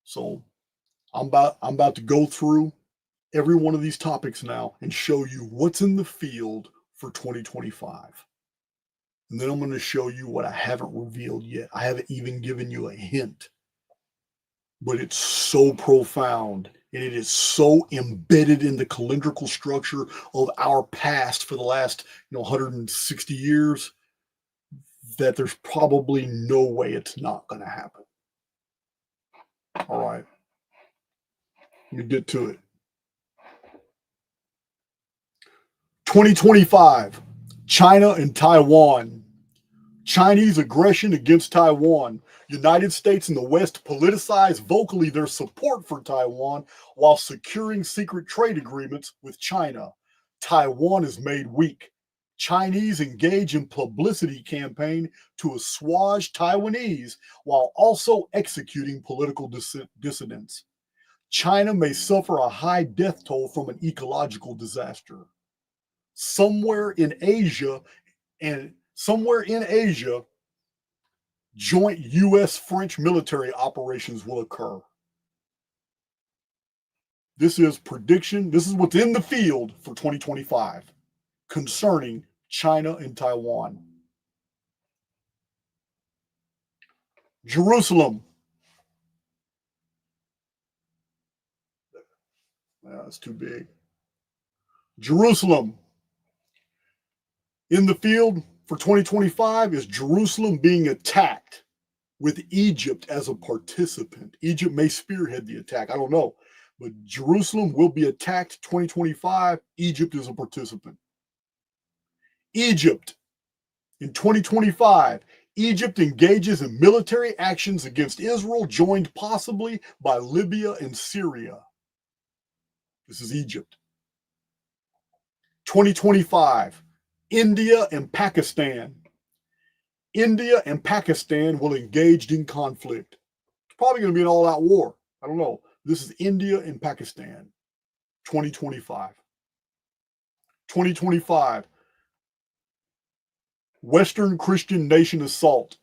S1: So I'm about to go through every one of these topics now and show you what's in the field for 2025. And then I'm going to show you what I haven't revealed yet. I haven't even given you a hint. But it's so profound and it is so embedded in the calendrical structure of our past for the last 160 years that there's probably no way it's not going to happen. All right. Let me get to it. 2025, China and Taiwan. Chinese aggression against Taiwan. United States and the West politicize vocally their support for Taiwan while securing secret trade agreements with China. Taiwan is made weak. Chinese engage in publicity campaign to assuage Taiwanese while also executing political dissidents. China may suffer a high death toll from an ecological disaster. Somewhere in Asia, joint U.S.-French military operations will occur. This is prediction. This is what's in the field for 2025 concerning China and Taiwan. Jerusalem. That's too big. Jerusalem. In the field for 2025 is Jerusalem being attacked with Egypt as a participant. Egypt may spearhead the attack. I don't know. But Jerusalem will be attacked 2025. Egypt is a participant. Egypt. In 2025, Egypt engages in military actions against Israel, joined possibly by Libya and Syria. This is Egypt. 2025, India and Pakistan. India and Pakistan will engage in conflict. It's probably going to be an all-out war. I don't know. This is India and Pakistan, 2025. 2025, Western Christian nation assault.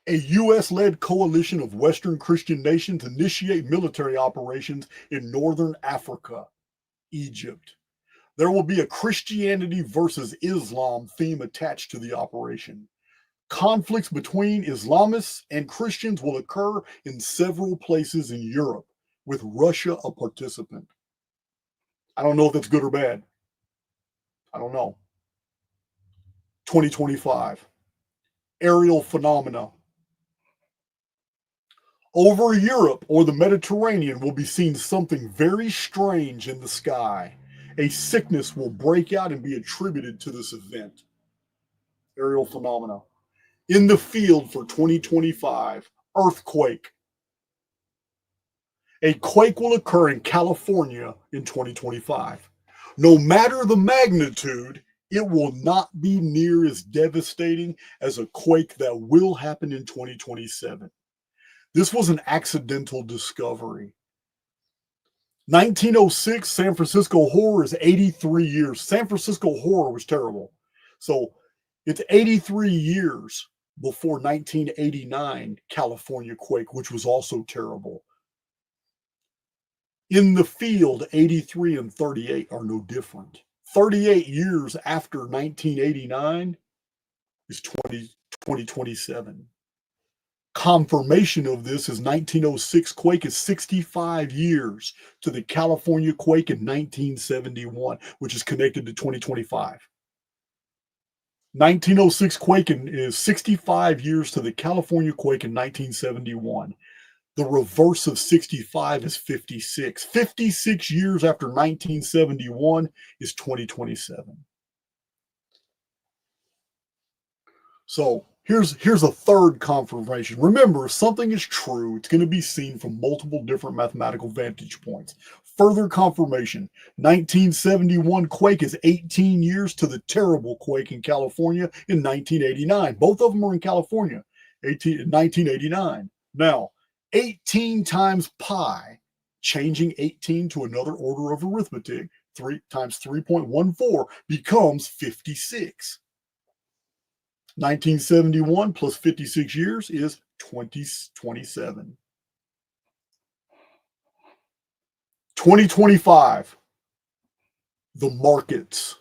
S1: A U.S.-led coalition of Western Christian nations initiate military operations in northern Africa, Egypt. There will be a Christianity versus Islam theme attached to the operation. Conflicts between Islamists and Christians will occur in several places in Europe, with Russia a participant. I don't know if that's good or bad. I don't know. 2025, aerial phenomena. Over Europe or the Mediterranean will be seen something very strange in the sky. A sickness will break out and be attributed to this event. Aerial phenomena. In the field for 2025, earthquake. A quake will occur in California in 2025. No matter the magnitude, it will not be near as devastating as a quake that will happen in 2027. This was an accidental discovery. 1906 San Francisco horror is 83 years. San Francisco horror was terrible. So it's 83 years before 1989 California quake, which was also terrible. In the field, 83 and 38 are no different. 38 years after 1989 is 2027. Confirmation of this is 1906 quake is 65 years to the California quake in 1971, which is connected to 2025. 1906 quake is 65 years to the California quake in 1971. The reverse of 65 is 56. 56 years after 1971 is 2027. So here's a third confirmation. Remember, if something is true, it's going to be seen from multiple different mathematical vantage points. Further confirmation, 1971 quake is 18 years to the terrible quake in California in 1989. Both of them are in California, 1989. Now, 18 times pi, changing 18 to another order of arithmetic, 3 times 3.14 becomes 56. 1971 plus 56 years is 2027. 2025, the markets.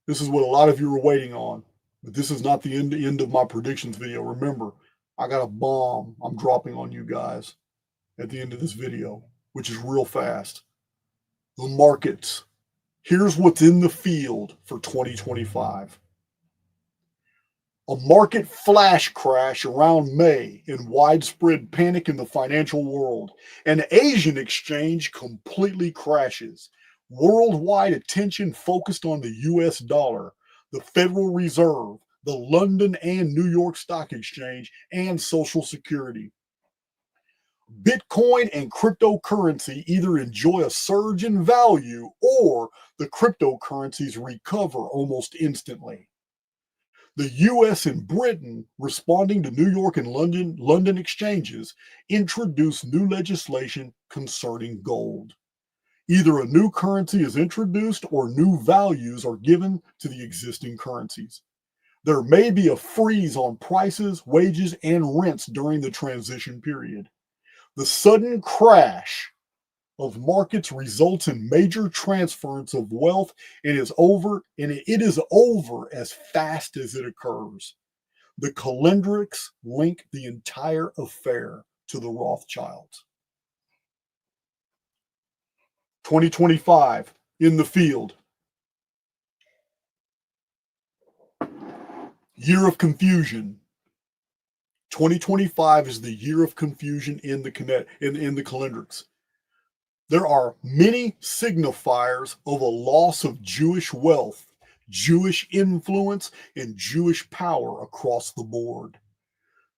S1: This is what a lot of you are waiting on, but this is not the end of my predictions video. Remember, I got a bomb I'm dropping on you guys at the end of this video, which is real fast. The markets. Here's what's in the field for 2025. A market flash crash around May and widespread panic in the financial world. An Asian exchange completely crashes. Worldwide attention focused on the US dollar, the Federal Reserve, the London and New York Stock Exchange, and Social Security. Bitcoin and cryptocurrency either enjoy a surge in value or the cryptocurrencies recover almost instantly. The US and Britain, responding to New York and London exchanges, introduced new legislation concerning gold. Either a new currency is introduced or new values are given to the existing currencies. There may be a freeze on prices, wages, and rents during the transition period. The sudden crash of markets results in major transference of wealth and it is over as fast as it occurs. The calendrics link the entire affair to the Rothschilds. 2025 in the field. Year of confusion. 2025 is the year of confusion in the calendrics. There are many signifiers of a loss of Jewish wealth, Jewish influence, and Jewish power across the board.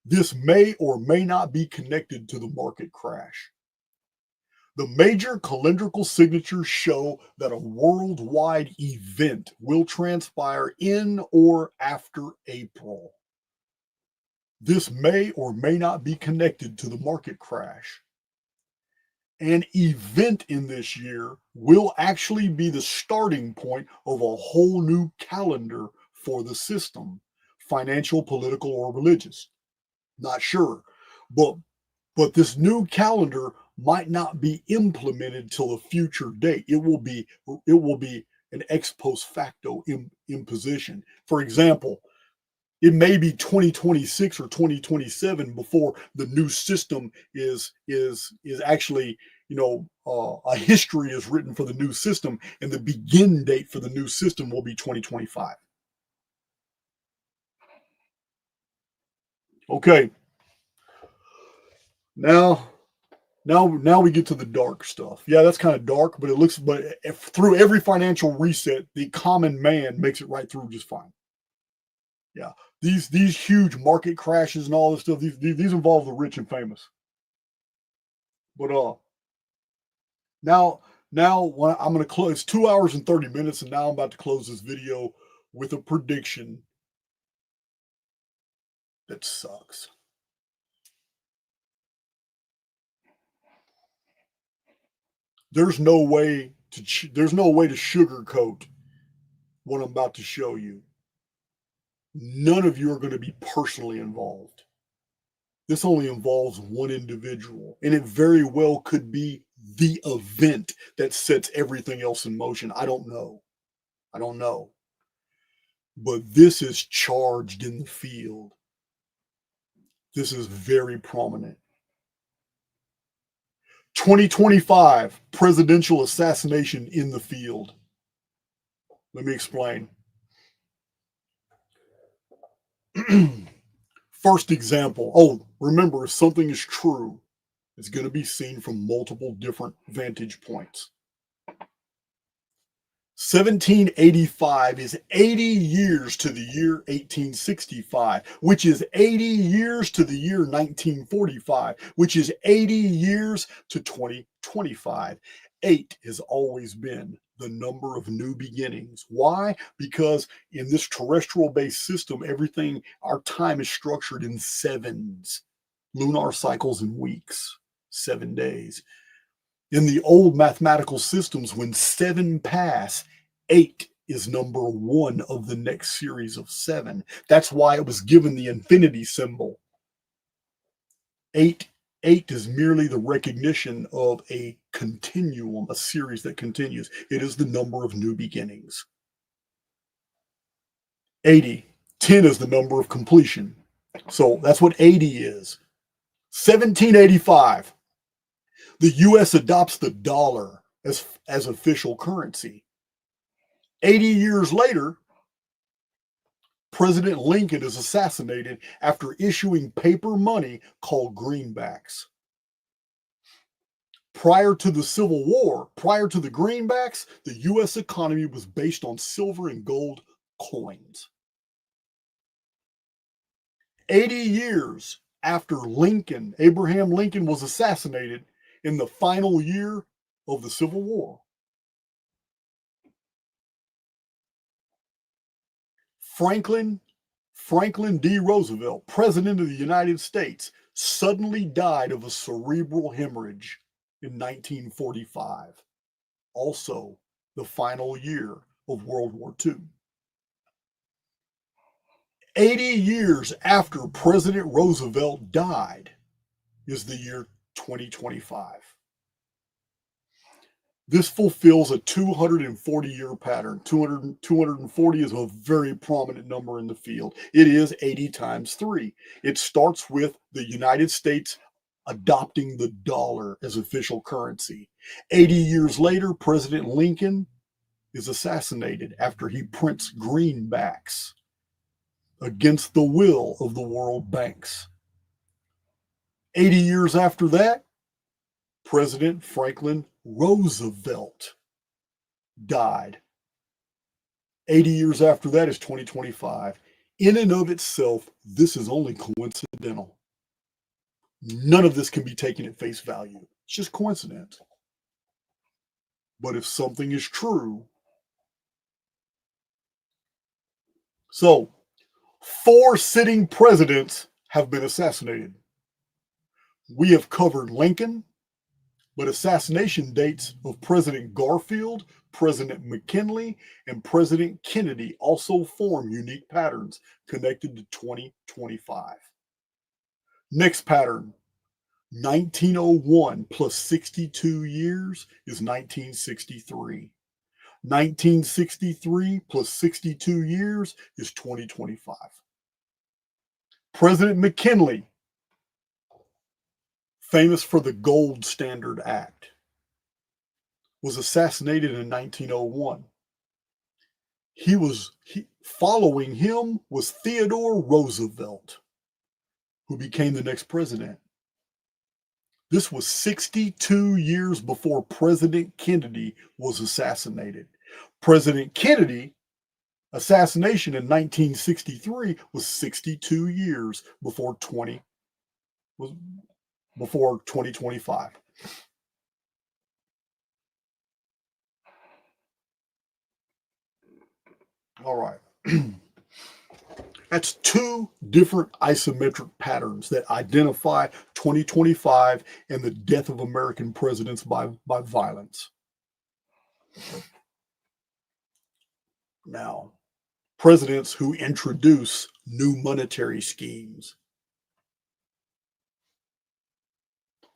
S1: This may or may not be connected to the market crash. The major calendrical signatures show that a worldwide event will transpire in or after April. This may or may not be connected to the market crash. An event in this year will actually be the starting point of a whole new calendar for the system, financial, political, or religious. Not sure, but this new calendar might not be implemented till a future date. It will be an ex post facto imposition. For example, it may be 2026 or 2027 before the new system is actually, a history is written for the new system, and the begin date for the new system will be 2025. Okay. Now we get to the dark stuff. Yeah, that's kind of dark, but through every financial reset, the common man makes it right through just fine. Yeah, these huge market crashes and all this stuff, these involve the rich and famous. But now when I'm going to close, it's 2 hours and 30 minutes, and now I'm about to close this video with a prediction that sucks. There's no way to sugarcoat what I'm about to show you. None of you are going to be personally involved. This only involves one individual, and it very well could be the event that sets everything else in motion. I don't know. But this is charged in the field. This is very prominent. 2025 presidential assassination in the field. Let me explain. First example. Oh, remember, if something is true, it's going to be seen from multiple different vantage points. 1785 is 80 years to the year 1865, which is 80 years to the year 1945, which is 80 years to 2025. 8 has always been the number of new beginnings. Why? Because in this terrestrial-based system, our time is structured in sevens, lunar cycles in weeks, 7 days. In the old mathematical systems, when 7 pass, 8 is number 1 of the next series of 7. That's why it was given the infinity symbol. 8 is merely the recognition of a continuum, a series that continues. It is the number of new beginnings. 80. 10 is the number of completion. So that's what 80 is. 1785. The U.S. adopts the dollar as official currency. 80 years later, President Lincoln is assassinated after issuing paper money called greenbacks. Prior to the Civil War, prior to the greenbacks, the U.S. economy was based on silver and gold coins. 80 years after Abraham Lincoln was assassinated in the final year of the Civil War, Franklin D. Roosevelt, President of the United States, suddenly died of a cerebral hemorrhage in 1945, also the final year of World War II. 80 years after President Roosevelt died is the year 2025. This fulfills a 240-year pattern. 240 is a very prominent number in the field. It is 80 times 3. It starts with the United States adopting the dollar as official currency. 80 years later, President Lincoln is assassinated after he prints greenbacks against the will of the world banks. 80 years after that, President Franklin Roosevelt died. 80 years after that is 2025. In and of itself, this is only coincidental. None of this can be taken at face value. It's just coincidence. But if something is true, so 4 sitting presidents have been assassinated. We have covered Lincoln, but assassination dates of President Garfield, President McKinley, and President Kennedy also form unique patterns connected to 2025. Next pattern, 1901 plus 62 years is 1963. 1963 plus 62 years is 2025. President McKinley, famous for the Gold Standard Act, was assassinated in 1901. Following him was Theodore Roosevelt, who became the next president. This was 62 years before President Kennedy was assassinated. President Kennedy assassination in 1963 was 62 years before 2025. All right. That's 2 different isometric patterns that identify 2025 and the death of American presidents by violence. Now, presidents who introduce new monetary schemes.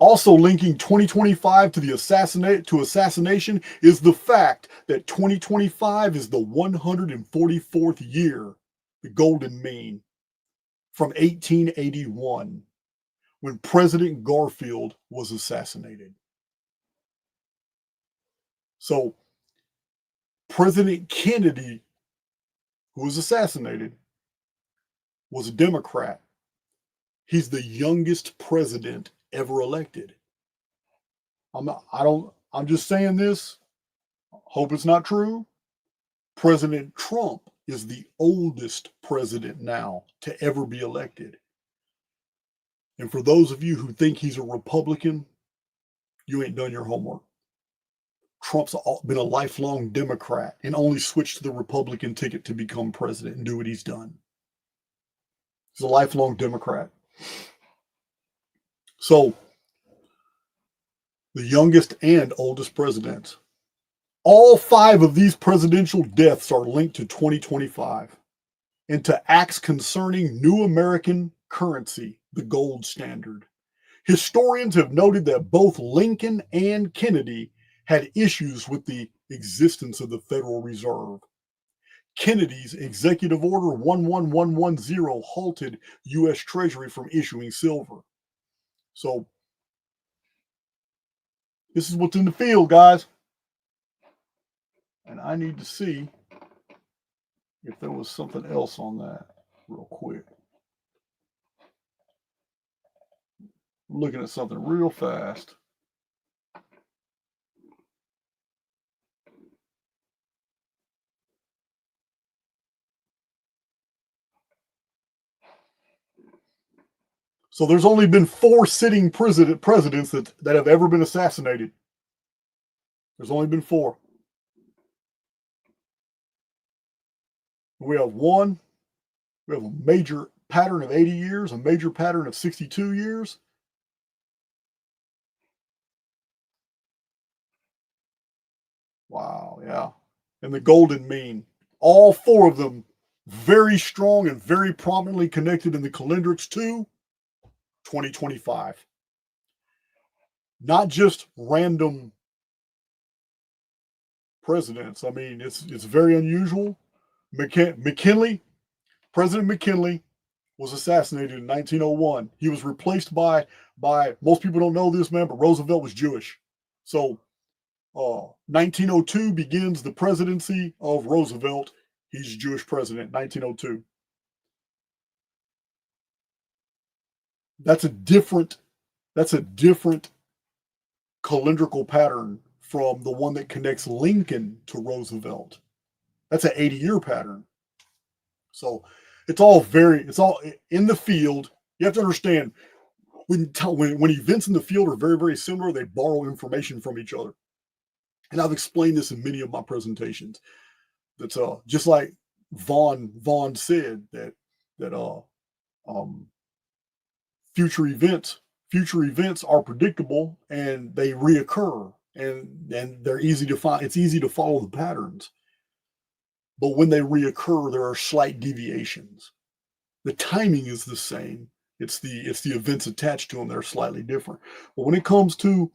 S1: Also linking 2025 to the assassination is the fact that 2025 is the 144th year, the golden mean, from 1881, when President Garfield was assassinated. So, President Kennedy, who was assassinated, was a Democrat. He's the youngest president ever elected. I'm just saying this. Hope it's not true. President Trump is the oldest president now to ever be elected. And for those of you who think he's a Republican, you ain't done your homework. Trump's been a lifelong Democrat and only switched to the Republican ticket to become president and do what he's done. He's a lifelong Democrat. So, the youngest and oldest presidents. All 5 of these presidential deaths are linked to 2025 and to acts concerning new American currency, the gold standard. Historians have noted that both Lincoln and Kennedy had issues with the existence of the Federal Reserve. Kennedy's Executive Order 11110 halted U.S. Treasury from issuing silver. So, this is what's in the field, guys. And I need to see if there was something else on that real quick. I'm looking at something real fast. So there's only been 4 sitting presidents that have ever been assassinated. There's only been 4. We have one. We have a major pattern of 80 years, a major pattern of 62 years. Wow, yeah. And the golden mean. All 4 of them very strong and very prominently connected in the calendrics to 2025. Not just random presidents. I mean, it's very unusual. McKinley, President McKinley was assassinated in 1901. He was replaced by most people don't know this, man, but Roosevelt was Jewish. So 1902 begins the presidency of Roosevelt. He's Jewish president, 1902. That's a different calendrical pattern from the one that connects Lincoln to Roosevelt. That's an 80-year pattern. So it's all in the field. You have to understand when events in the field are very, very similar, they borrow information from each other. And I've explained this in many of my presentations. That's just like Vaughn said that future events are predictable and they reoccur and they're easy to find. It's easy to follow the patterns. But when they reoccur, there are slight deviations. The timing is the same. It's the events attached to them that are slightly different. But when it comes to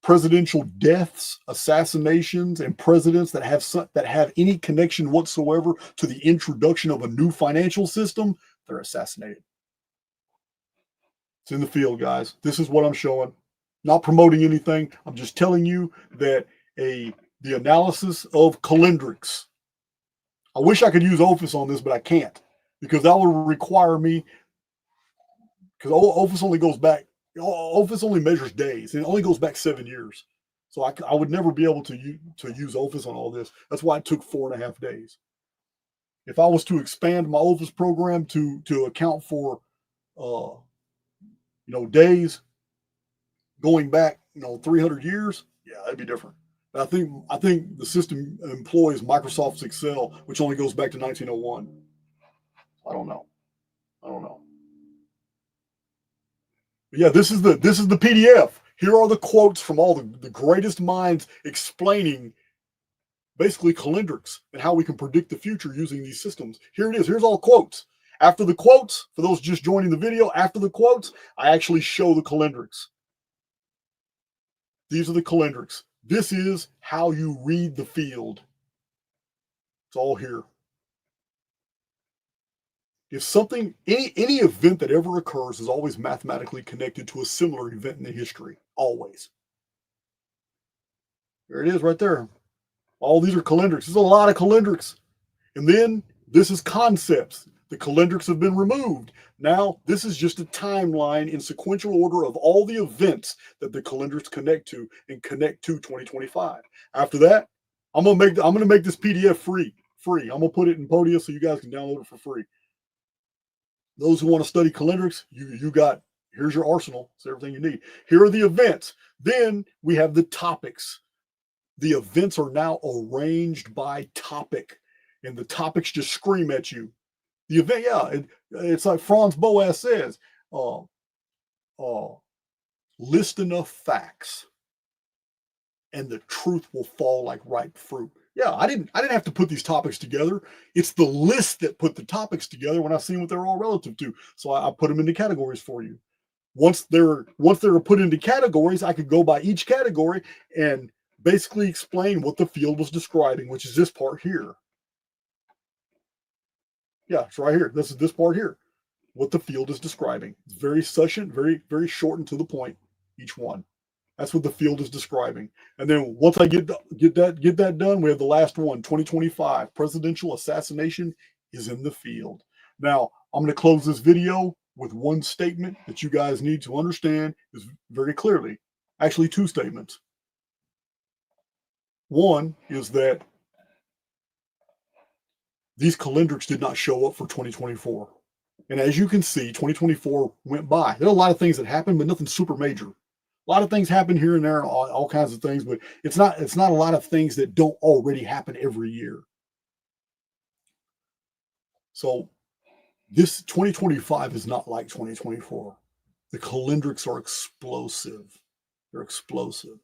S1: presidential deaths, assassinations, and presidents that have any connection whatsoever to the introduction of a new financial system, they're assassinated. It's in the field, guys. This is what I'm showing. Not promoting anything. I'm just telling you that the analysis of calendrics. I wish I could use Ophis on this, but I can't because that would require me. Because Ophis only measures days, and it only goes back 7 years. So I would never be able to use Ophis on all this. That's why it took 4.5 days. If I was to expand my Ophis program to account for, days going back, 300 years, yeah, that'd be different. But I think the system employs Microsoft's Excel, which only goes back to 1901. I don't know. But yeah, this is the PDF. Here are the quotes from all the greatest minds explaining basically calendrics and how we can predict the future using these systems. Here it is. Here's all quotes. After the quotes, for those just joining the video, after the quotes, I actually show the calendrics. These are the calendrics. This is how you read the field. It's all here. If something, any event that ever occurs is always mathematically connected to a similar event in the history. Always. There it is right there. All these are calendrics. There's a lot of calendrics. And then this is concepts. The calendrics have been removed. Now, this is just a timeline in sequential order of all the events that the calendrics connect to and connect to 2025. After that, I'm gonna make this PDF free. I'm gonna put it in Podia so you guys can download it for free. Those who want to study calendrics, you got, here's your arsenal. It's everything you need. Here are the events. Then we have the topics. The events are now arranged by topic, and the topics just scream at you. The event, yeah, it's like Franz Boas says, list enough facts, and the truth will fall like ripe fruit. Yeah, I didn't have to put these topics together. It's the list that put the topics together when I seen what they're all relative to. So I put them into categories for you. Once they're put into categories, I could go by each category and basically explain what the field was describing, which is this part here. Yeah, it's right here. This is this part here. What the field is describing. It's very succinct, very, very short and to the point, each one. That's what the field is describing. And then once I get that done, we have the last one, 2025. Presidential assassination is in the field. Now, I'm going to close this video with one statement that you guys need to understand is very clearly. Actually, 2 statements. One is that these calendrics did not show up for 2024. And as you can see, 2024 went by. There are a lot of things that happened, but nothing super major. A lot of things happen here and there, all kinds of things, but it's not a lot of things that don't already happen every year. So this 2025 is not like 2024. The calendrics are explosive. They're explosive.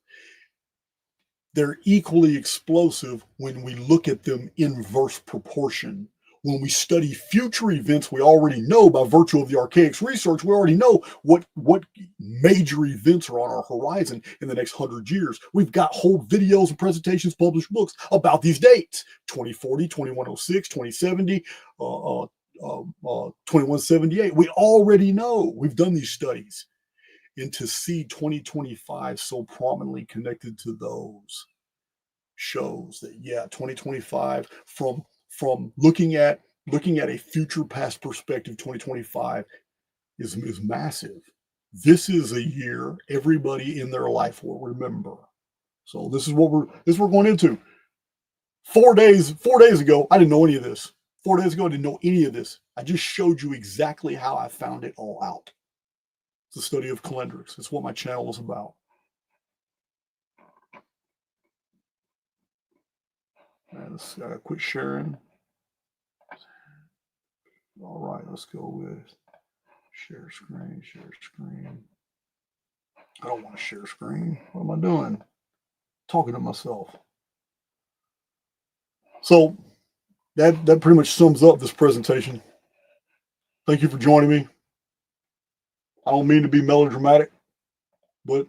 S1: They're equally explosive when we look at them in inverse proportion. When we study future events, we already know by virtue of the Archaix research, we already know what major events are on our horizon in the next 100 years. We've got whole videos and presentations, published books about these dates: 2040, 2106, 2070, 2178. We already know. We've done these studies. And to see 2025 so prominently connected to those shows that, yeah, 2025 from looking at a future past perspective, 2025 is massive. This is a year everybody in their life will remember. So this is what we're going into. 4 days ago, I didn't know any of this. 4 days ago, I didn't know any of this. I just showed you exactly how I found it all out. It's the study of calendrics. It's what my channel is about. Let's quit sharing. All right, let's go with share screen, share screen. I don't want to share screen. What am I doing? Talking to myself. So that pretty much sums up this presentation. Thank you for joining me. I don't mean to be melodramatic, but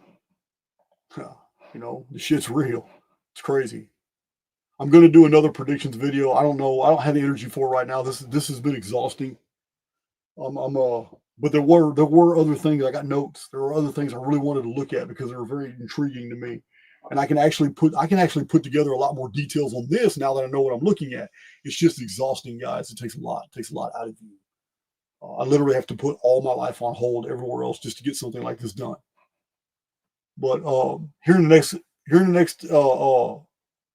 S1: you know, the shit's real. It's crazy. I'm going to do another predictions video. I don't know. I don't have the energy for it right now. This has been exhausting. But there were other things. I got notes. There were other things I really wanted to look at because they were very intriguing to me. And I can actually put together a lot more details on this now that I know what I'm looking at. It's just exhausting, guys. It takes a lot. It takes a lot out of you. I literally have to put all my life on hold everywhere else just to get something like this done. But here in the next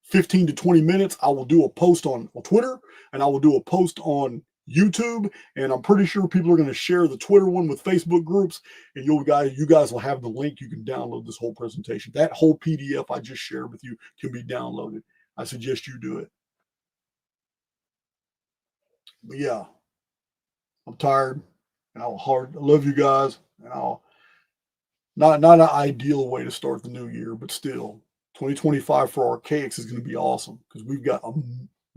S1: 15 to 20 minutes, I will do a post on Twitter, and I will do a post on YouTube, and I'm pretty sure people are going to share the Twitter one with Facebook groups, and you guys will have the link. You can download this whole presentation. That whole PDF I just shared with you can be downloaded. I suggest you do it. But yeah, I'm tired, and I love you guys, and I'll not an ideal way to start the new year, but still, 2025 for Archaix is going to be awesome because we've got a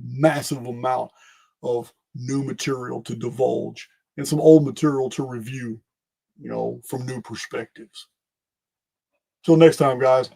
S1: massive amount of new material to divulge and some old material to review, you know, from new perspectives. Till next time, guys.